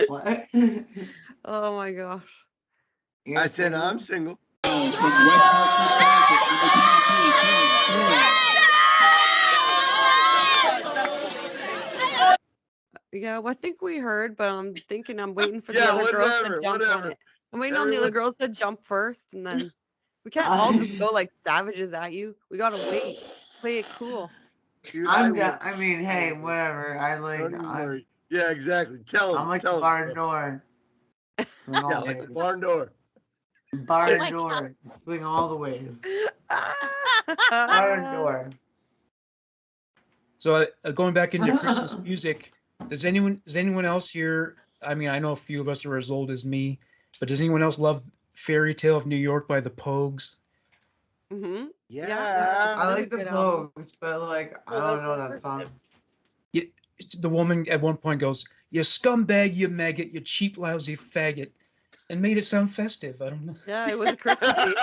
What? Oh my gosh. I said I'm single. Yeah, well, I think we heard, but I'm thinking I'm waiting for the Yeah, other girls to whatever, jump on whatever. it. I'm waiting on the other girls to jump first, and then we can't all just go like savages at you. We gotta wait, play it cool. Dude, I'm will. I mean, hey, whatever. I like. Don't even worry. Yeah, exactly. Tell them. I'm like tell the barn 'em, door. Swing all Yeah, the like the ways. barn door. Barn my door. Swing all the ways. Barn door. So going back into Christmas music, does anyone else here? I mean, I know a few of us are as old as me, but does anyone else love "Fairy Tale of New York" by the Pogues? Mm-hmm. Yeah. I like the good album. Pogues, but like I don't know that song. The woman at one point goes, "You scumbag, you maggot, you cheap, lousy faggot," and made it sound festive. I don't know. Yeah, it was Christmassy.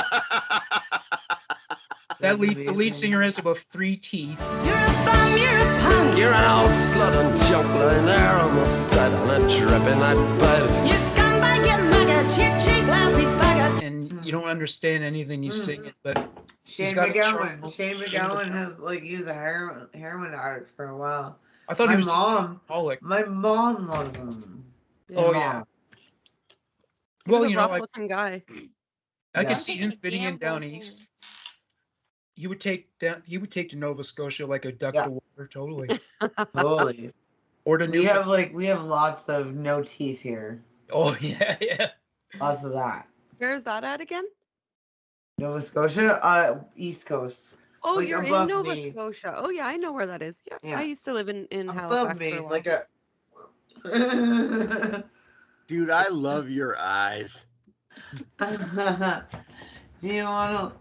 The lead singer has about 3 teeth. You're a bum, you're a punk. You're an old slut and joke line there, almost dead on a dripping night bed. You scumbag, you maggot, you cheap, lousy faggot. And you don't understand anything he's singing, but he's Shane got a McGowan. charm. Shane McGowan has like used a heroin addict for a while. I thought my he was just an mom. alcoholic. My mom loves him. Oh My yeah. mom. He was Well, a you know, rough-looking guy. I Yeah. could see him fitting in down east. He would take to Nova Scotia like a duck Yeah. to water, totally. Totally. Or to We have lots of no teeth here. Oh yeah, yeah. Lots of that. Where's that at again? Nova Scotia, East Coast. Oh, Like, you're in above Nova me. Scotia. Oh yeah, I know where that is. Yeah, Yeah. I used to live in Above Halifax me, for a while. like a. Dude, I love your eyes. Do you want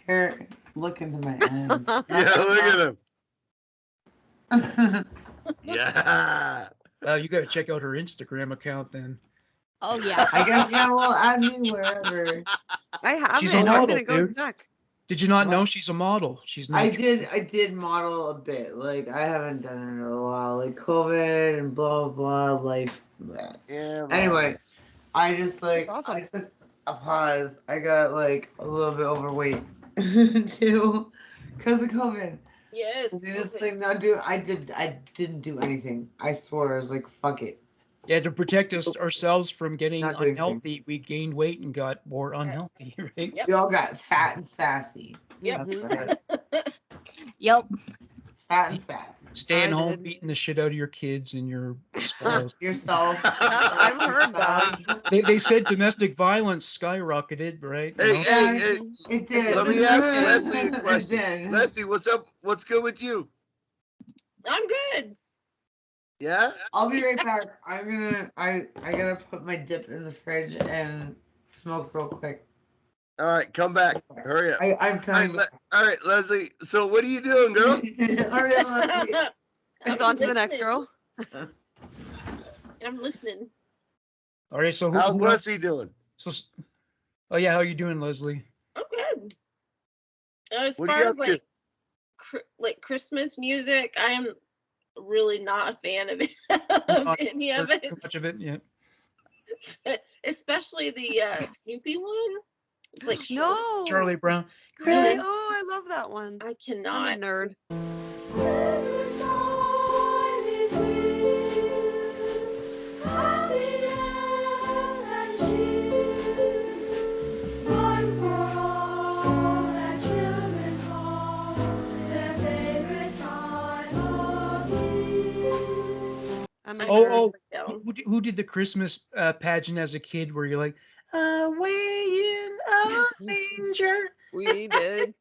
to look into my eyes? Yeah, look at him. Yeah. You got to check out her Instagram account then. Oh yeah. I guess well, add me wherever. I have She's it. a I'm model, gonna go dude. check. Did you not know she's a model? She's not. I did model a bit. Like I haven't done it in a while. Like COVID and blah blah life. Blah. Yeah. Well, Anyway, I just like Awesome. I took a pause. I got like a little bit overweight too, because of COVID. Yes. See this thing not do. I didn't do anything. I swore. I was like, fuck it. Yeah, to protect ourselves from getting Not doing unhealthy, we gained weight and got more unhealthy, right? We all got fat and sassy. Yep. That's right. Yep. Fat and sassy. Staying I home, did. beating the shit out of your kids and your spouse. Yourself. I've heard that. They said domestic violence skyrocketed, right? You know? Hey, It did. let me ask Leslie a It question. did. Leslie, what's up? What's good with you? I'm good. Yeah? I'll be right back. I gotta put my dip in the fridge and smoke real quick. All right, come back. Hurry up. I'm coming back. All right, Leslie. So what are you doing, girl? All right, Leslie. It's on to the next girl. I'm listening. All right, so How's who else? Leslie doing? So, oh yeah, how you doing, Leslie? I'm good. As What are far you as up to? like Christmas music, I'm really not a fan of, Not any of heard it. too much of it, yeah. Especially the Snoopy one. It's like No. Charlie Brown. Really? Oh, I love that one. I cannot. I'm a nerd. Christmas time is here. Happiness and cheer. One for all that children call their favorite time of year. I'm a Oh, nerd. who did the Christmas pageant as a kid where you're like, away in a manger? We did.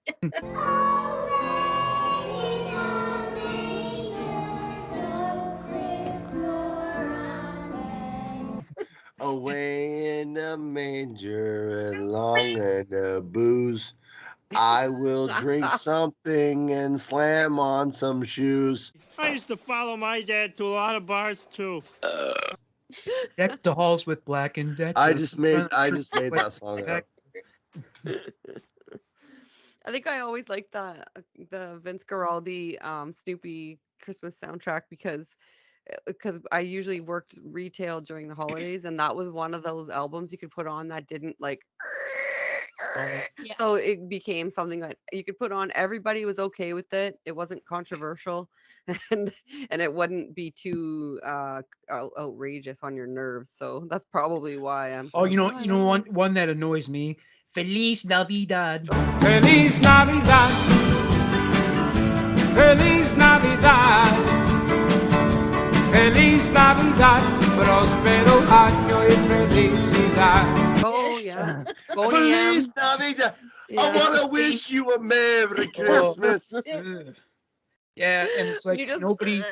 Away in the manger and long in the booze. I will drink something and slam on some shoes. I used to follow my dad to a lot of bars too. Deck the halls with black and deck. I just made that song up. I think I always liked the Vince Guaraldi Snoopy Christmas soundtrack because I usually worked retail during the holidays, and that was one of those albums you could put on that didn't like. So it became something that you could put on. Everybody was okay with it. It wasn't controversial, and it wouldn't be too outrageous on your nerves. So that's probably why I'm. Oh, you know one that annoys me. Feliz Navidad. Feliz Navidad. Feliz Navidad. Feliz Navidad. Prospero año y felicidad. Oh yeah. Feliz Navidad. I want to wish you a Merry Christmas. Yeah, and it's like nobody.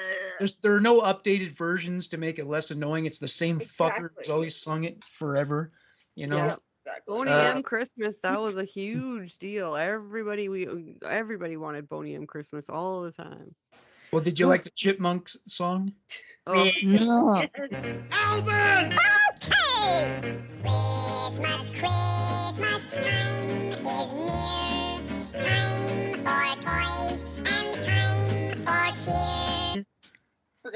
There are no updated versions to make it less annoying. It's the same fucker who's always sung it forever. You know. Yeah. Boney M Christmas, that was a huge deal. Everybody wanted Boney M Christmas all the time. Well, did you like the Chipmunks song? Oh. No. Alvin! Okay! Christmas, Christmas time is near. Time for toys and time for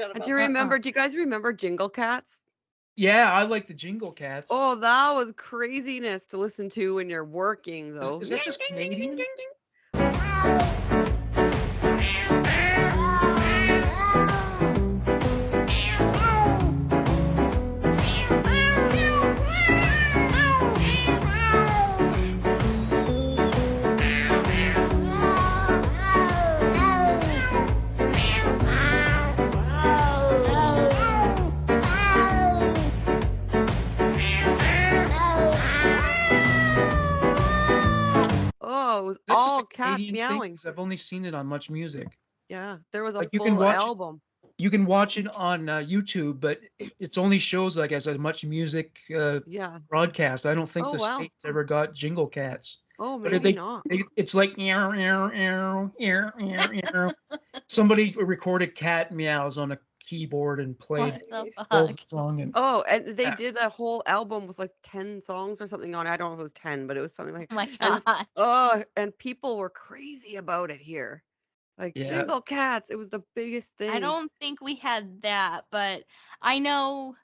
cheer. Do you guys remember Jingle Cats? Yeah, I like the Jingle Cats. Oh, that was craziness to listen to when you're working, though. Is that just Canadian? Oh, it was That's just all a cats Canadian thing, meowing. 'cause I've only seen it on Much Music. Yeah, there was a Like, you can full watch it- album. You can watch it on YouTube, but it's only shows like as a Much Music Yeah. broadcast. I don't think Oh, the wow. States ever got Jingle Cats. Oh, But maybe not. It's like meow, meow, meow, meow, meow, meow. Somebody recorded cat meows on a keyboard and played What the the whole fuck? song. And Oh, and they Yeah. did a whole album with like 10 songs or something on it. I don't know if it was 10, but it was something like. Oh my And, god. and people were crazy about it here. Like Yeah. Jingle Cats, it was the biggest thing. I don't think we had that, but I know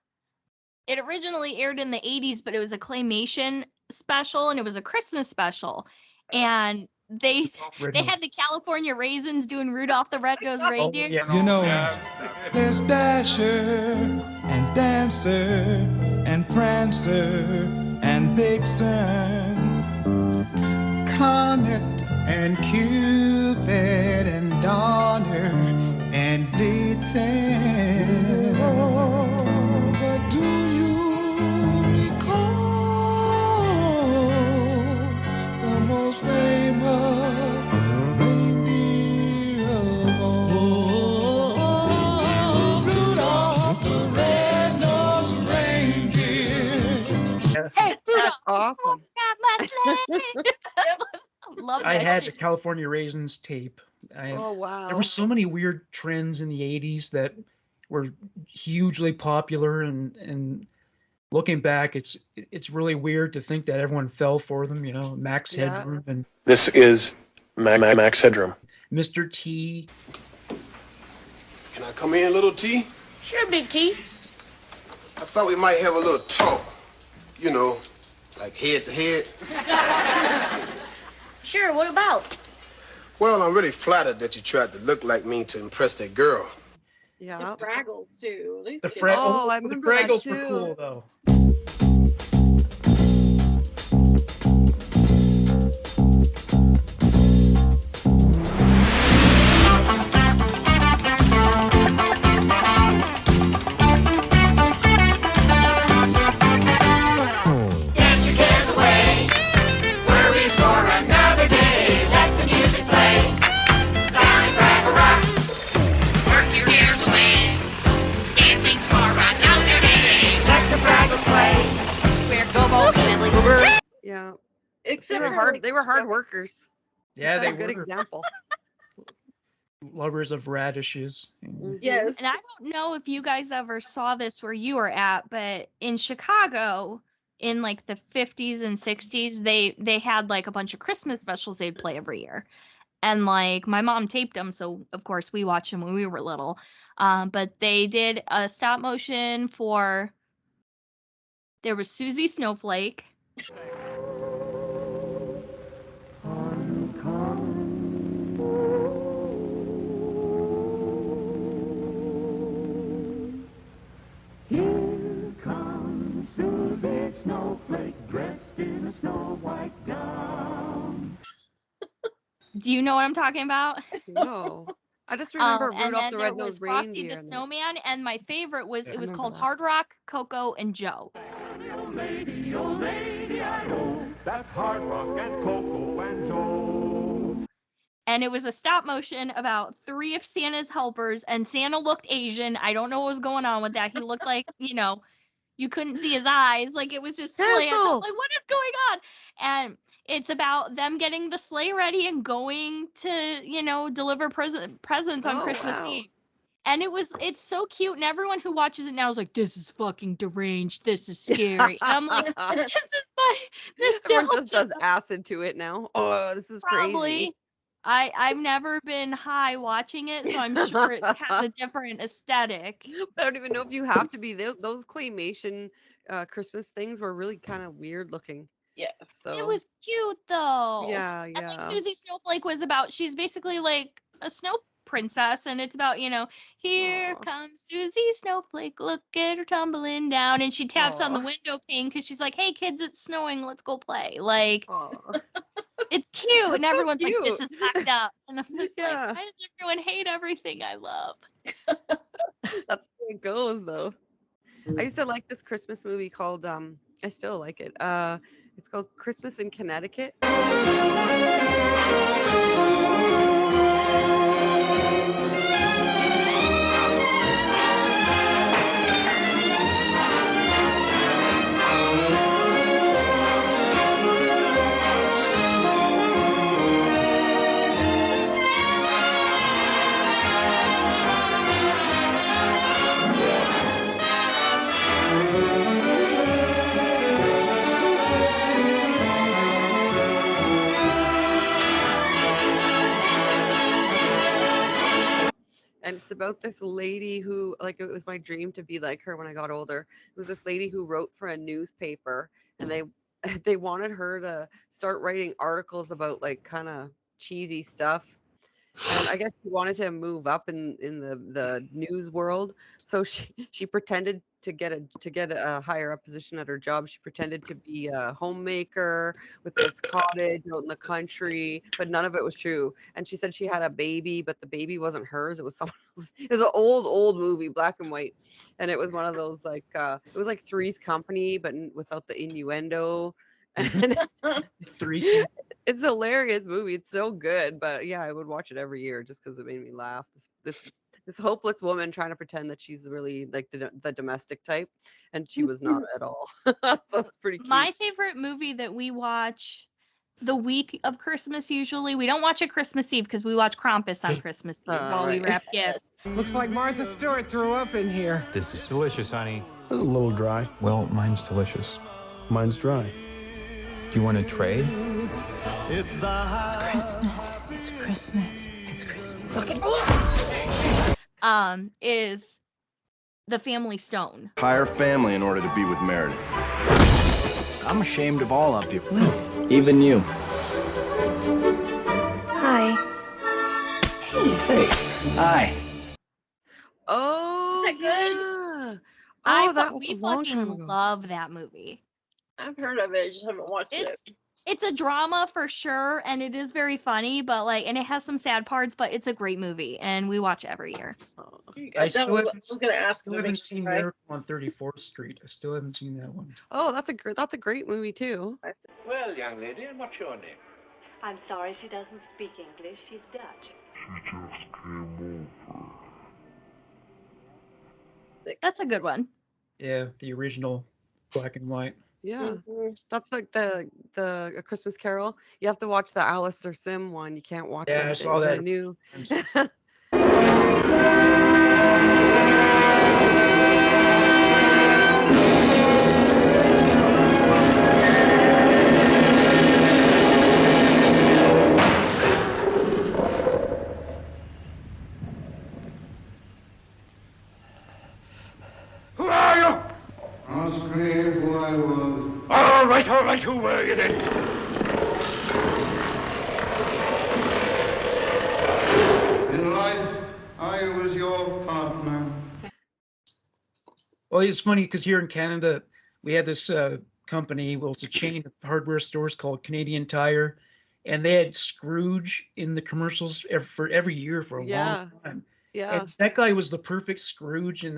it originally aired in the 80s, but it was a claymation special and it was a Christmas special. And they had the California Raisins doing Rudolph the Red-Nosed Reindeer. yeah. You know, there's Dasher and Dancer and Prancer and Vixen, Comet and Cupid and Donner and Blitzen. Oh, but do you recall the most famous reindeer of all? Rudolph the red-nosed reindeer. Hey, That's awesome. got my sleigh. Love I that had the shit. California Raisins tape. Oh wow. There were so many weird trends in the 80s that were hugely popular, and looking back, it's really weird to think that everyone fell for them. You know, Max Yeah. Headroom and This is Max Headroom. Mr. T. Can I come in, little T? Sure, Big T. I thought we might have a little talk. You know, like head to head. Sure, what about? Well, I'm really flattered that you tried to look like me to impress that girl. Yeah. The Fraggles too. These The kids- Oh, I the remember that Fraggles were too. cool though. Dance your cares away. Worries for another day. Let the music play. Down in Fraggle Rock. Work your cares away. Dancing's for another day. Let the Fraggles play. We're Gobo Family Goober. Yeah. Except They were for, hard. like, They were hard workers. Yeah, That's they a good were example. lovers of radishes. Yes. And I don't know if you guys ever saw this where you were at, but in Chicago in like the 50s and 60s, they had like a bunch of Christmas specials they'd play every year. And like my mom taped them, so of course we watched them when we were little. But they did a stop motion for, there was Susie Snowflake. Here comes Susie Snowflake dressed in a snow white gown. Do you know what I'm talking about? No. I just remember And Rudolph then the there was Red-Nosed Frosty Reindeer. the Snowman, and my favorite was, it was remember called that. Hard Rock, Coco, and Joe. Oh lady, I know. That's Hard Rock and Coco and Joe. And it was a stop motion about 3 of Santa's helpers, and Santa looked Asian. I don't know what was going on with that. He looked like, you couldn't see his eyes. Like, it was just slant. I was like, what is going on? And it's about them getting the sleigh ready and going to, deliver presents on Oh, Christmas wow. Eve. And it's so cute. And everyone who watches it now is like, this is fucking deranged. This is scary. And I'm like, this Everyone still just does acid to it now. Oh, this is probably. crazy. I've never been high watching it, so I'm sure it has a different aesthetic. I don't even know if you have to be. Those claymation Christmas things were really kind of weird looking. Yeah. So It was cute though. Yeah, And like yeah. Susie Snowflake was about, she's basically like a snow princess, and it's about, here Aw. comes Susie Snowflake, look at her tumbling down, and she taps on the Aw. window pane because she's like, hey kids, it's snowing, let's go play. Like, Aw. it's cute, and That's so everyone's like, this is cute. packed up, and I'm just Yeah. like, why does everyone hate everything I love? That's how it goes though. I used to like this Christmas movie called I still like it. It's called Christmas in Connecticut. And it's about this lady who, like, it was my dream to be like her when I got older. It was this lady who wrote for a newspaper, and they wanted her to start writing articles about like kind of cheesy stuff. and I guess she wanted to move up in the news world. So she pretended to get a higher up position at her job. She pretended to be a homemaker with this cottage out in the country, but none of it was true. And she said she had a baby, but the baby wasn't hers. It was someone else. It was an old movie, black and white, and it was one of those like it was like Three's Company, but without the innuendo. And Threesome. it's a hilarious movie. It's so good, but yeah, I would watch it every year just because it made me laugh. This hopeless woman trying to pretend that she's really like the domestic type, and she was not at all. So it's pretty cute. My favorite movie that we watch the week of Christmas usually. We don't watch it Christmas Eve because we watch Krampus on Christmas Eve while we wrap gifts. Looks like Martha Stewart threw up in here. This is delicious, honey. A little dry. Well, mine's delicious. Mine's dry. Do you want to trade? It's Christmas. It's Christmas. It's Christmas. Is The Family Stone. Hire family in order to be with Meredith. I'm ashamed of all of you. Even you. Hi. Hey. Hi. Oh, yeah. We fucking love that movie. I've heard of it, just haven't watched it. It's a drama for sure, and it is very funny, but and it has some sad parts, but it's a great movie, and we watch it every year. I still was going to ask. still haven't seen Miracle on 34th Street. I still haven't seen that one. Oh, that's a great movie too. Well, young lady, and what's your name? I'm sorry, she doesn't speak English. She's Dutch. That's a good one. Yeah, the original black and white. Yeah, that's like the A Christmas Carol. You have to watch the Alistair Sim one. You can't watch Yeah, I saw that. the new. Who are you? Ask me who I was. All right, who were you then? In life, I was your partner. Well, it's funny because here in Canada, we had this company. Well, it's a chain of hardware stores called Canadian Tire, and they had Scrooge in the commercials every year for a long time. Yeah. And that guy was the perfect Scrooge, and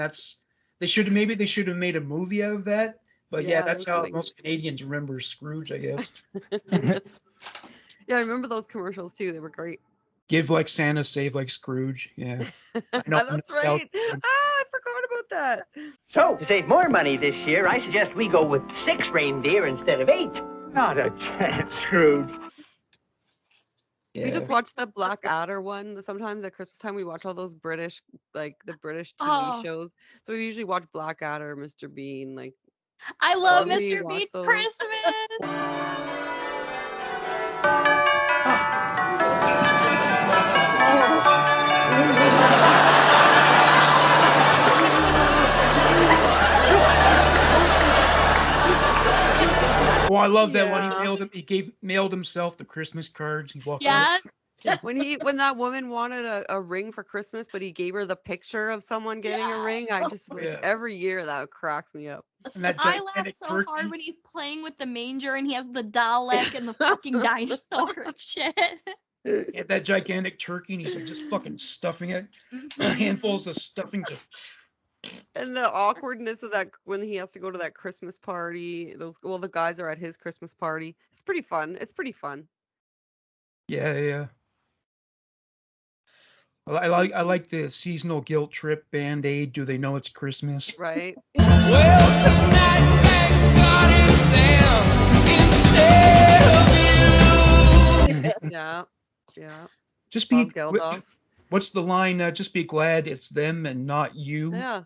they should have made a movie out of that. But yeah, that's how most Canadians remember Scrooge, I guess. Yeah, I remember those commercials too. They were great. Give like Santa, save like Scrooge. Yeah. I know, That's right. I forgot about that. So, to save more money this year, I suggest we go with 6 reindeer instead of 8. Not a chance, Scrooge. We just watched the Black Adder one. Sometimes at Christmas time we watch all those British, like the British TV shows. So we usually watch Black Adder, Mr. Bean, like. I love Barbie, Mr. watch Bean's those. Christmas. Oh, I love that one. He mailed himself the Christmas cards. He walked out. When that woman wanted a ring for Christmas, but he gave her the picture of someone getting a ring, I just every year that cracks me up. I laugh so hard when he's playing with the manger and he has the Dalek and the fucking dinosaur and shit. Yeah, that gigantic turkey, and he's like just fucking stuffing it. Handfuls of stuffing. And the awkwardness of that when he has to go to that Christmas party. The guys are at his Christmas party. It's pretty fun. Yeah. I like the seasonal guilt trip Band-Aid. Do they know it's Christmas? Right. Well, tonight, thank God it's them instead of you. Yeah. Just be. What's the line? Just be glad it's them and not you. Yeah.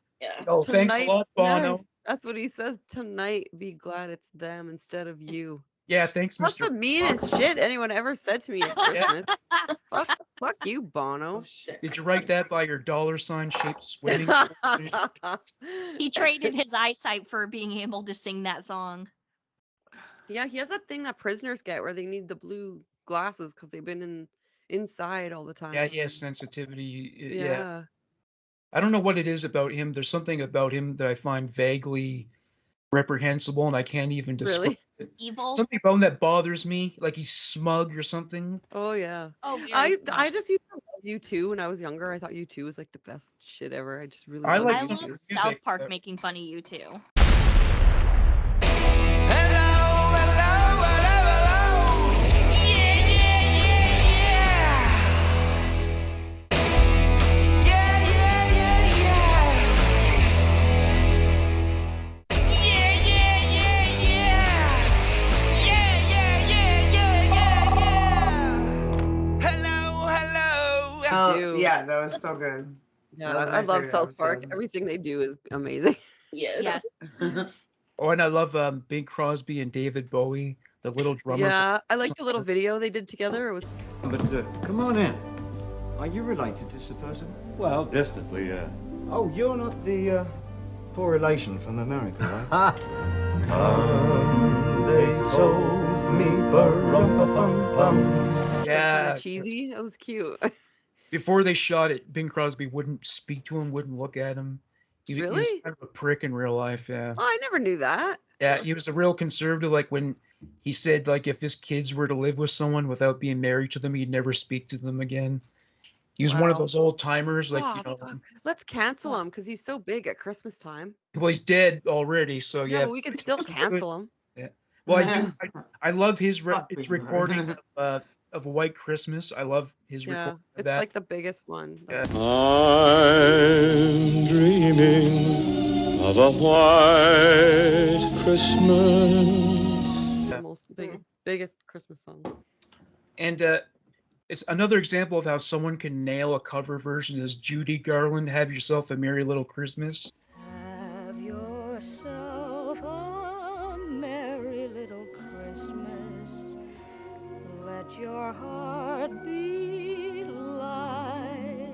Oh, thanks a lot, Bono. Nice. That's what he says. Tonight, be glad it's them instead of you. Yeah, thanks, That's Mr. the meanest shit anyone ever said to me at Christmas. Fuck you, Bono. Did you write that by your $sign-shaped sweating? He traded his eyesight for being able to sing that song. Yeah, he has that thing that prisoners get where they need the blue glasses because they've been inside all the time. Yeah, he has sensitivity. Yeah. Yeah. I don't know what it is about him. There's something about him that I find vaguely reprehensible, and I can't even describe Really? it. Evil. Something about him that bothers me, like he's smug or something. Oh yeah. Oh, very I smart. just used to love U2 when I was younger. I thought U2 was like the best shit ever. I just really I loved like I some U2. love music, South Park but- making fun of you too. I do. Yeah, that was so good. Yeah, That was I my love favorite South Park. episode. Everything they do is amazing. Yes. Yes. Oh, and I love Bing Crosby and David Bowie, the little drummer. Yeah, I liked the little video they did together. It was But come on in. Are you related to Sir Percy? Well, distantly, yeah. Oh, you're not the poor relation from America, right? They told me kind Yeah. of cheesy. It was cute. Before they shot it, Bing Crosby wouldn't speak to him, wouldn't look at him. He was Really? kind of a prick in real life, yeah. Oh, I never knew that. Yeah, he was a real conservative. Like when he said, like if his kids were to live with someone without being married to them, he'd never speak to them again. He was one of Wow. those old timers, like Oh, you know. fuck. Let's cancel him because he's so big at Christmas time. Well, he's dead already, so Yeah, yeah. but we could still cancel him. Yeah. Well, I love his recording of White Christmas. I love his Yeah, recording of it's that. like the biggest one. Yeah. I'm dreaming of a white Christmas. The most biggest Christmas song. And it's another example of how someone can nail a cover version is Judy Garland, Have Yourself a Merry Little Christmas. Have yourself a merry little Christmas. Let your heart be light.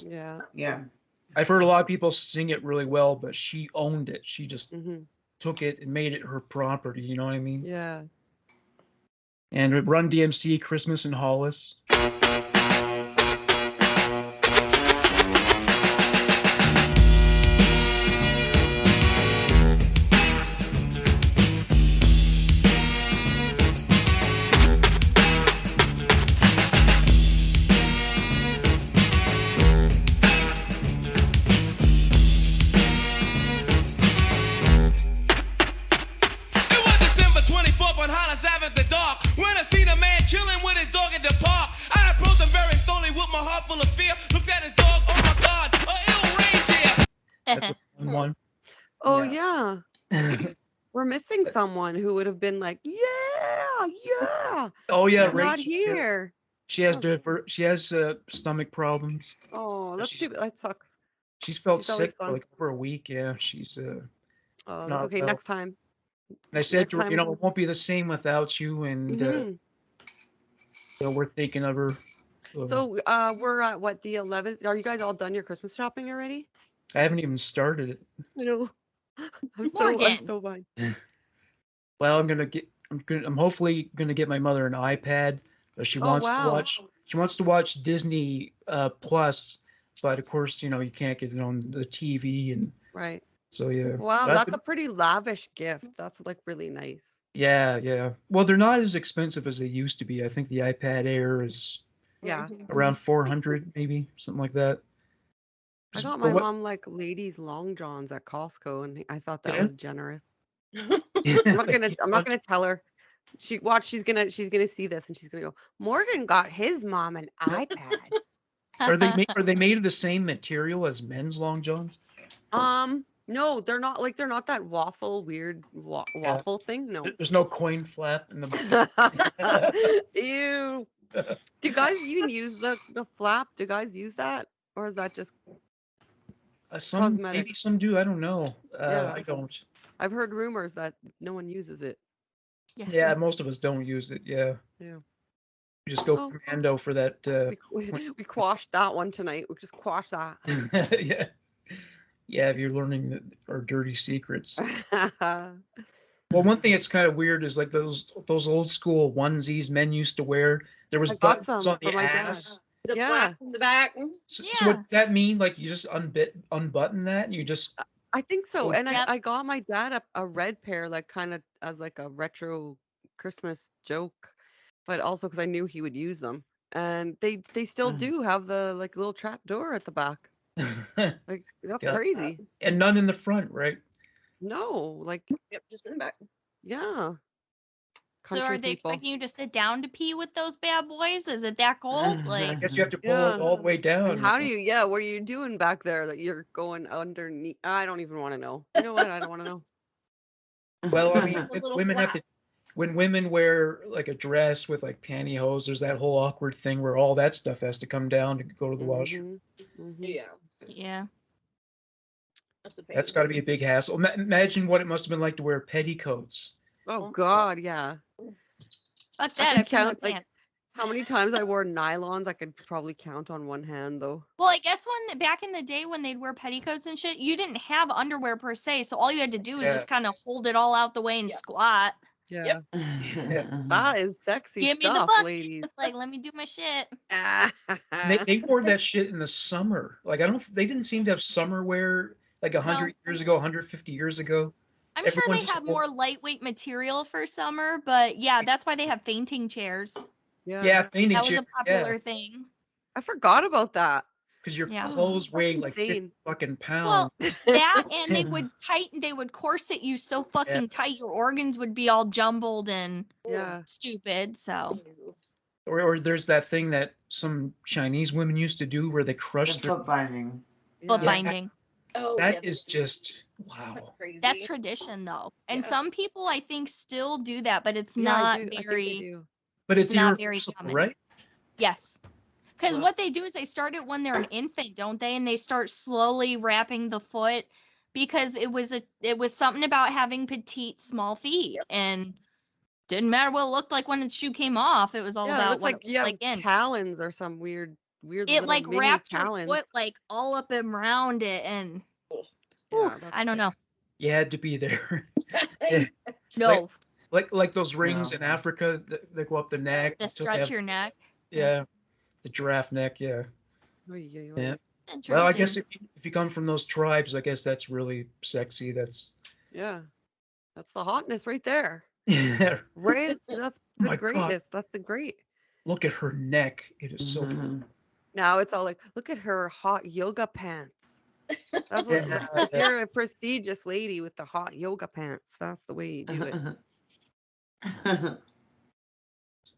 Yeah. Yeah. I've heard a lot of people sing it really well, but she owned it. She just Mm-hmm. took it and made it her property, you know what I mean? Yeah. And Run DMC, Christmas in Hollis. December 24th on Hollis Ave at the dark. When I seen a man chilling with his dog at the park, I approached him very slowly with my heart full of fear. Looked at his dog, oh my God, a ill reindeer. That's a fun one. Oh yeah. We're missing someone who would have been like, yeah. Oh yeah, She's not Rachel, here. She has stomach problems. Oh, that's too. That sucks. She's felt She's always sick for fun. like over a week. Yeah, she's Oh, that's not okay. well. Next time. And I said Next to her, time- you know, it won't be the same without you, and Mhm. we're thinking of her. So we're at what, the 11th? Are you guys all done your Christmas shopping already? I haven't even started it. I know. I'm Morgan. so behind. Well, I'm hopefully gonna get my mother an iPad. But she Oh, wants wow. to watch. She wants to watch Disney Plus, but of course, you know, you can't get it on the TV, and Right. so yeah. Wow, But I've that's been- a pretty lavish gift. That's like really nice. Yeah. Well, they're not as expensive as they used to be. I think the iPad Air is Yeah. around 400, maybe something like that. I got But my what- mom like ladies long johns at Costco, and I thought that Yeah? was generous. I'm not gonna tell her. She's gonna see this and she's gonna go, Morgan got his mom an iPad. Are they made of the same material as men's long johns? No, they're not that weird waffle thing. No. There's no coin flap in the. Ew. Do guys even use the flap? Do guys use that? Or is that just Some cosmetic? maybe some do. I don't know. Yeah. I don't. I've heard rumors that no one uses it. Yeah, most of us don't use it. Yeah. Yeah. We just go Oh. commando for that. We quashed that one tonight. We just quashed that. Yeah. Yeah, if you're learning our dirty secrets. Well, one thing that's kind of weird is like those old school onesies men used to wear. There was I got buttons some on for the my dad. ass. The Yeah. flap in the back. So Yeah. what does that mean? Like you just unbutton that and you just I think so. Oh, And Yep. I got my dad a red pair, like kind of as like a retro Christmas joke, but also because I knew he would use them. And they still do have the like little trap door at the back. Like that's Yeah. crazy. and none in the front, right? No, like Yep, just in the back. yeah, So are country they people. expecting you to sit down to pee with those bad boys? Is it that cold? I Like, guess you have to pull Yeah. it all the way down. And how do you? Yeah, what are you doing back there that you're going underneath? I don't even want to know. You know what? I don't want to know. Well, I mean, The if little women have flap. to, when women wear like a dress with like pantyhose, there's that whole awkward thing where all that stuff has to come down to go to the washroom. Yeah, yeah. that's a pain. That's got to be a big hassle. Imagine what it must have been like to wear petticoats. Oh God, yeah. Fuck I that. I could pee my count like pants. how many times I wore nylons. I could probably count on one hand though. Well, I guess back in the day when they'd wear petticoats and shit, you didn't have underwear per se, so all you had to do was Yeah. just kind of hold it all out the way and squat. Yeah. Yeah. That is sexy Give me the stuff, bucket. ladies. It's like, let me do my shit. And they wore that shit in the summer. Like they didn't seem to have summer wear like 100 years ago, 150 years ago. I'm Everyone sure they just have more lightweight material for summer, but yeah, that's why they have fainting chairs. Yeah, fainting That was chairs, a popular thing. I forgot about that. because your Yeah. clothes weigh That's like 50 insane. fucking Well, pounds. that and they would corset you so fucking tight your organs would be all jumbled and Yeah. stupid. So Or there's that thing that some Chinese women used to do where they crush their foot binding. foot Yeah. binding. Oh, That yeah, is just wow. crazy. That's tradition though. And Yeah. some people I think still do that, but it's Yeah, I not do. I think they very do. But it's not very irreversible, common. right? Yes. Because Wow. what they do is they start it when they're an infant, don't they? And they start slowly wrapping the foot because it was something about having petite, small feet, and didn't matter what it looked like when the shoe came off. It was all Yeah, it about looks what like it you was have like in. talons or some weird It little like mini wrapped talons. your foot like all up and around it, and Yeah, I don't know. You had to be there. Yeah. No, Like those rings in Africa that go up the neck. to to stretch have- your neck. Yeah. The giraffe neck, yeah. Oy, oy, oy. Yeah. Interesting. Well, I guess if you come from those tribes, I guess that's really sexy. That's Yeah. That's the hotness right there. yeah. Right? That's the My God. greatness. That's the great. Look at her neck. It is so Now it's all like, look at her hot yoga pants. That's what Yeah. if you're a prestigious lady with the hot yoga pants, that's the way you do it.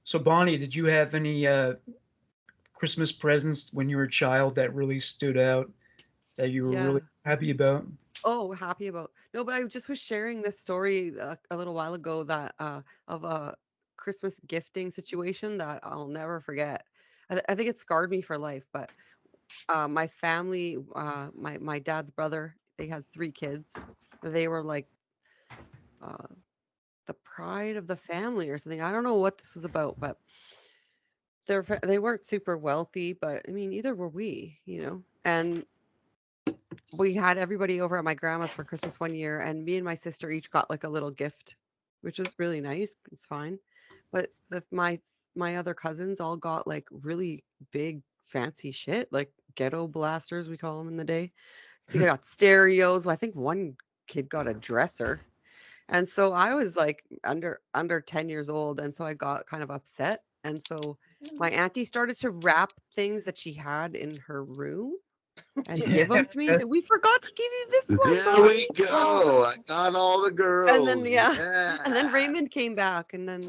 So Bonnie, did you have any Christmas presents when you were a child that really stood out that you were Yeah. really happy about? Oh, happy about. No, but I just was sharing this story a little while ago that of a Christmas gifting situation that I'll never forget. I think it scarred me for life. But my family, my dad's brother, they had 3 kids. They were like the pride of the family or something. I don't know what this was about, but they weren't super wealthy, but I mean, neither were we, you know. And we had everybody over at my grandma's for Christmas one year, and me and my sister each got like a little gift, which was really nice. It's fine. But my other cousins all got like really big fancy shit, like ghetto blasters, we call them in the day. They got stereos. I think one kid got a dresser. And so I was like under 10 years old, and so I got kind of upset. And so my auntie started to wrap things that she had in her room and give them to me. And say, we forgot to give you this one. There we Bonnie." go. I got all the girls. And then and then Raymond came back, and then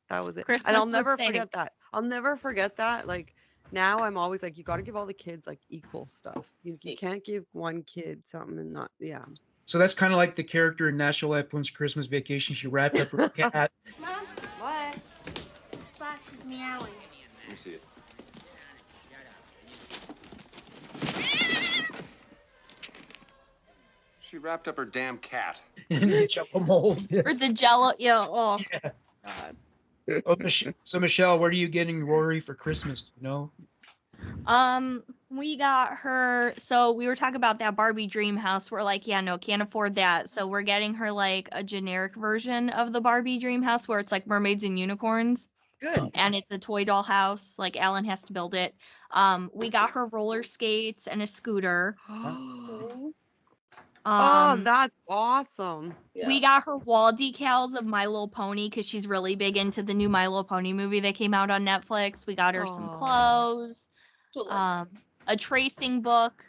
that was it. Christmas and I'll was never saved. forget that. I'll never forget that. Like now, I'm always like, you got to give all the kids like equal stuff. You can't give one kid something and not So that's kind of like the character in National Lampoon's Christmas Vacation. She wrapped up her cat. Mom? What? This box is meowing. Let me see it. She wrapped up her damn cat. in the Jello mold. Or the Jello, oh. Oh, so Michelle, what are you getting Rory for Christmas? Do you know? We got her, so we were talking about that Barbie dream house. We're like, yeah, no, can't afford that. So we're getting her like a generic version of the Barbie dream house where it's like mermaids and unicorns. Good. And it's a toy doll house. Like Alan has to build it. We got her roller skates and a scooter. Oh, that's awesome. We got her wall decals of My Little Pony because she's really big into the new My Little Pony movie that came out on Netflix. We got her some clothes, a tracing book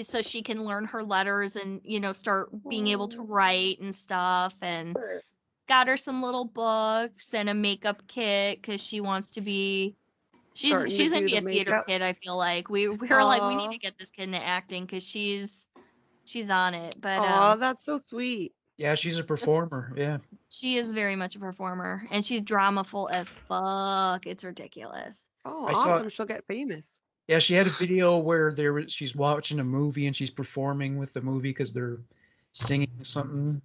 so she can learn her letters and, you know, start being able to write and stuff. And got her some little books and a makeup kit because she wants to be. She's gonna be a theater kid. I feel like we were like, we need to get this kid into acting because she's on it. But oh, that's so sweet. Yeah, she's a performer. Yeah. She is very much a performer, and she's dramaful as fuck. It's ridiculous. Oh, I saw- awesome. She'll get famous. Yeah, she had a video where she's watching a movie and she's performing with the movie because they're singing something.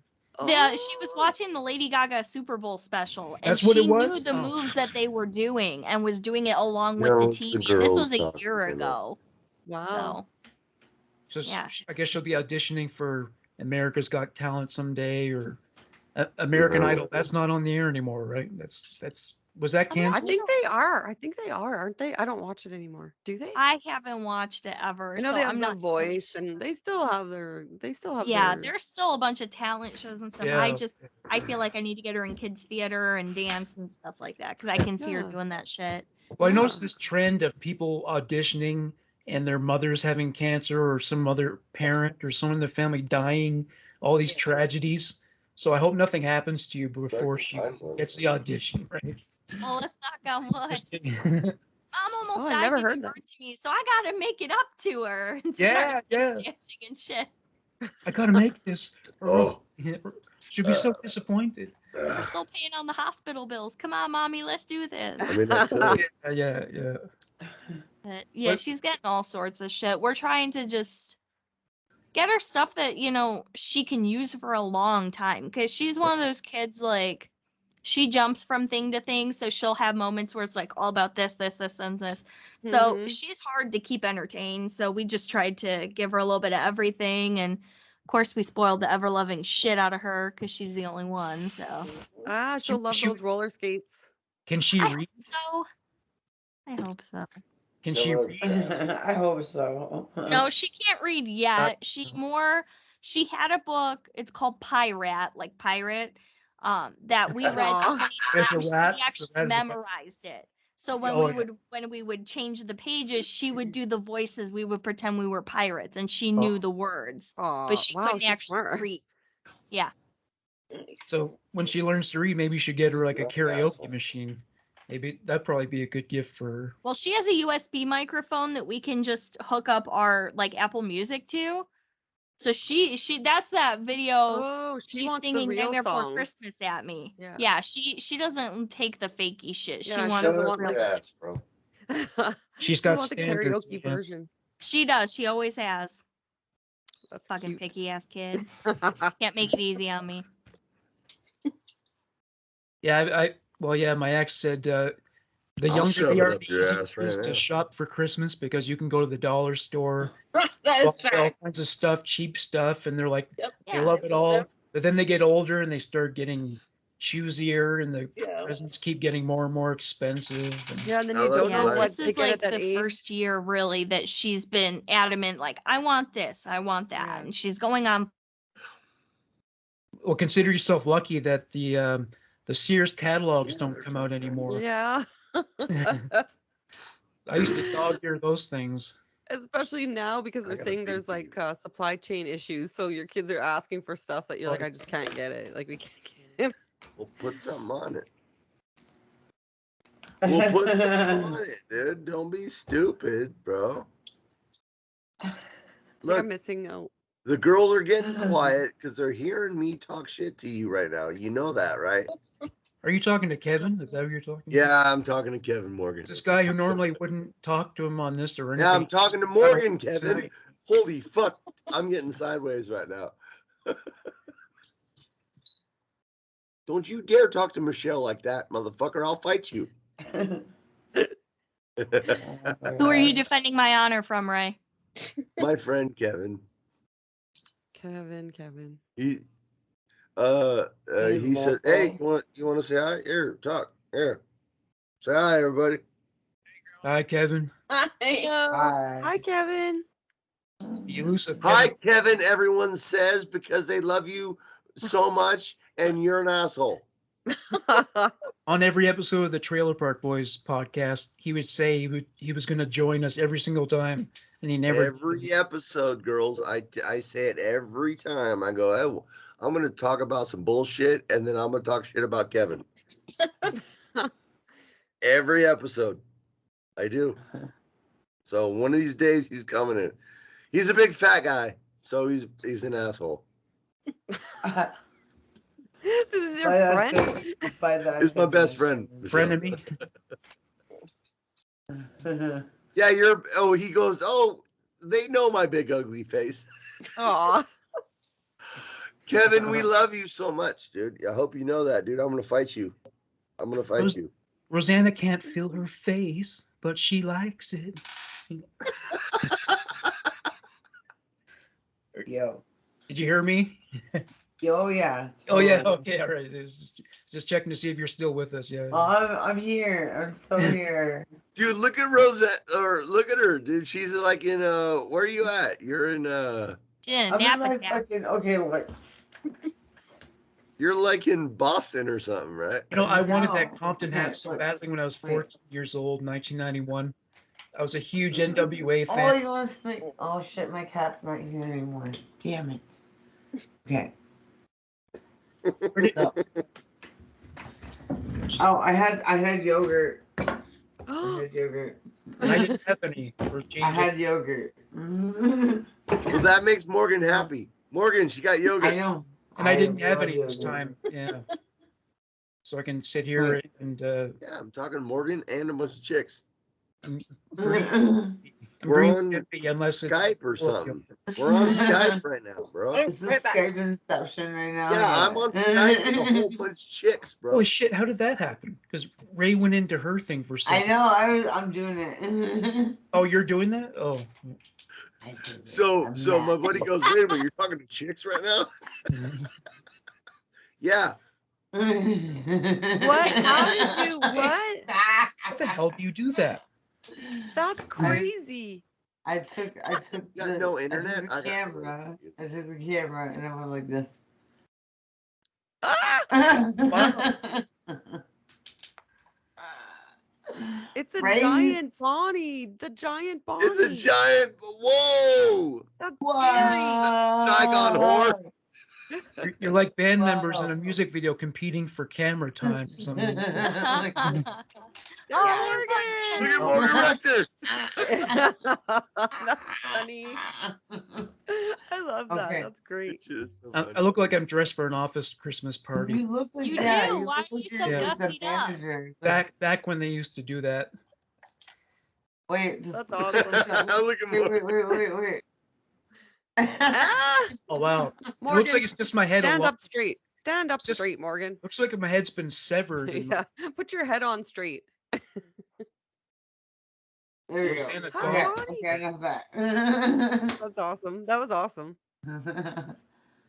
Yeah, she was watching the Lady Gaga Super Bowl special, and That's what it she was? knew the Oh. moves that they were doing and was doing it along No, with the it's the TV. This was girls a talking, year you know. ago. Wow. So Yeah. I guess she'll be auditioning for America's Got Talent someday or American No. Idol. That's not on the air anymore, right? Was that I canceled? think they are. I think they are, aren't they? I don't watch it anymore. Do they? I haven't watched it ever. I know so they have I'm The not Voice, and they still have their. Yeah, their. there's still a bunch of talent shows and stuff. Yeah. I feel like I need to get her in kids theater and dance and stuff like that because I can see her Yeah. doing that shit. Well, I noticed this trend of people auditioning and their mothers having cancer or some other parent or someone in the family dying, all these tragedies. So I hope nothing happens to you before she gets the audition, right? Well, let's knock on wood. Just kidding. Mom almost Oh, I died never giving heard that. birth to me, so I gotta make it up to her and Yeah, start yeah. dancing and shit. I gotta make this. Oh. She'll be so disappointed. We're still paying on the hospital bills. Come on, mommy, let's do this. I mean, that's good. Yeah. But, yeah, But- she's getting all sorts of shit. We're trying to just get her stuff that, you know, she can use for a long time. Because she's one of those kids, like, she jumps from thing to thing. So she'll have moments where it's like all about this, and this. So Mhm. she's hard to keep entertained. So we just tried to give her a little bit of everything. And of course, we spoiled the ever loving shit out of her because she's the only one. So She'll love those roller skates. Can she I read? hope so. I hope so. Can she read? I hope so. No, she can't read yet. She had a book. It's called Pirate, like pirate. That we read Aw. 20 There's a times. rat. She actually The rat is a- memorized it. So when Oh, we yeah. would change the pages, she would do the voices. We would pretend we were pirates, and she knew the words, Aw, but she wow, couldn't she's actually smart. read. Yeah. So when she learns to read, maybe you should get her like a karaoke machine. Maybe that'd probably be a good gift for her. Well, she has a USB microphone that we can just hook up our like Apple Music to. So she that's that video. Oh, she She's wants the singing real Nightmare Before song. Christmas at me. Yeah. Yeah, she doesn't take the fakey shit. Yeah, She she wants doesn't the want, real. like- Yes, bro. She's She got wants the standards. karaoke man. version. She does. She always has. That's Fucking cute. picky ass kid. Can't make it easy on me. Yeah, my ex said the I'll younger shove they it are, up the your easier ass it is right to now. shop for Christmas because you can go to the dollar store, That is buy all fact. kinds of stuff, cheap stuff, and they're like Yep. they Yeah. love it all. But then they get older and they start getting choosier, and the Yeah. presents keep getting more and more expensive. And Yeah, and then I you love don't that. know Yeah, what this to is get at like that the age. first year really that she's been adamant, like, I want this, I want that. Yeah. And she's going on. well, consider yourself lucky that the Sears catalogs don't come out anymore. Yeah. I used to dog ear those things. Especially now because they're gotta saying beat there's like supply chain issues, so your kids are asking for stuff that you're like, I just can't get it. Like we can't get it. We'll put something on it. We'll put something on it, dude. Don't be stupid, bro. Like Look, I'm missing out. the girls are getting quiet because they're hearing me talk shit to you right now. You know that, right? Are you talking to Kevin? Is that who you're talking to? Yeah, I'm talking to Kevin Morgan. This guy who normally wouldn't talk to him on this or anything. Yeah, I'm talking to Morgan, Kevin. Right. Holy fuck. I'm getting sideways right now. Don't you dare talk to Michelle like that, motherfucker. I'll fight you. Who are you defending my honor from, Ray? My friend Kevin. Kevin. He He's he said, local. "Hey, you want to say hi? Here, talk. Here, say hi, everybody." Hi, Kevin. Hi, Kevin. The elusive Hi, Kevin. Kevin. Everyone says because they love you so much, and you're an asshole. On every episode of the Trailer Park Boys podcast, he would say he was going to join us every single time, and he never. Every episode, girls, I say it every time. I go, hey, I'm going to talk about some bullshit, and then I'm going to talk shit about Kevin. Every episode, I do. So one of these days, he's coming in. He's a big fat guy, so he's an asshole. This is your friend? It's my best friend. Friend of me. Yeah, he goes, oh, they know my big ugly face. Aw. Kevin, we love you so much, dude. I hope you know that, dude. I'm going to fight you. I'm going to fight you. Rosanna can't feel her face, but she likes it. Yo. Did you hear me? Yo, yeah. Oh yeah. Okay. All right. Just checking to see if you're still with us. Yeah. I'm here. I'm so here. Dude, look at Rosette, or look at her, dude. She's like in where are you at? You're in I'm in like fucking look. You're like in Boston or something, right? You know, I wanted that Compton hat so badly when I was 14 years old, 1991. I was a huge NWA Oh, fan. you want to speak? Oh shit, my cat's not here anymore. Damn it. Okay. So. Oh, I had yogurt. I had yogurt. I didn't have any. I had yogurt. Well, that makes Morgan happy. Morgan, she got yogurt. I know. And I didn't have any yogurt. this time. Yeah. So I can sit here and yeah, I'm talking Morgan and a bunch of chicks. We're on unless Skype or something. We're on Skype right now, bro. Is this Skype inception right now? Yeah, I'm on Skype with a whole bunch of chicks, bro. Holy shit! How did that happen? Because Ray went into her thing for a second. I know. I'm doing it. Oh, you're doing that? Oh. So my buddy goes, wait a minute, you're talking to chicks right now? Yeah. What? How did you? What? How the hell do you do that? That's crazy. I took no internet. I took the camera. I took the camera and I went like this. It's a giant Bonnie. The giant Bonnie. It's a giant. Whoa. That's Saigon whore. You're like band members in a music video competing for camera time or something. Oh, Look at Morgan Rector. That's funny. I love that. Okay. That's great. I look like I'm dressed for an office Christmas party. You look like You that. do. You Why look are like you so you're the gussied up? manager. Back when they used to do that. Wait, just That's awesome. Look at Morgan. Wait. Oh wow. It Morgan, looks like it's just my head stand alone. up straight. Stand up straight, Morgan. Looks like my head's been severed. and- Yeah. Put your head on straight. There you go. Santa Okay, Claus. okay, enough of that. That's awesome. That was awesome.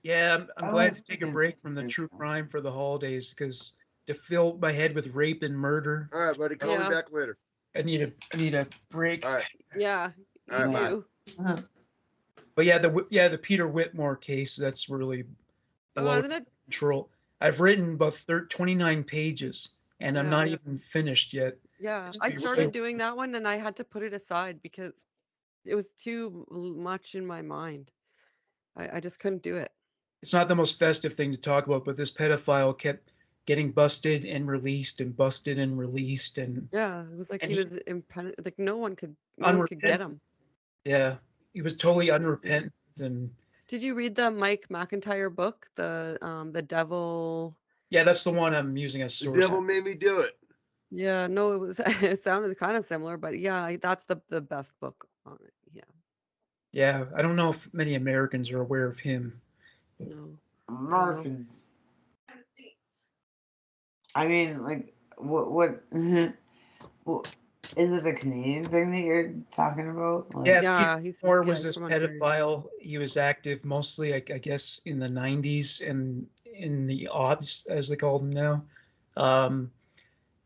Yeah, I'm I glad was to take a thinking- break from the true crime for the holidays because to fill my head with rape and murder, All right, buddy. Call Yeah. me back later. I need a break. All right. Yeah. All You right, do. But the Peter Whitmore case, that's really a lot of Wasn't it? control. I've written about 29 pages and I'm not Yeah. even finished yet. Yeah. It's I pretty started slow. doing that one and I had to put it aside because it was too much in my mind. I just couldn't do it. It's not the most festive thing to talk about, but this pedophile kept getting busted and released and busted and released and Yeah, it was like And he he- was impenetrable. Like no one could get him. yeah, he was totally unrepentant and Did you read the Mike McIntyre book, the Devil? yeah, that's the one I'm using as The source. devil made me do it. Yeah, no, it was. It sounded kind of similar, but yeah, that's the best book on it. Yeah, Yeah, I don't know if many Americans are aware of him. no. Americans. I mean, like, what, Is it a Canadian thing that you're talking about? Like, Yeah, Peter he's Moore was he's this from Ontario. pedophile. He was active mostly, I guess, in the 90s and in the aughts, as they call them now.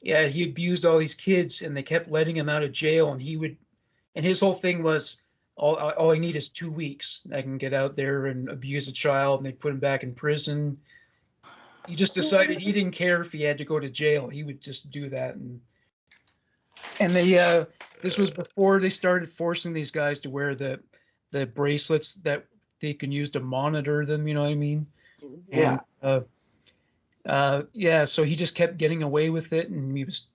Yeah, he abused all these kids, and they kept letting him out of jail. And his whole thing was, all I need is 2 weeks. I can get out there and abuse a child, and they put him back in prison. He just decided he didn't care if he had to go to jail. He would just do that. And they this was before they started forcing these guys to wear the bracelets that they can use to monitor them, you know what I mean? Yeah. And yeah, so he just kept getting away with it, and he was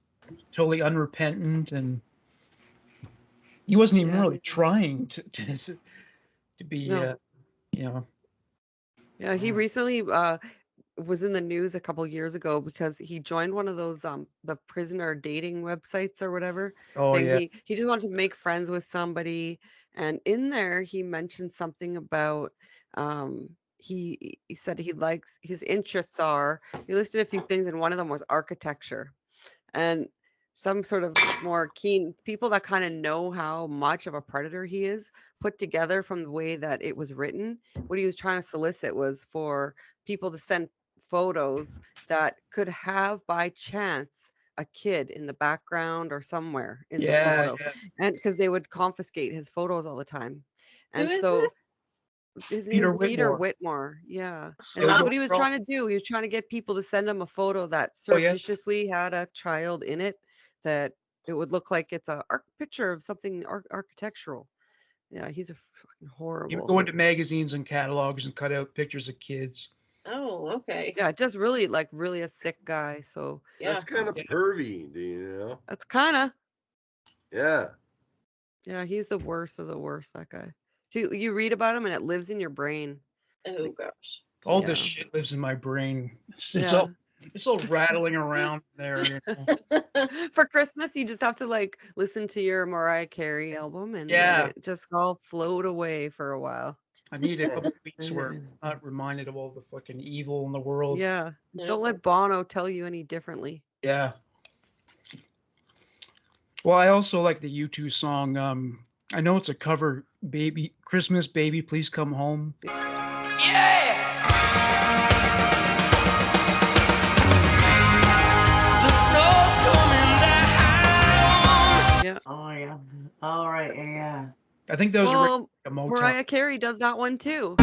totally unrepentant, and he wasn't even really trying to be No. you know. Yeah, he recently was in the news a couple years ago because he joined one of those the prisoner dating websites or whatever, Oh, saying yeah. he just wanted to make friends with somebody, and in there he mentioned something about he said he likes his interests are, he listed a few things and one of them was architecture, and some sort of more keen people that kind of know how much of a predator he is put together from the way that it was written. What he was trying to solicit was for people to send photos that could have by chance a kid in the background or somewhere in the Yeah, photo, yeah. and because they would confiscate his photos all the time. Who And is so this? his name Peter is Peter Whitmore. Whitmore. Yeah. It And was that's a what he was girl- trying to do. He was trying to get people to send him a photo that Oh, yeah? surreptitiously had a child in it, that it would look like it's a picture of something architectural. Yeah, he's a fucking He would horrible. go into magazines and catalogs and cut out pictures of kids. Oh, okay. Yeah, just really like really a sick guy. So Yeah. That's kind of pervy, do you know? that's kind of, Yeah. yeah, he's the worst of the worst, that guy. You read about him and it lives in your brain. Oh gosh. All this Yeah. shit lives in my brain. It's Yeah. all rattling around there. You know? For Christmas, you just have to like listen to your Mariah Carey album and Yeah. let it just all float away for a while. I need a couple weeks where I'm not reminded of all the fucking evil in the world. Yeah. There's Don't let Bono tell you any differently. Yeah. Well, I also like the U2 song. I know it's a cover, "Baby Christmas, Baby, Please Come Home." Yeah. Oh yeah. All right. Yeah. I think that was Well, a Motown. Mariah Carey does that one too.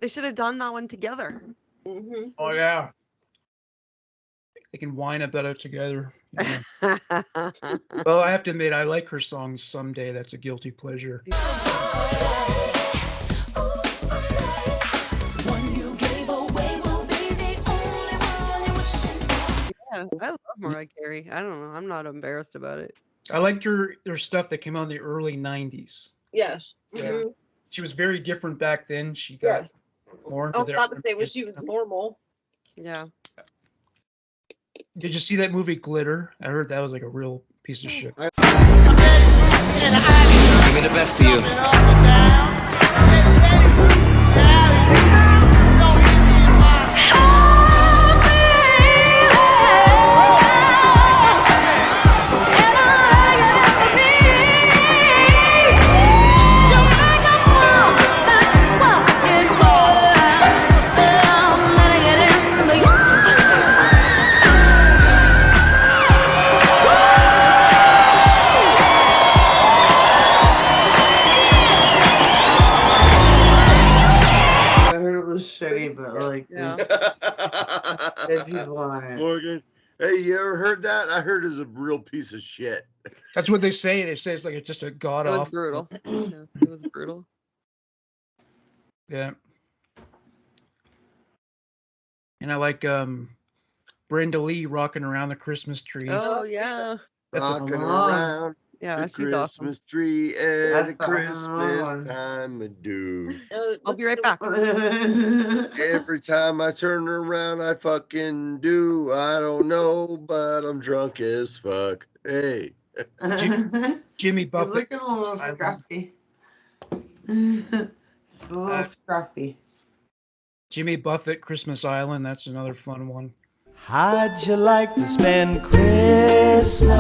They should have done that one together. Mm-hmm. Oh yeah. They can whine about it together. Yeah. Well, I have to admit, I like her songs. Someday, that's a guilty pleasure. Yeah, I love Mariah Carey. I don't know. I'm not embarrassed about it. I liked her stuff that came out in the early 90s. Yes. Yeah. Mm-hmm. She was very different back then. She got Yes. more I into was their. about to say when she was normal. Yeah. Did you see that movie Glitter? I heard that was like a real piece of shit. Give me the best of you. I heard it was shitty, but like Yeah. there's good people on it. Morgan, hey, you ever heard that? I heard it's a real piece of shit. That's what they say. They say it's like it's just a god It was awful. brutal. Yeah, it was brutal. Yeah. And I like Brenda Lee rocking around the Christmas tree. Oh yeah. That's a Rocking long- around Yeah, the she's awesome. Christmas tree at That's a the Christmas one. time of do. I'll be right back. Every time I turn around, I fucking do. I don't know, but I'm drunk as fuck. Hey. Jimmy He's Buffett. looking a little scruffy. It's a little scruffy. Jimmy Buffett, Christmas Island. That's another fun one. How'd you like to spend Christmas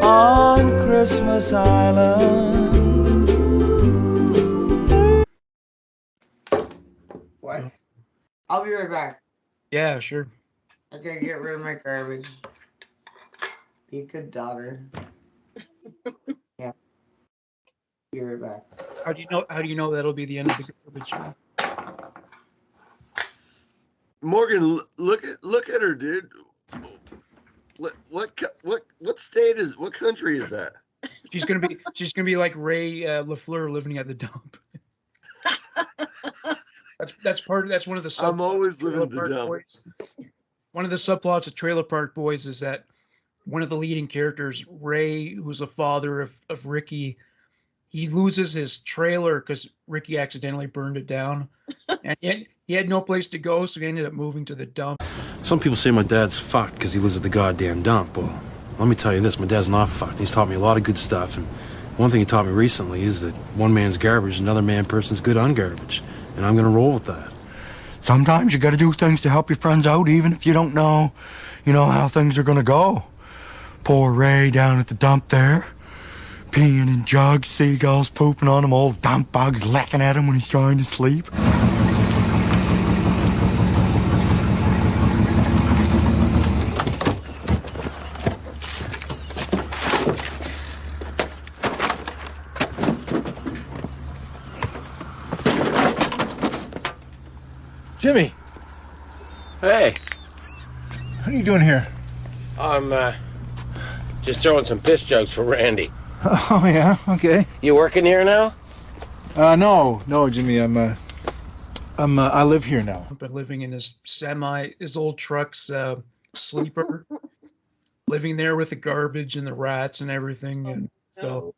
on Christmas Island? What? I'll be right back. Yeah, sure. I gotta get rid of my garbage. Be a good daughter. Yeah. Be right back. How do you know that'll be the end of the garbage? Morgan, look at her, dude. What state is? What country is that? She's gonna be like Ray Lafleur living at the dump. That's one of the. I'm always living at the dump. Boys. One of the subplots of Trailer Park Boys is that one of the leading characters, Ray, who's the father of Ricky, he loses his trailer because Ricky accidentally burned it down, and yet he had no place to go, so he ended up moving to the dump. Some people say my dad's fucked because he lives at the goddamn dump. Well, let me tell you this, my dad's not fucked. He's taught me a lot of good stuff, and one thing he taught me recently is that one man's garbage is another person's good on garbage, and I'm gonna roll with that. Sometimes you gotta do things to help your friends out, even if you don't know, how things are gonna go. Poor Ray down at the dump there, peeing in jugs, seagulls pooping on him, old dump bugs licking at him when he's trying to sleep. Jimmy! Hey, What are you doing here? I'm just throwing some piss jokes for Randy. Oh, yeah, okay. You working here now? No, Jimmy, I live here now. But living in his old truck's sleeper, living there with the garbage and the rats and everything, and so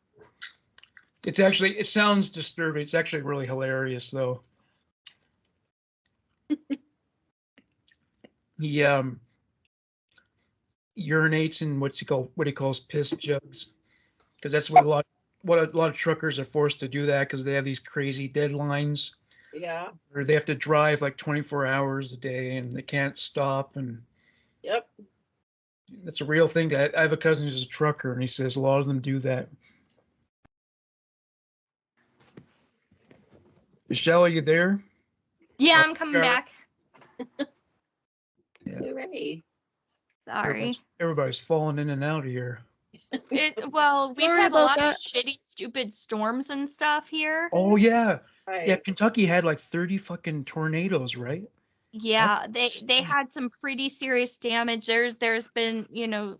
it sounds disturbing. It's actually really hilarious though. He urinates in what he calls piss jugs, because that's what a lot of truckers are forced to do that because they have these crazy deadlines. Yeah. Or they have to drive like 24 hours a day and they can't stop, and Yep. that's a real thing. I have a cousin who's a trucker and he says a lot of them do that. Michelle, are you there? Yeah, I'm coming back. Hooray. Sorry. Everybody's falling in and out of here. We've Sorry had a about lot that. of shitty, stupid storms and stuff here. Oh yeah. Right. Yeah, Kentucky had like 30 fucking tornadoes, right? Yeah, That's they had some pretty serious damage. There's been,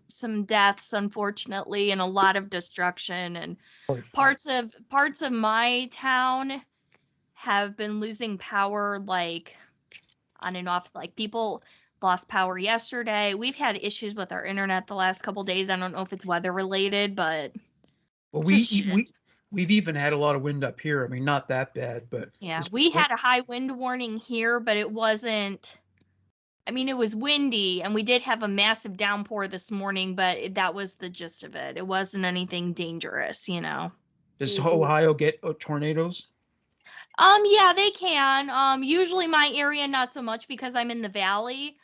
some deaths unfortunately and a lot of destruction, and parts of my town have been losing power like on and off. Like people lost power yesterday. We've had issues with our internet the last couple days. I don't know if it's weather related, but Well, just shit. we've even had a lot of wind up here. I mean, not that bad, but Yeah, we had a high wind warning here, but it wasn't. I mean, it was windy, and we did have a massive downpour this morning, but that was the gist of it. It wasn't anything dangerous, Does Ohio get tornadoes? Yeah, they can. Usually my area not so much because I'm in the valley.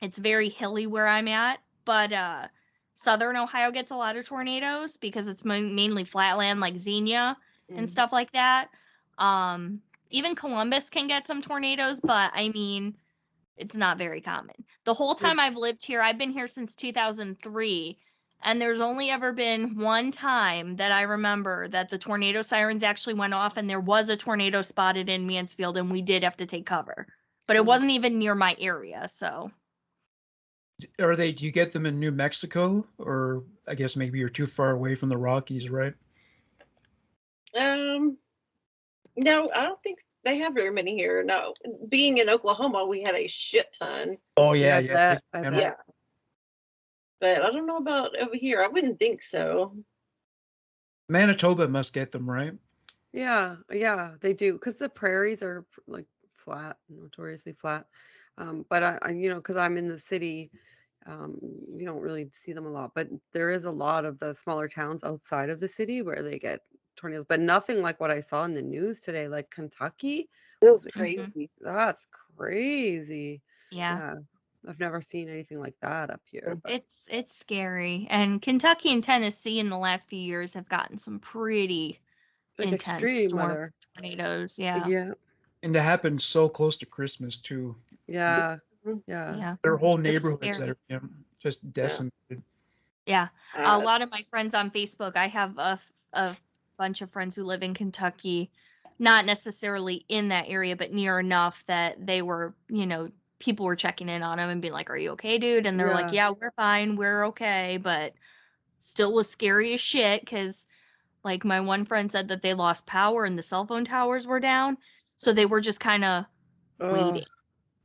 It's very hilly where I'm at, but southern Ohio gets a lot of tornadoes because it's mainly flatland like Xenia and stuff like that. Even Columbus can get some tornadoes, but I mean, it's not very common. The whole time I've lived here, I've been here since 2003, and there's only ever been one time that I remember that the tornado sirens actually went off, and there was a tornado spotted in Mansfield, and we did have to take cover. But it wasn't even near my area, so. Do you get them in New Mexico, or I guess maybe you're too far away from the Rockies, right? No, I don't think they have very many here. No, being in Oklahoma, we had a shit ton. Oh yeah. I bet. Yeah. But I don't know about over here. I wouldn't think so. Manitoba must get them, right? Yeah, they do, because the prairies are like flat, notoriously flat. But I because I'm in the city, you don't really see them a lot. But there is a lot of the smaller towns outside of the city where they get tornadoes, but nothing like what I saw in the news today, like Kentucky, was Like, crazy. that's crazy. Yeah. Yeah. I've never seen anything like that up here. But It's scary. And Kentucky and Tennessee in the last few years have gotten some pretty like intense extreme storms, weather. tornadoes. Yeah. Yeah. And to happen so close to Christmas too. Yeah. Yeah. Yeah. There are whole It was neighborhoods that scary. are just decimated. Yeah. A Uh, lot of my friends on Facebook, I have a bunch of friends who live in Kentucky, not necessarily in that area, but near enough that they were, people were checking in on them and being like, "Are you okay, dude?" And they're like, Yeah. "Yeah, we're fine. We're okay." But still was scary as shit because, like, my one friend said that they lost power and the cell phone towers were down. So they were just kind of Oh, waiting.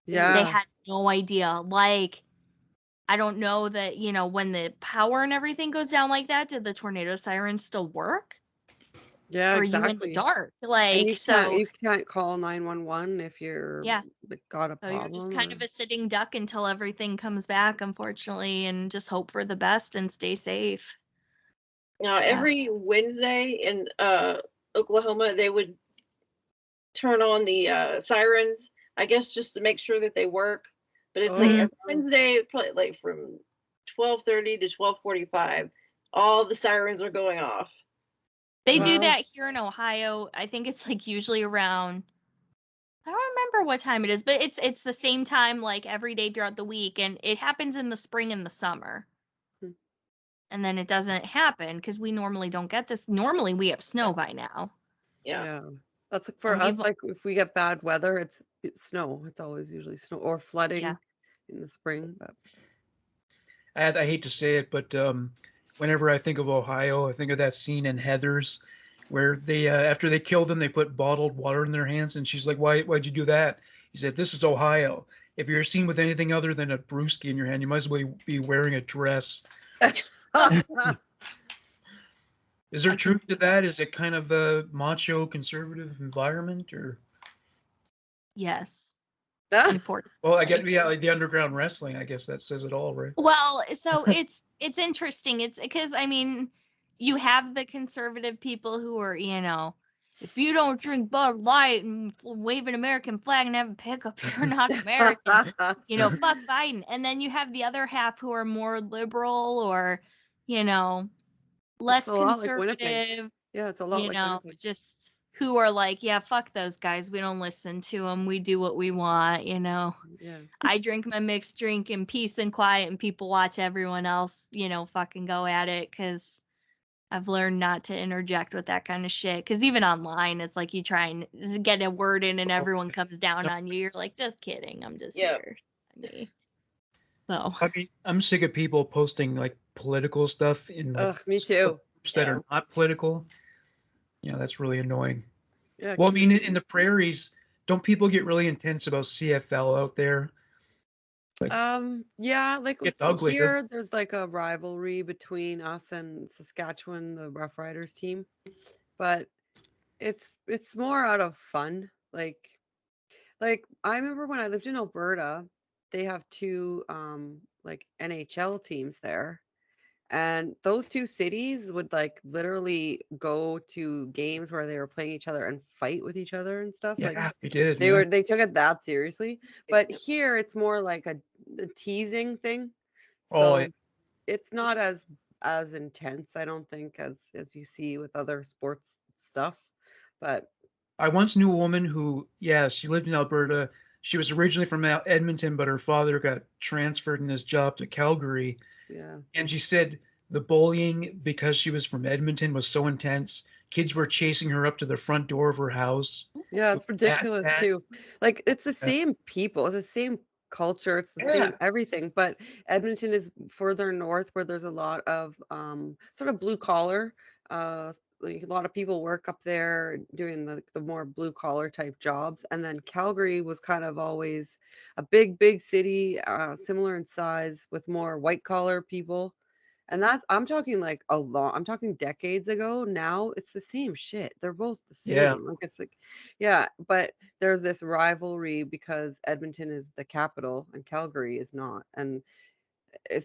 They yeah. had no idea. Like, I don't know that, when the power and everything goes down like that, did the tornado sirens still work? Yeah, Or are you in the exactly. dark? And Like, you can't call 911 if you're yeah. like got a So you're just problem kind or of a sitting duck until everything comes back, unfortunately, and just hope for the best and stay safe. Now, Yeah. every Wednesday in Oklahoma, they would turn on the sirens, I guess, just to make sure that they work. But it's like Mhm. every Wednesday, probably like from 12:30 to 12:45, all the sirens are going off. They do Wow. that here in Ohio. I think it's like usually around, I don't remember what time it is, but it's the same time like every day throughout the week, and it happens in the spring and the summer. Hmm. And then it doesn't happen because we normally don't get this. Normally we have snow by now. Yeah. Yeah. That's like for And us, we've like if we get bad weather, it's snow. It's always usually snow or flooding Yeah. in the spring. But I hate to say it, but whenever I think of Ohio, I think of that scene in Heathers where they after they killed him, they put bottled water in their hands, and she's like, Why'd you do that?" He said, "This is Ohio. If you're seen with anything other than a brewski in your hand, you might as well be wearing a dress." Is there truth to that? Is it kind of a macho conservative environment, or? Yes. Ah. Unfortunately. Well, I get like the underground wrestling. I guess that says it all, right? Well, so it's interesting. It's because, I mean, you have the conservative people who are, if you don't drink Bud Light and wave an American flag and have a pickup, you're not American. Fuck Biden. And then you have the other half who are more liberal or, less It's a lot like Winnipeg. conservative. Yeah, it's a lot like Winnipeg. Just who are like, yeah, fuck those guys. We don't listen to them. We do what we want, Yeah. I drink my mixed drink in peace and quiet, and people watch everyone else, fucking go at it, because I've learned not to interject with that kind of shit. Because even online, it's like you try and get a word in and everyone comes down on you. You're like, just kidding. I'm just here. So. I mean, I'm sick of people posting like political stuff in like Ugh, me too. groups that are not political. That's really annoying. Yeah. Well, I mean, in the prairies, don't people get really intense about CFL out there? Yeah, like It's ugly, here, there's like a rivalry between us and Saskatchewan, the Rough Riders team, but it's more out of fun. Like I remember when I lived in Alberta, they have two like NHL teams there. And those two cities would like literally go to games where they were playing each other and fight with each other and stuff. Like Yeah, we did. they took it that seriously. But here it's more like a teasing thing. So Oh, yeah. it's not as intense, I don't think, as you see with other sports stuff. But I once knew a woman who, she lived in Alberta. She was originally from Edmonton, but her father got transferred in his job to Calgary. yeah. And she said the bullying, because she was from Edmonton, was so intense. Kids were chasing her up to the front door of her house. Yeah, it's ridiculous too. Like it's the same people, it's the same culture, it's the same everything. But Edmonton is further north where there's a lot of sort of blue collar. Like a lot of people work up there doing the more blue collar type jobs. And then Calgary was kind of always a big city, similar in size with more white collar people. And I'm talking like I'm talking decades ago. Now it's the same shit. They're both the same. Yeah. Like it's like, yeah, but there's this rivalry because Edmonton is the capital and Calgary is not. And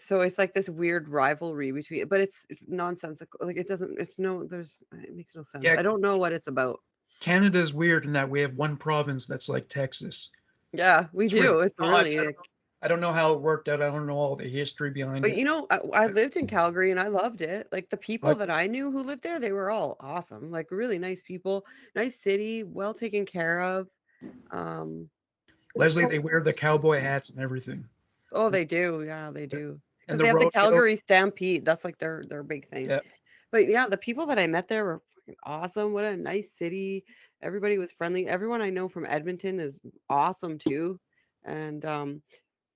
so it's like this weird rivalry between, but it's nonsensical. Like it makes no sense. Yeah. I don't know what it's about. Canada is weird in that we have one province that's like Texas. Yeah, we It's do. weird. It's Oh, really. I don't know how it worked out. I don't know all the history behind But it. you know, I lived in Calgary and I loved it. Like the people Like- that I knew who lived there, they were all awesome. Like really nice people, nice city, well taken care of. Um, Leslie, they wear the cowboy hats and everything. oh, they do. Yeah, they do. And Because the they have the rodeo. Calgary Stampede. That's like their big thing. Yeah. But yeah, the people that I met there were fucking awesome. What a nice city. Everybody was friendly. Everyone I know from Edmonton is awesome too. And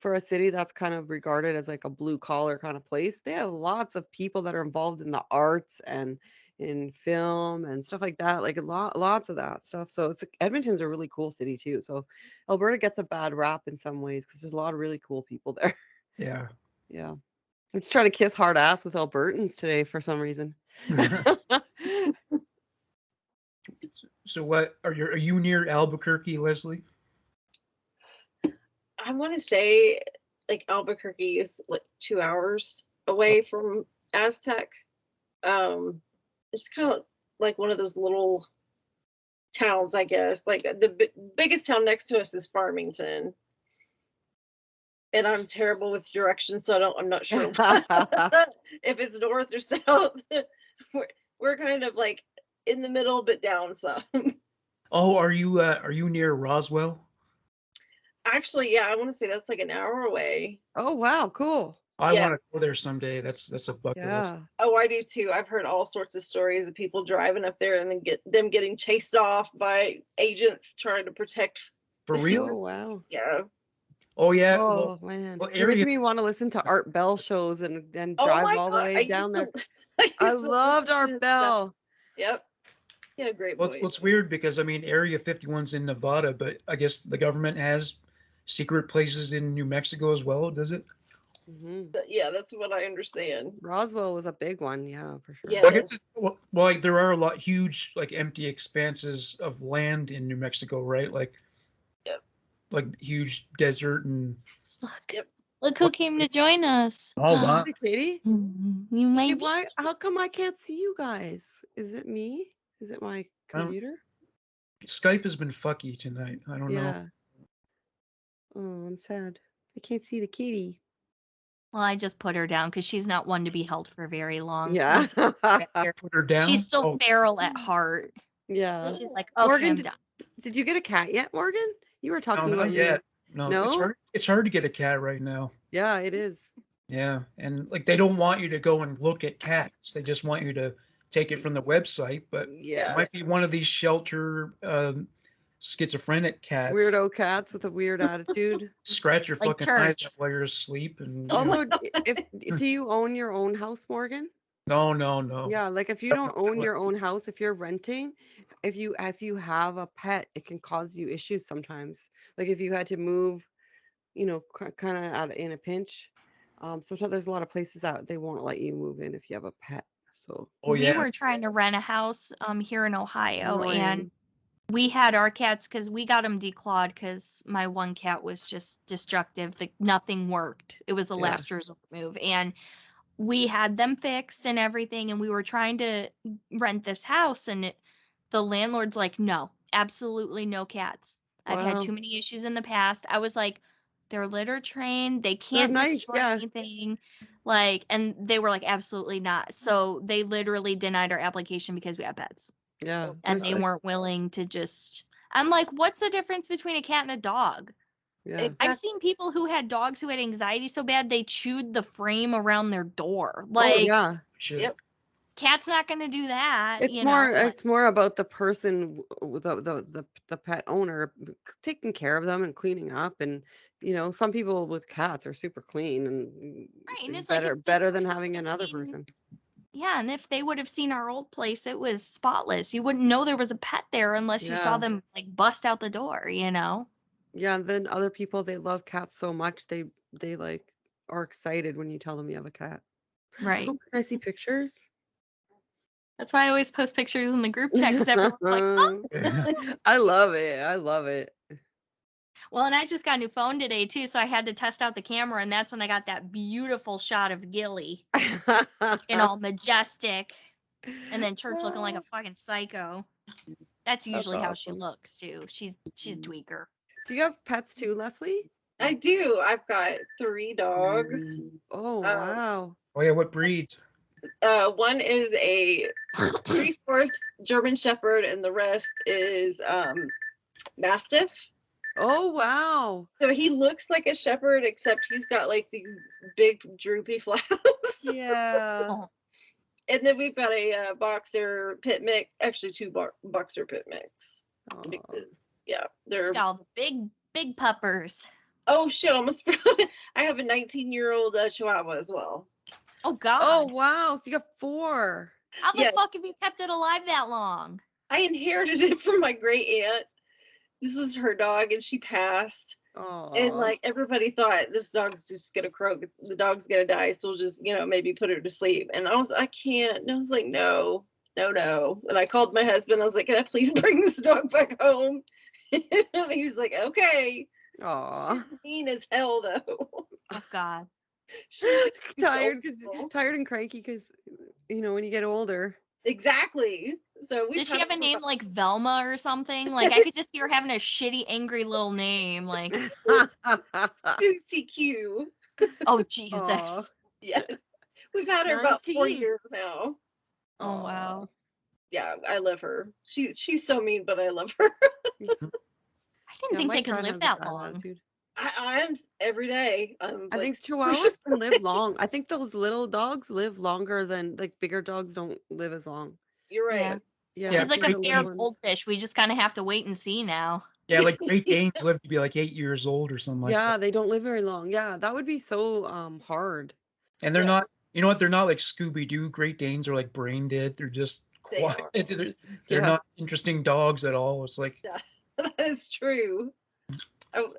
for a city that's kind of regarded as like a blue collar kind of place, they have lots of people that are involved in the arts and in film and stuff like that. Like lots of that stuff. So Edmonton's a really cool city too. So Alberta gets a bad rap in some ways because there's a lot of really cool people there. Yeah. Yeah. I'm just trying to kiss hard ass with Albertans today for some reason. So what are you near Albuquerque, Leslie? I want to say like Albuquerque is like 2 hours away from Aztec. It's kind of like one of those little towns, I guess. Like the biggest town next to us is Farmington. And I'm terrible with directions, so I'm not sure if it's north or south. we're kind of like in the middle, but down some. Oh, are you near Roswell? Actually, yeah, I want to say that's like an hour away. Oh wow, cool. I Yeah. want to go there someday. That's a bucket list. Yeah. Oh, I do too. I've heard all sorts of stories of people driving up there and then getting chased off by agents trying to protect. For the real? secrets. Oh wow. Yeah. Oh yeah. Oh well, man. well, You're making area, me want to listen to Art Bell shows and Oh drive my all the God, way I down there. used to, I used to loved listen to Art his Bell. stuff. Yep. He had a great well, voice. it's weird because I mean Area 51's in Nevada, but I guess the government has secret places in New Mexico as well, does it? Yeah, that's what I understand. Roswell was a big one, yeah, for sure. Yeah. Well, I guess well, like there are a lot huge like empty expanses of land in New Mexico, right? Like Yep. like huge desert and Look who came to join us. oh wow. Hey, Katie. You might Hey, be. why? How come I can't see you guys? Is it me? Is it my computer? Skype has been fucky tonight. I don't know. Yeah. Oh, I'm sad. I can't see the kitty. Well, I just put her down because she's not one to be held for very long. Yeah. Put her down. She's still Oh, feral at heart. Yeah. And she's like, okay, Morgan, I'm did, done. did you get a cat yet, Morgan? You were no, talking not about yet. No, No? It's hard to get a cat right now. Yeah, it is. Yeah, and like they don't want you to go and look at cats. They just want you to take it from the website. But Yeah. it might be one of these shelter schizophrenic cats. Weirdo cats with a weird attitude. Scratch your Like fucking eyes church. out while you're asleep. And Also, do you own your own house, Morgan? no. Yeah, like if you don't own your own house, if you're renting, if you have a pet, it can cause you issues sometimes. Like if you had to move, kind of in a pinch. Sometimes there's a lot of places that they won't let you move in if you have a pet. So Oh We yeah. were trying to rent a house here in Ohio, and annoying. we had our cats because we got them declawed because my one cat was just destructive. Nothing worked. It was a Yeah. last resort move, and we had them fixed and everything, and we were trying to rent this house, and the landlord's like, no, absolutely no cats. I've had Wow. too many issues in the past. I was like, they're litter trained. They They're can't nice, destroy yeah. anything. Like, and they were like, absolutely not. So they literally denied our application because we had pets. Yeah. And there's they like- weren't willing to just. I'm like, what's the difference between a cat and a dog? Yeah. I've seen people who had dogs who had anxiety so bad they chewed the frame around their door. Oh, Like, yeah. Shit. Yep. cat's not going to do that. It's you more know? it's more about the person the pet owner taking care of them and cleaning up, and some people with cats are super clean and Right, and it's like better if this better than person having would've another seen- person. Yeah, and if they would have seen our old place, it was spotless. You wouldn't know there was a pet there unless you saw Yeah. them like bust out the door, you know? Yeah, and then other people, they love cats so much they like are excited when you tell them you have a cat. Right. Oh, can I see pictures? That's why I always post pictures in the group chat because everyone's like, oh. I love it. I love it. Well, and I just got a new phone today too, so I had to test out the camera, and that's when I got that beautiful shot of Gilly and all majestic, and then Church looking like a fucking psycho. That's usually how she awesome. looks too. She's a tweaker. Do you have pets too, Leslie? I do. I've got 3 dogs. Oh wow. Oh yeah, what breed? One is a 3/4 German Shepherd, and the rest is Mastiff. Oh wow. So he looks like a shepherd, except he's got like these big droopy flaps. Yeah. And then we've got a boxer pit mix, actually 2 boxer pit mix. Because, yeah, they're all the big puppers. Oh shit! Almost forgot. I have a 19-year-old Chihuahua as well. Oh God. Oh wow. So you got 4. How the fuck have you kept it alive that long? I inherited it from my great aunt. This was her dog, and she passed. Oh. And like everybody thought this dog's just gonna croak, the dog's gonna die, so we'll just maybe put her to sleep. And I can't. And I was like, no. And I called my husband. I was like, can I please bring this dog back home? And he was like, okay. Aw. She's mean as hell though. Oh God. She's tired and cranky because when you get older. Exactly. So did she have a name like Velma or something? Like I could just see her having a shitty, angry little name, like Susie Q. Oh Jesus. Aw. Yes. We've had her about 4 years now. Oh wow. Yeah, I love her. She's so mean, but I love her. I didn't think they could live that long. I'm every day. I think Chihuahuas can live long. I think those little dogs live longer than like bigger dogs don't live as long. You're right. Yeah. She's like a little pair of ones. goldfish. We just kind of have to wait and see now. Yeah, like Great Danes live to be like 8 years old or something like Yeah, that. they don't live very long. Yeah, that would be so hard. And they're not, you know what? They're not like Scooby-Doo. Great Danes are like brain dead. They're just They quiet. are. They're not interesting dogs at all. It's like That is true.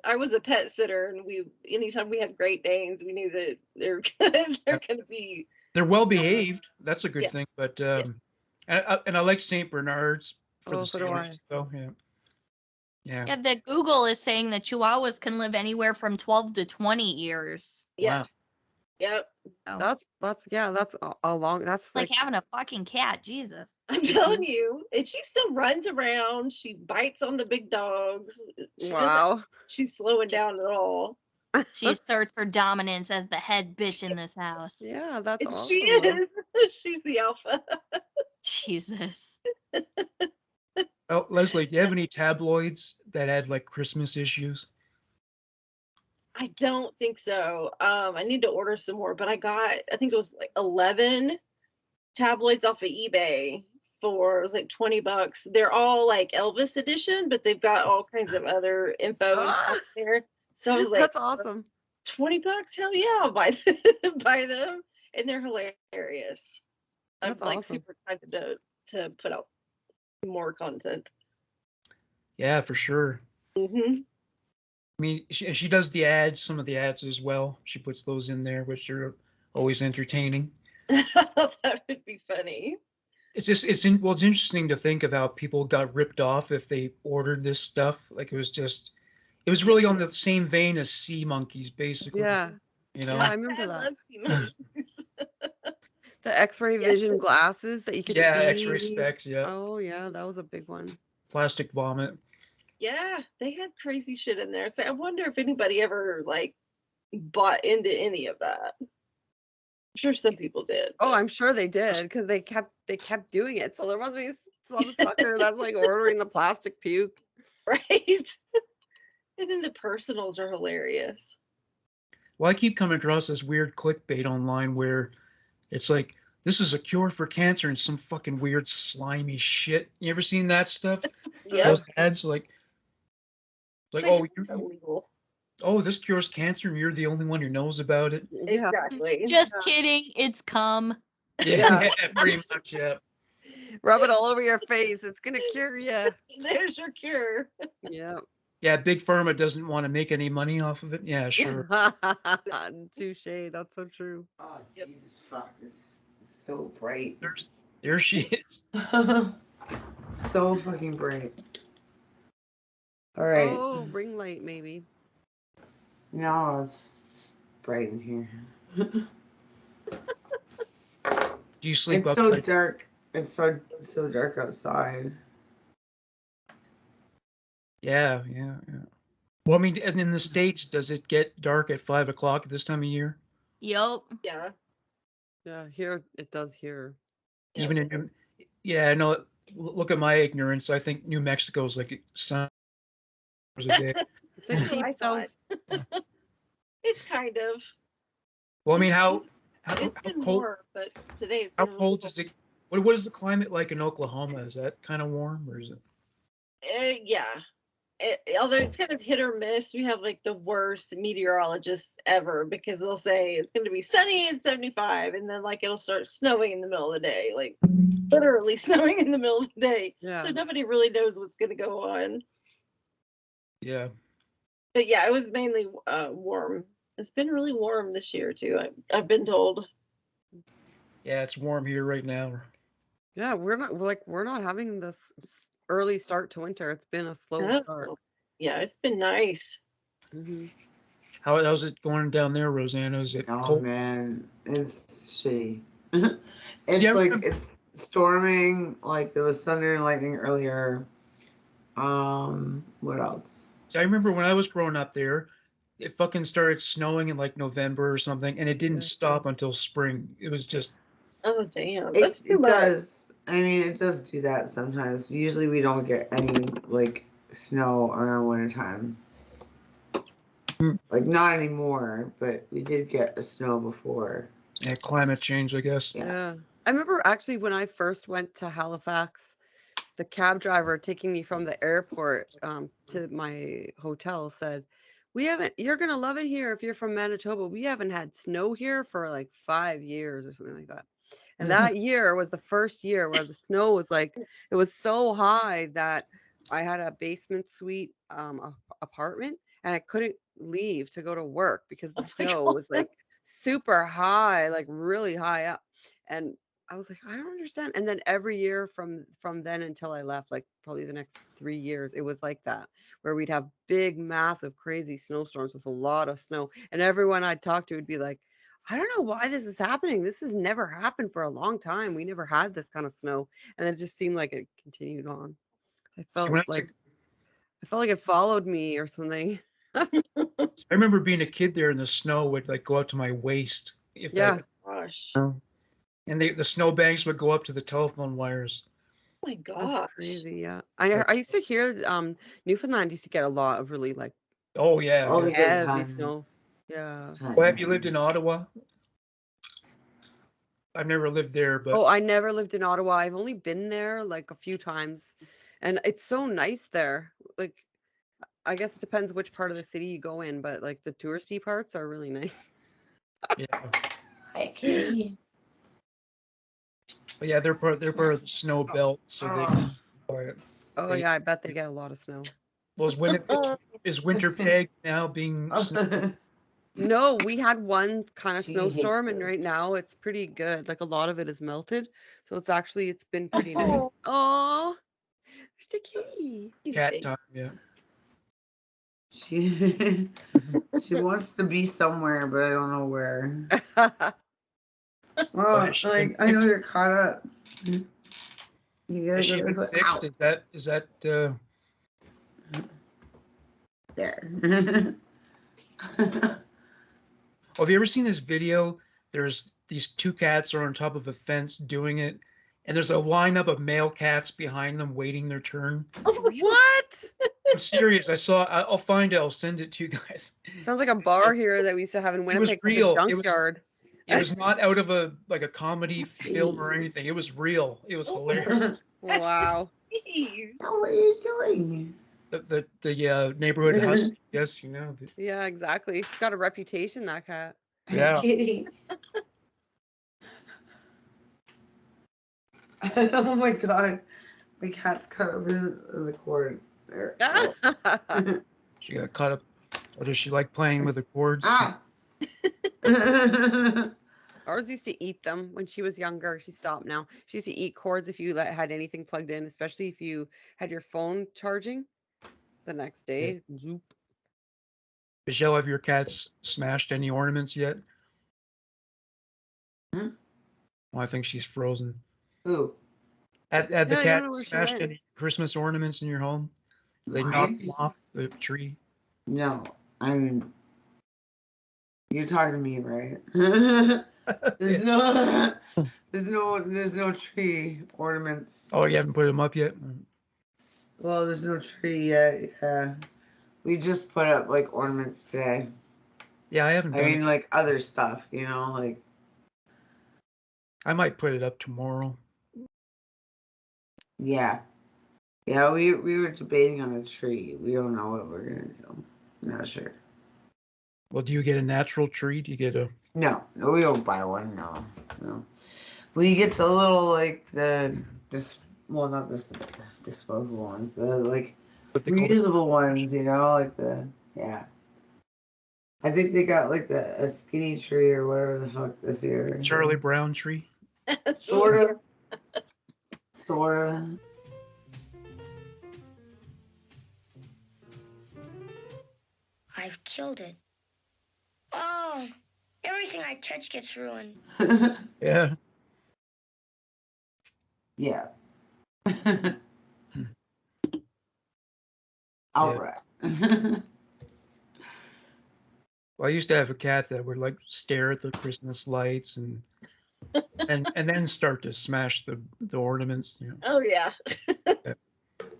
I was a pet sitter, and anytime we had Great Danes, we knew that they're gonna be. they're well behaved. That's a good Yeah. thing. But and I like Saint Bernards for the so do same I. reason, though. Yeah. Yeah, the Google is saying that Chihuahuas can live anywhere from 12 to 20 years. Yes. Yep. That's a long. That's Like having a fucking cat, Jesus. I'm telling you, and she still runs around. She bites on the big dogs. Wow. She's slowing down at all. She asserts her dominance as the head bitch in this house. Yeah, that's And awesome. she is. She's the alpha. Jesus. Oh, Leslie, do you have any tabloids that had like Christmas issues? I don't think so. I need to order some more, but I think it was like 11 tabloids off of eBay for, it was like $20. They're all like Elvis edition, but they've got all kinds of other info and stuff there. So I was like, That's awesome. $20? Hell yeah, I'll buy buy them. And they're hilarious. That's I'm like awesome. super excited to put out more content. Yeah, for sure. Mm-hmm. I mean, she does the ads, some of the ads as well. She puts those in there, which are always entertaining. That would be funny. It's interesting to think of how people got ripped off if they ordered this stuff. Like it was really on the same vein as Sea Monkeys, basically. Yeah. You know. Yeah, I remember I that. love sea monkeys. The X-ray vision glasses that you could see. Yeah, X-ray specs. Yeah. Oh yeah, that was a big one. Plastic vomit. Yeah, they had crazy shit in there. So I wonder if anybody ever like bought into any of that. I'm sure some people did. Oh, I'm sure they did because they kept doing it. So there must be some sucker that's like ordering the plastic puke. Right. And then the personals are hilarious. Well, I keep coming across this weird clickbait online where it's like, this is a cure for cancer and some fucking weird slimy shit. You ever seen that stuff? Yeah. Those ads like illegal. This cures cancer and you're the only one who knows about it. Exactly. Just kidding. It's cum. Yeah, pretty much, yeah. Rub it all over your face. It's gonna cure you. There's your cure. Yeah. Yeah, Big Pharma doesn't want to make any money off of it. Yeah, sure. Touche. That's so true. Oh, Jesus fuck, this is so bright. There she is. So fucking bright. All right. Oh, ring light maybe. No, it's bright in here. Do you sleep It's so outside? dark. It's so dark outside. Yeah. Well, I mean, and in the States, does it get dark at 5 o'clock at this time of year? Yep. Yeah. Yeah, here it does here. Even in yeah, I know. Look at my ignorance. I think New Mexico's like 7 hours a day. It's like That's what deep I thought. south. It's kind of. Well, I mean, how It's been cold? warm, but today it's How been cold is it? What is the climate like in Oklahoma? Is that kind of warm, or is it? Yeah. Although it's kind of hit or miss, we have like the worst meteorologists ever because they'll say it's going to be sunny and 75, and then like it'll start snowing in the middle of the day, like literally snowing in the middle of the day. Yeah. So nobody really knows what's going to go on. Yeah. But yeah, it was mainly warm. It's been really warm this year too. I've been told. Yeah, it's warm here right now. Yeah, we're not having this early start to winter. It's been a slow Oh, start. yeah, it's been nice. Mm-hmm. How's it going down there, Rosanna? Is it Oh cold? man, it's shitty. See, It's like it's storming. Like there was thunder and lightning earlier. What else? So I remember when I was growing up there, it fucking started snowing in like November or something, and it didn't stop until spring. It was just Oh damn, It, that's too it much. does. I mean, it does do that sometimes. Usually, we don't get any like snow around wintertime. Like not anymore, but we did get a snow before. yeah, climate change, I guess. Yeah. I remember actually when I first went to Halifax, the cab driver taking me from the airport to my hotel said, you're going to love it here if you're from Manitoba. We haven't had snow here for like 5 years or something like that. And that year was the first year where the snow was like, it was so high that I had a basement suite apartment and I couldn't leave to go to work because the snow was like super high, like really high up. And I was like, I don't understand. And then every year from then until I left, like probably the next 3 years, it was like that, where we'd have big, massive, crazy snowstorms with a lot of snow. And everyone I'd talk to would be like, I don't know why this is happening. This has never happened for a long time. We never had this kind of snow. And it just seemed like it continued on. I felt like it followed me or something. I remember being a kid there, and the snow would like go up to my waist. Yeah. Gosh. And the snow banks would go up to the telephone wires. Oh my That's gosh. crazy, yeah. I used to hear Newfoundland used to get a lot of really like Oh yeah. Oh, they get heavy ton. snow. Yeah. Well, have you lived in Ottawa? I've never lived there, but Oh, I never lived in Ottawa. I've only been there like a few times. And it's so nice there. Like I guess it depends which part of the city you go in, but like the touristy parts are really nice. yeah. Hi, Kitty. But yeah, they're part of the snow belt, so they can quiet. Oh yeah, I bet they get a lot of snow. Well, is Winnipeg now being No, we had one kind of She snowstorm, hates and it. right now it's pretty good. Like a lot of it is melted, so it's been pretty nice. Oh, there's the kitty. cat time? Yeah. She she wants to be somewhere, but I don't know where. Well, like I know you're caught up. You gotta Has she go been this way. fixed? Ow. Is that There. have you ever seen this video? There's these two cats are on top of a fence doing it, and there's a lineup of male cats behind them waiting their turn. What? I'm serious. I'll find it. I'll send it to you guys. Sounds like a bar here that we used to have in It was Winnipeg, real. like a junkyard. It was not out of a comedy film or anything. It was real. It was hilarious. Wow. What are you doing? The neighborhood husky. Yes, you know. Yeah, exactly. She's got a reputation, that cat. Yeah. Kitty. Oh my god. My cat's caught up in the cord. There. She got caught up. Or does she like playing with the cords? Ah. Ours used to eat them when she was younger. She stopped now. She used to eat cords if you had anything plugged in, especially if you had your phone charging the next day. Zoop. Michelle, have your cats smashed any ornaments yet? Hmm? Well, I think she's frozen. Who? Had the Yeah, I don't cat know where she smashed went. any Christmas ornaments in your home? They knocked them off the tree. No, I mean, you're talking to me, right? There's no tree ornaments. Oh, you haven't put them up yet? Well, there's no tree yet. Yeah, we just put up like ornaments today. Yeah, I haven't I done mean, it. like other stuff, like. I might put it up tomorrow. Yeah. Yeah, we were debating on a tree. We don't know what we're gonna do. Not sure. Well, do you get a natural tree? Do you get a... No, we don't buy one. No. We get the little not this disposable ones, the reusable ones. Yeah. I think they got like a skinny tree or whatever the fuck this year. Charlie Brown tree? Sort of. I've killed it. Oh, everything I touch gets ruined. Yeah. Yeah. All right. Well, I used to have a cat that would like stare at the Christmas lights and then start to smash the ornaments. Oh yeah. Yeah.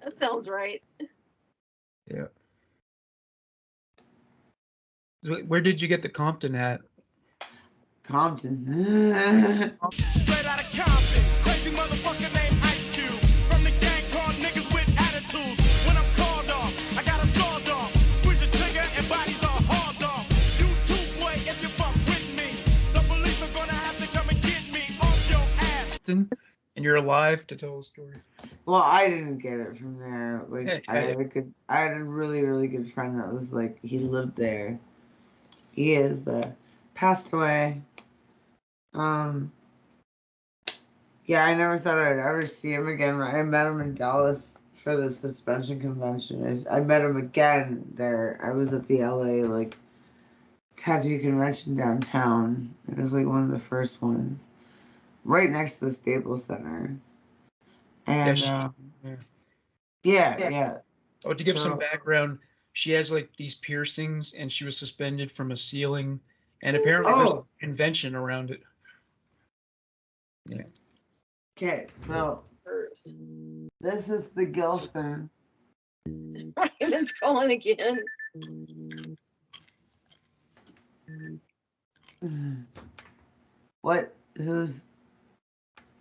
That sounds right. Yeah. Where did you get the Compton hat? Compton. Straight out of Compton, crazy motherfucker named Ice Cube. From the gang called niggas with attitudes. When I'm called off, I got a sawed off. Squeeze the trigger and bodies are hauled off. You too, boy, if you fuck with me. The police are gonna have to come and get me off your ass. And you're alive to tell the story. Well, I didn't get it from there. Like, Yeah, I had a really, really good friend that was like, he lived there. He is passed away. Yeah, I never thought I'd ever see him again. I met him in Dallas for the suspension convention. I met him again there. I was at the LA tattoo convention downtown. It was like one of the first ones, right next to the Staples Center. And yeah. Oh, to give some background, she has like these piercings, and she was suspended from a ceiling, and apparently there's a convention around it. Yeah. Okay, so this is the Gilson. Raymond's calling again. What? Who's?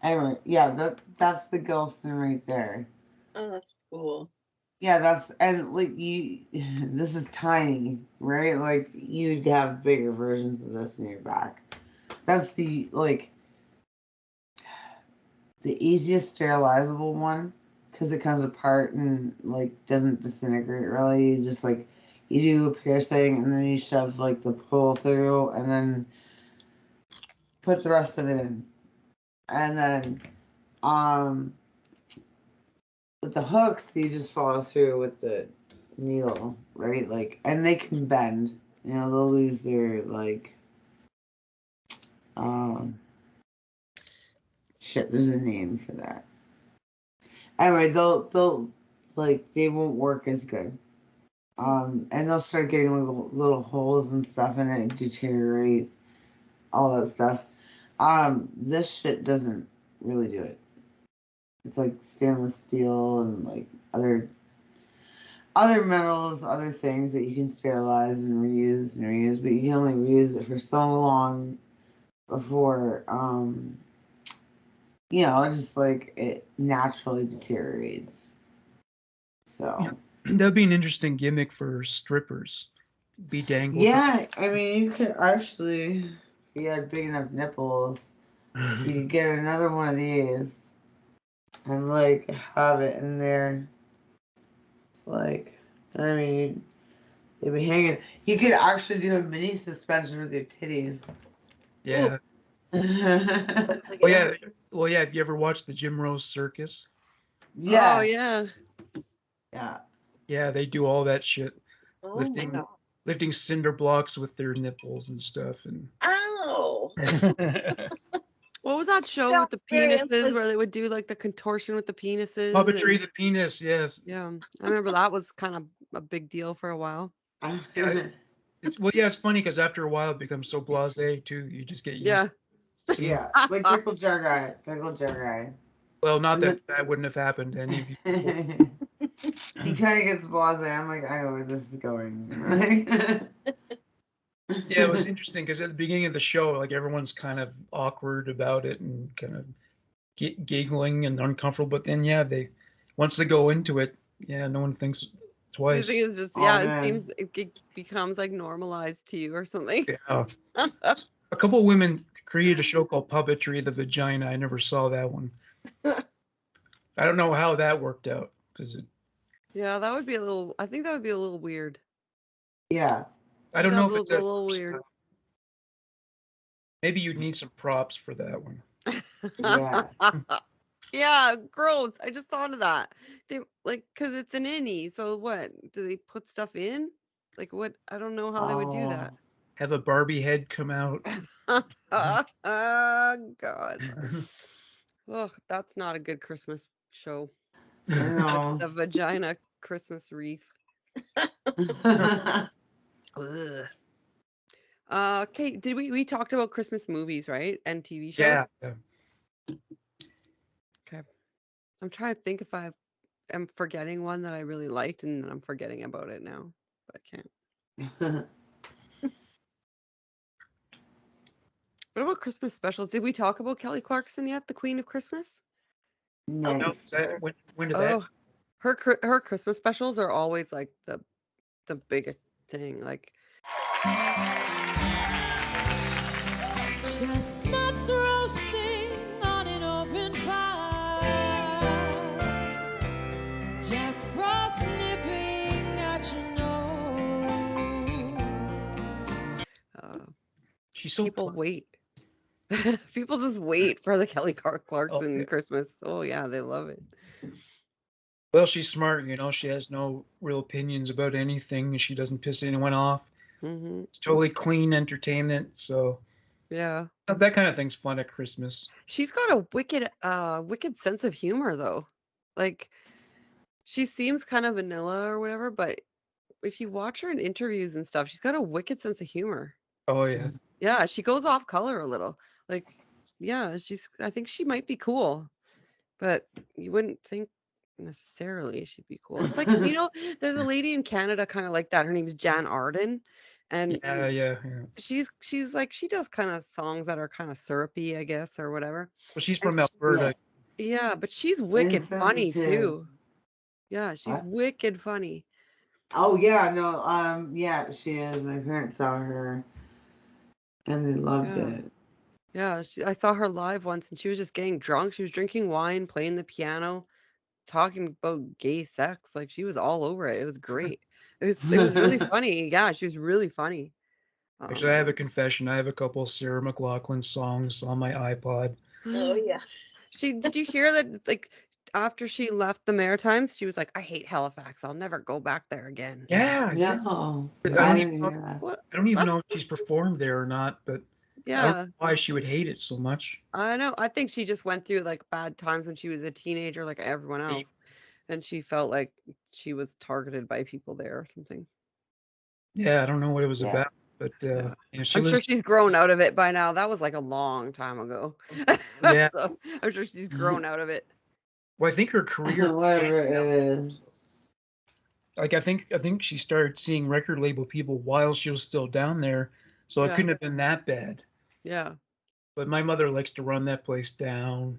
Anyway, yeah, that's the Gilson right there. Oh, that's cool. Yeah, this is tiny, right? Like, you'd have bigger versions of this in your back. That's the easiest sterilizable one, because it comes apart and doesn't disintegrate really. You just you do a piercing and then you shove the pull through and then put the rest of it in. And then with the hooks, you just follow through with the needle, right? And they can bend. They'll lose their shit. There's a name for that. Anyway, they'll they won't work as good. And they'll start getting little holes and stuff in it and deteriorate, all that stuff. This shit doesn't really do it. It's stainless steel and other metals, other things that you can sterilize and reuse, but you can only reuse it for so long before it naturally deteriorates. So that'd be an interesting gimmick for strippers. Be dangled. Yeah, I mean, you could actually, if you had big enough nipples, you could get another one of these and have it in there. It's I mean, they'd be hanging. You could actually do a mini suspension with your titties. Yeah. Well, yeah. Have you ever watched the Jim Rose Circus? Yeah. Oh yeah. Yeah. Yeah, they do all that shit, Oh, lifting cinder blocks with their nipples and stuff. And ow! Well, What was that show with the very penises where they would do like the contortion with the penises? Puppetry and- the penis, yes. Yeah, I remember that was kind of a big deal for a while. Yeah, it's funny because after a while it becomes so blasé too. You just get used. Yeah. to seeing- Yeah, like pickle jar guy. Pickle jar guy. Well, not And that that wouldn't have happened to any of you. He kind of gets blasé. I'm like, I know where this is going. Yeah, it was interesting because at the beginning of the show, like everyone's kind of awkward about it and kind of giggling and uncomfortable. But then, yeah, once they go into it, yeah, no one thinks The twice. thing is just, Oh, yeah, it man. seems it becomes like normalized to you or something. Yeah. A couple of women created a show called Puppetry the Vagina. I never saw that one. I don't know how that worked out because Yeah, that would be a little. I think that would be a little weird. Yeah. I don't That know would if it's be a little weird. Maybe you'd need some props for that one. Yeah. Yeah, gross. I just thought of that. They like because it's an innie. So what? Do they put stuff in? Like what? I don't know how they would do that. Have a Barbie head come out. Oh God. Oh, that's not a good Christmas show. No. The vagina Christmas wreath. Ugh. Okay, did we talked about Christmas movies, right? And TV shows? Yeah. Okay. I'm trying to think if I am forgetting one that I really liked and I'm forgetting about it now, but I can't. What about Christmas specials? Did we talk about Kelly Clarkson yet, the Queen of Christmas? No, Nice. when did that? Oh, her Christmas specials are always like the biggest thing. Like Chestnuts roasting on an open fire. Jack Frost nipping at your nose. She's so people wait. People just wait for the Kelly Clarkson yeah. Christmas. Oh yeah, they love it. Well, she's smart, She has no real opinions about anything. She doesn't piss anyone off. Hmm. It's totally clean entertainment. So Yeah. that kind of thing's fun at Christmas. She's got a wicked sense of humor though. Like she seems kind of vanilla or whatever, but if you watch her in interviews and stuff, she's got a wicked sense of humor. Oh yeah. Yeah, she goes off color a little. Like, yeah, I think she might be cool, but you wouldn't think necessarily she'd be cool. It's like, there's a lady in Canada kind of like that. Her name's Jan Arden, and Yeah. she's like she does kind of songs that are kind of syrupy, I guess, or whatever. Well, she's from Alberta. Yeah, but she's wicked funny Insensitive. too. Yeah, she's What? wicked funny. Oh yeah, no, yeah, she is. My parents saw her, and they loved Yeah. it. Yeah, I saw her live once, and she was just getting drunk. She was drinking wine, playing the piano, talking about gay sex. Like she was all over it. It was great. It was really funny. Yeah, she was really funny. Actually, I have a confession. I have a couple of Sarah McLachlan songs on my iPod. Oh yeah. Did you hear that? Like after she left the Maritimes, she was like, "I hate Halifax. I'll never go back there again." Yeah. No. I don't even know if she's performed there or not, but I Yeah. don't know why she would hate it so much. I know. I think she just went through like bad times when she was a teenager, like everyone else, and she felt like she was targeted by people there or something. Yeah, I don't know what it was Yeah. about, but she I'm sure lives. she's grown out of it by now. That was like a long time ago. Yeah. So I'm sure she's grown out of it. Well, I think her career. Whatever it is. Like I think she started seeing record label people while she was still down there, so it Yeah. couldn't have been that bad. Yeah. But my mother likes to run that place down.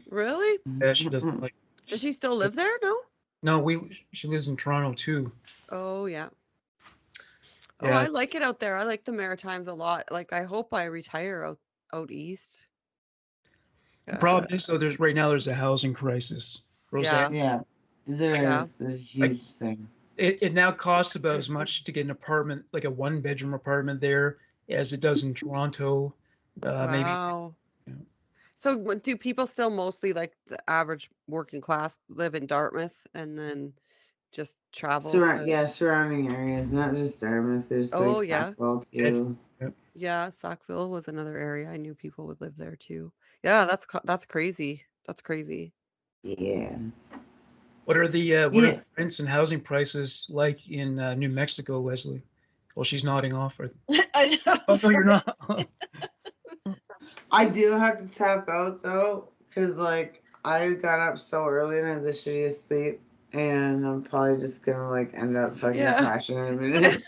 Really? Yeah, she doesn't like. Does she still live there? No. No, she lives in Toronto too. Oh yeah. Oh, Yeah. I like it out there. I like the Maritimes a lot. Like I hope I retire out east. The problem is, though, there's a housing crisis. Roseanne. Yeah. There Yeah. is. There's a huge thing. It now costs about as much to get an apartment, like a one-bedroom apartment there, as it does in Toronto. Maybe. Wow. So do people still mostly like the average working class live in Dartmouth and then just travel surrounding areas, not just Dartmouth. There's Oh, like yeah. Sackville too. Yeah, Sackville was another area. I knew people would live there too. Yeah, that's crazy. That's crazy. Yeah. What are the rents and housing prices like in New Mexico, Leslie? Well, she's nodding off. I know. Oh, no, you're not. I do have to tap out though, because like I got up so early and I had the shittiest sleep, and I'm probably just gonna like end up fucking crashing in a minute.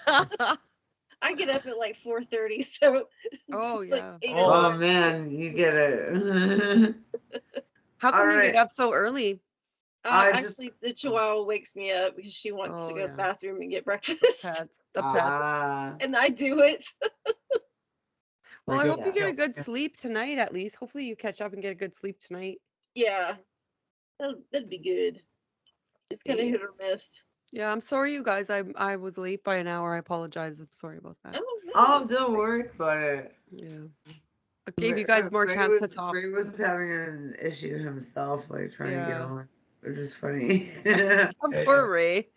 I get up at like 4:30, so Oh it's like yeah. 8 Oh man, you get it. How come you Alright. get up so early? Actually, the Chihuahua wakes me up because she wants to go to the bathroom and get breakfast. The pets. And I do it. Well, I hope you get a good sleep tonight at least. Hopefully you catch up and get a good sleep tonight. Yeah, that'd be good. It's kind of hit or miss. Yeah, I'm sorry you guys. I was late by an hour. I apologize. I'm sorry about that. Oh, don't worry about it. Yeah. I gave you guys more chance to talk. Ray was having an issue himself, like trying to get Yeah. on, which is funny. Poor Ray.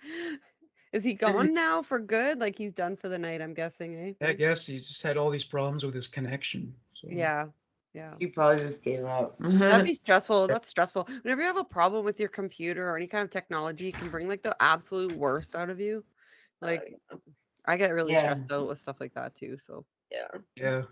Is he gone now for good? Like he's done for the night, I'm guessing, eh? I guess he's just had all these problems with his connection. So. Yeah. He probably just gave up. That'd be stressful. That's stressful. Whenever you have a problem with your computer or any kind of technology, it can bring like the absolute worst out of you. Like I get really stressed out with stuff like that too. So Yeah.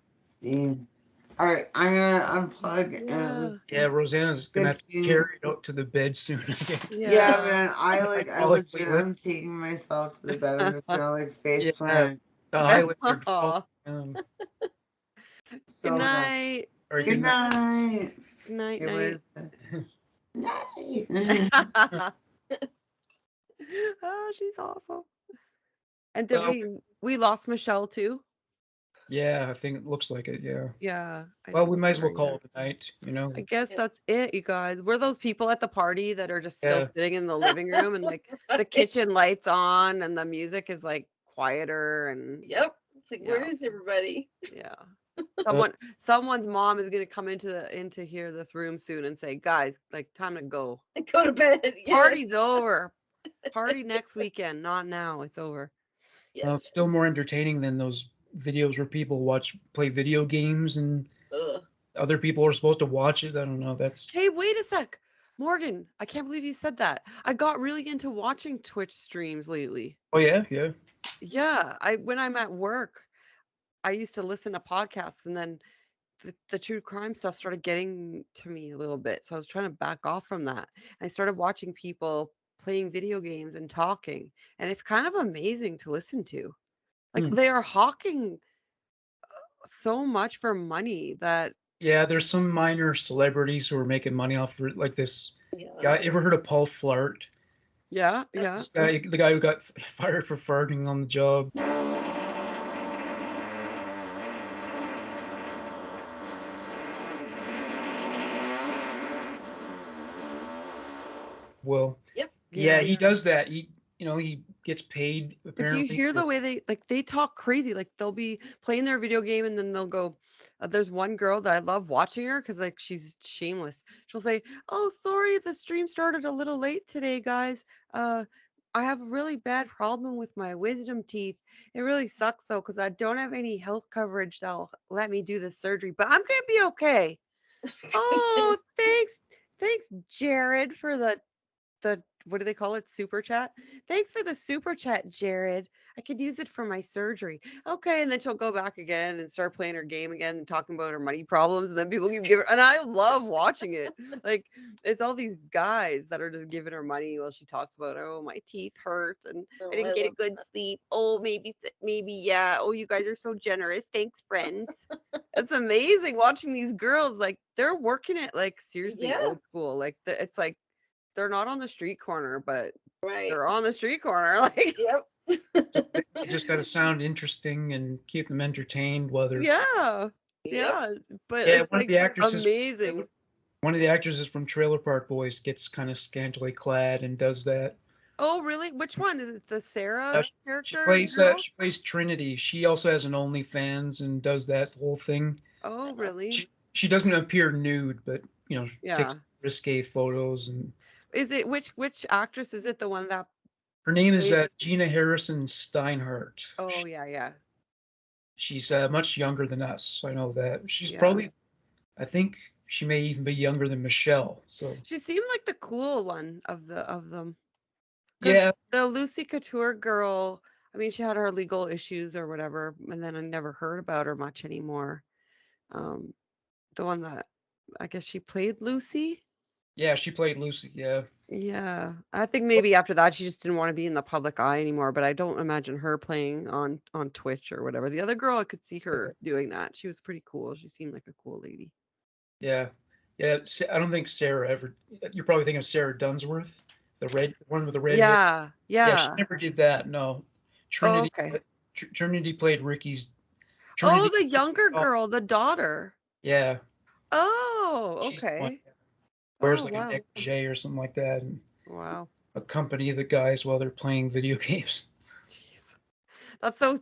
All right, I'm gonna unplug and Yeah, Rosanna's gonna have to seeing- carry it out to the bed soon. Yeah, man. I Probably legit, will. I'm taking myself to the bed. I'm just gonna like face Yeah. plant. The Highlander. Aw. So Good night. Or Good night. Good night, It night. Night. Oh, she's awesome. And did Well- we lost Michelle too? Yeah, I think it looks like it. Yeah. Yeah. I Well, didn't we see might as her well call either. it a night. You know. I guess that's it, you guys. We're those people at the party that are just still Yeah. sitting in the living room and like the kitchen lights on and the music is like quieter and Yep. It's like, where is everybody? yeah. Someone's mom is gonna come into here this room soon and say, guys, like time to go. Go to bed. Yes. Party's over. Party next weekend, not now. It's over. Well, it's still more entertaining than those videos where people play video games and Ugh. other people are supposed to watch it. I don't know. That's Hey, wait a sec. Morgan, I can't believe you said that. I got really into watching Twitch streams lately. oh yeah. Yeah, when I'm at work, I used to listen to podcasts and then the true crime stuff started getting to me a little bit. So I was trying to back off from that. I started watching people playing video games and talking, and it's kind of amazing to listen to. Like they are hawking so much for money that Yeah, there's some minor celebrities who are making money off like this guy. Ever heard of Paul Flart? yeah. This guy, the guy who got fired for farting on the job. Well, Yep. yeah, he does that. He gets paid But apparently. do you hear for- the way they talk crazy? Like they'll be playing their video game and then they'll go, there's one girl that I love watching her because like she's shameless. She'll say, "Oh, sorry, the stream started a little late today, guys. I have a really bad problem with my wisdom teeth. It really sucks though because I don't have any health coverage that'll let me do the surgery, but I'm gonna be okay." Oh, thanks, Jared, for the what do they call it? Super chat. Thanks for the super chat, Jared. I could use it for my surgery. Okay, and then she'll go back again and start playing her game again and talking about her money problems, and then people can give her. And I love watching it. Like it's all these guys that are just giving her money while she talks about, oh, my teeth hurt and I didn't get a good sleep. Oh, maybe yeah. Oh, you guys are so generous. Thanks, friends. It's amazing watching these girls. Like they're working it like seriously old school. Like it's like. They're not on the street corner, but they're on the street corner. Like, You just got to sound interesting and keep them entertained, whether yeah, but it's one like of the actresses, amazing. One of the actresses from Trailer Park Boys gets kind of scantily clad and does that. Oh, really? Which one is it? The Sarah character? She plays Trinity. She also has an OnlyFans and does that whole thing. Oh, really? She doesn't appear nude, but Yeah. takes risque photos and. Is it which actress is it? The one that Her name is Gina Harrison Steinhardt. Oh yeah. She's much younger than us. I know that. She's Yeah. probably, I think she may even be younger than Michelle. So She seemed like the cool one of them. 'Cause yeah, the Lucy Couture girl, I mean, she had her legal issues or whatever, and then I never heard about her much anymore. The one that I guess she played Lucy. yeah, she played Lucy. Yeah, Yeah, I think maybe after that she just didn't want to be in the public eye anymore. But I don't imagine her playing on Twitch or whatever. The other girl, I could see her doing that. She was pretty cool. She seemed like a cool lady. yeah. I don't think Sarah ever. You're probably thinking of Sarah Dunsworth, the red one with the red hair. Yeah. She never did that. No, Trinity. Okay. Trinity played Ricky's. Oh, the younger girl, the daughter. Yeah. Oh, She's the one okay. that wears Oh, like wow. a negligee or something like that, and Wow. accompany the guys while they're playing video games. That's so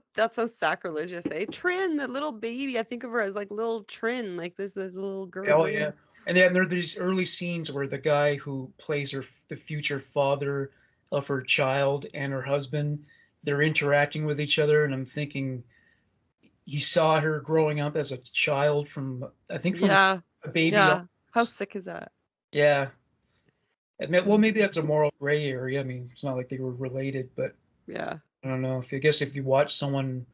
sacrilegious, eh? Trin, the little baby. I think of her as like little Trin, like this little girl. Oh yeah. And then there are these early scenes where the guy who plays the future father of her child and her husband, they're interacting with each other, and I'm thinking he saw her growing up as a child from a baby. Yeah. How sick is that? Yeah. Well, maybe that's a moral gray area. I mean, it's not like they were related, but Yeah. I don't know. If you watch someone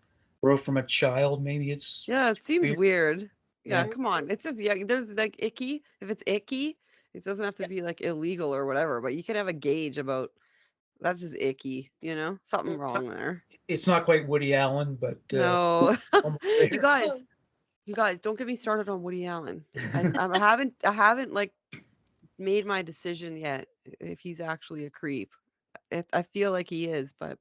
grow from a child, maybe it's Yeah, it seems weird. Yeah, Yeah. come on. It's just there's like icky. If it's icky, it doesn't have to be like illegal or whatever, but you can have a gauge about that's just icky, Something wrong there. It's not quite Woody Allen, but No. almost there. You guys, don't get me started on Woody Allen. I haven't like made my decision yet if he's actually a creep. I feel like he is, but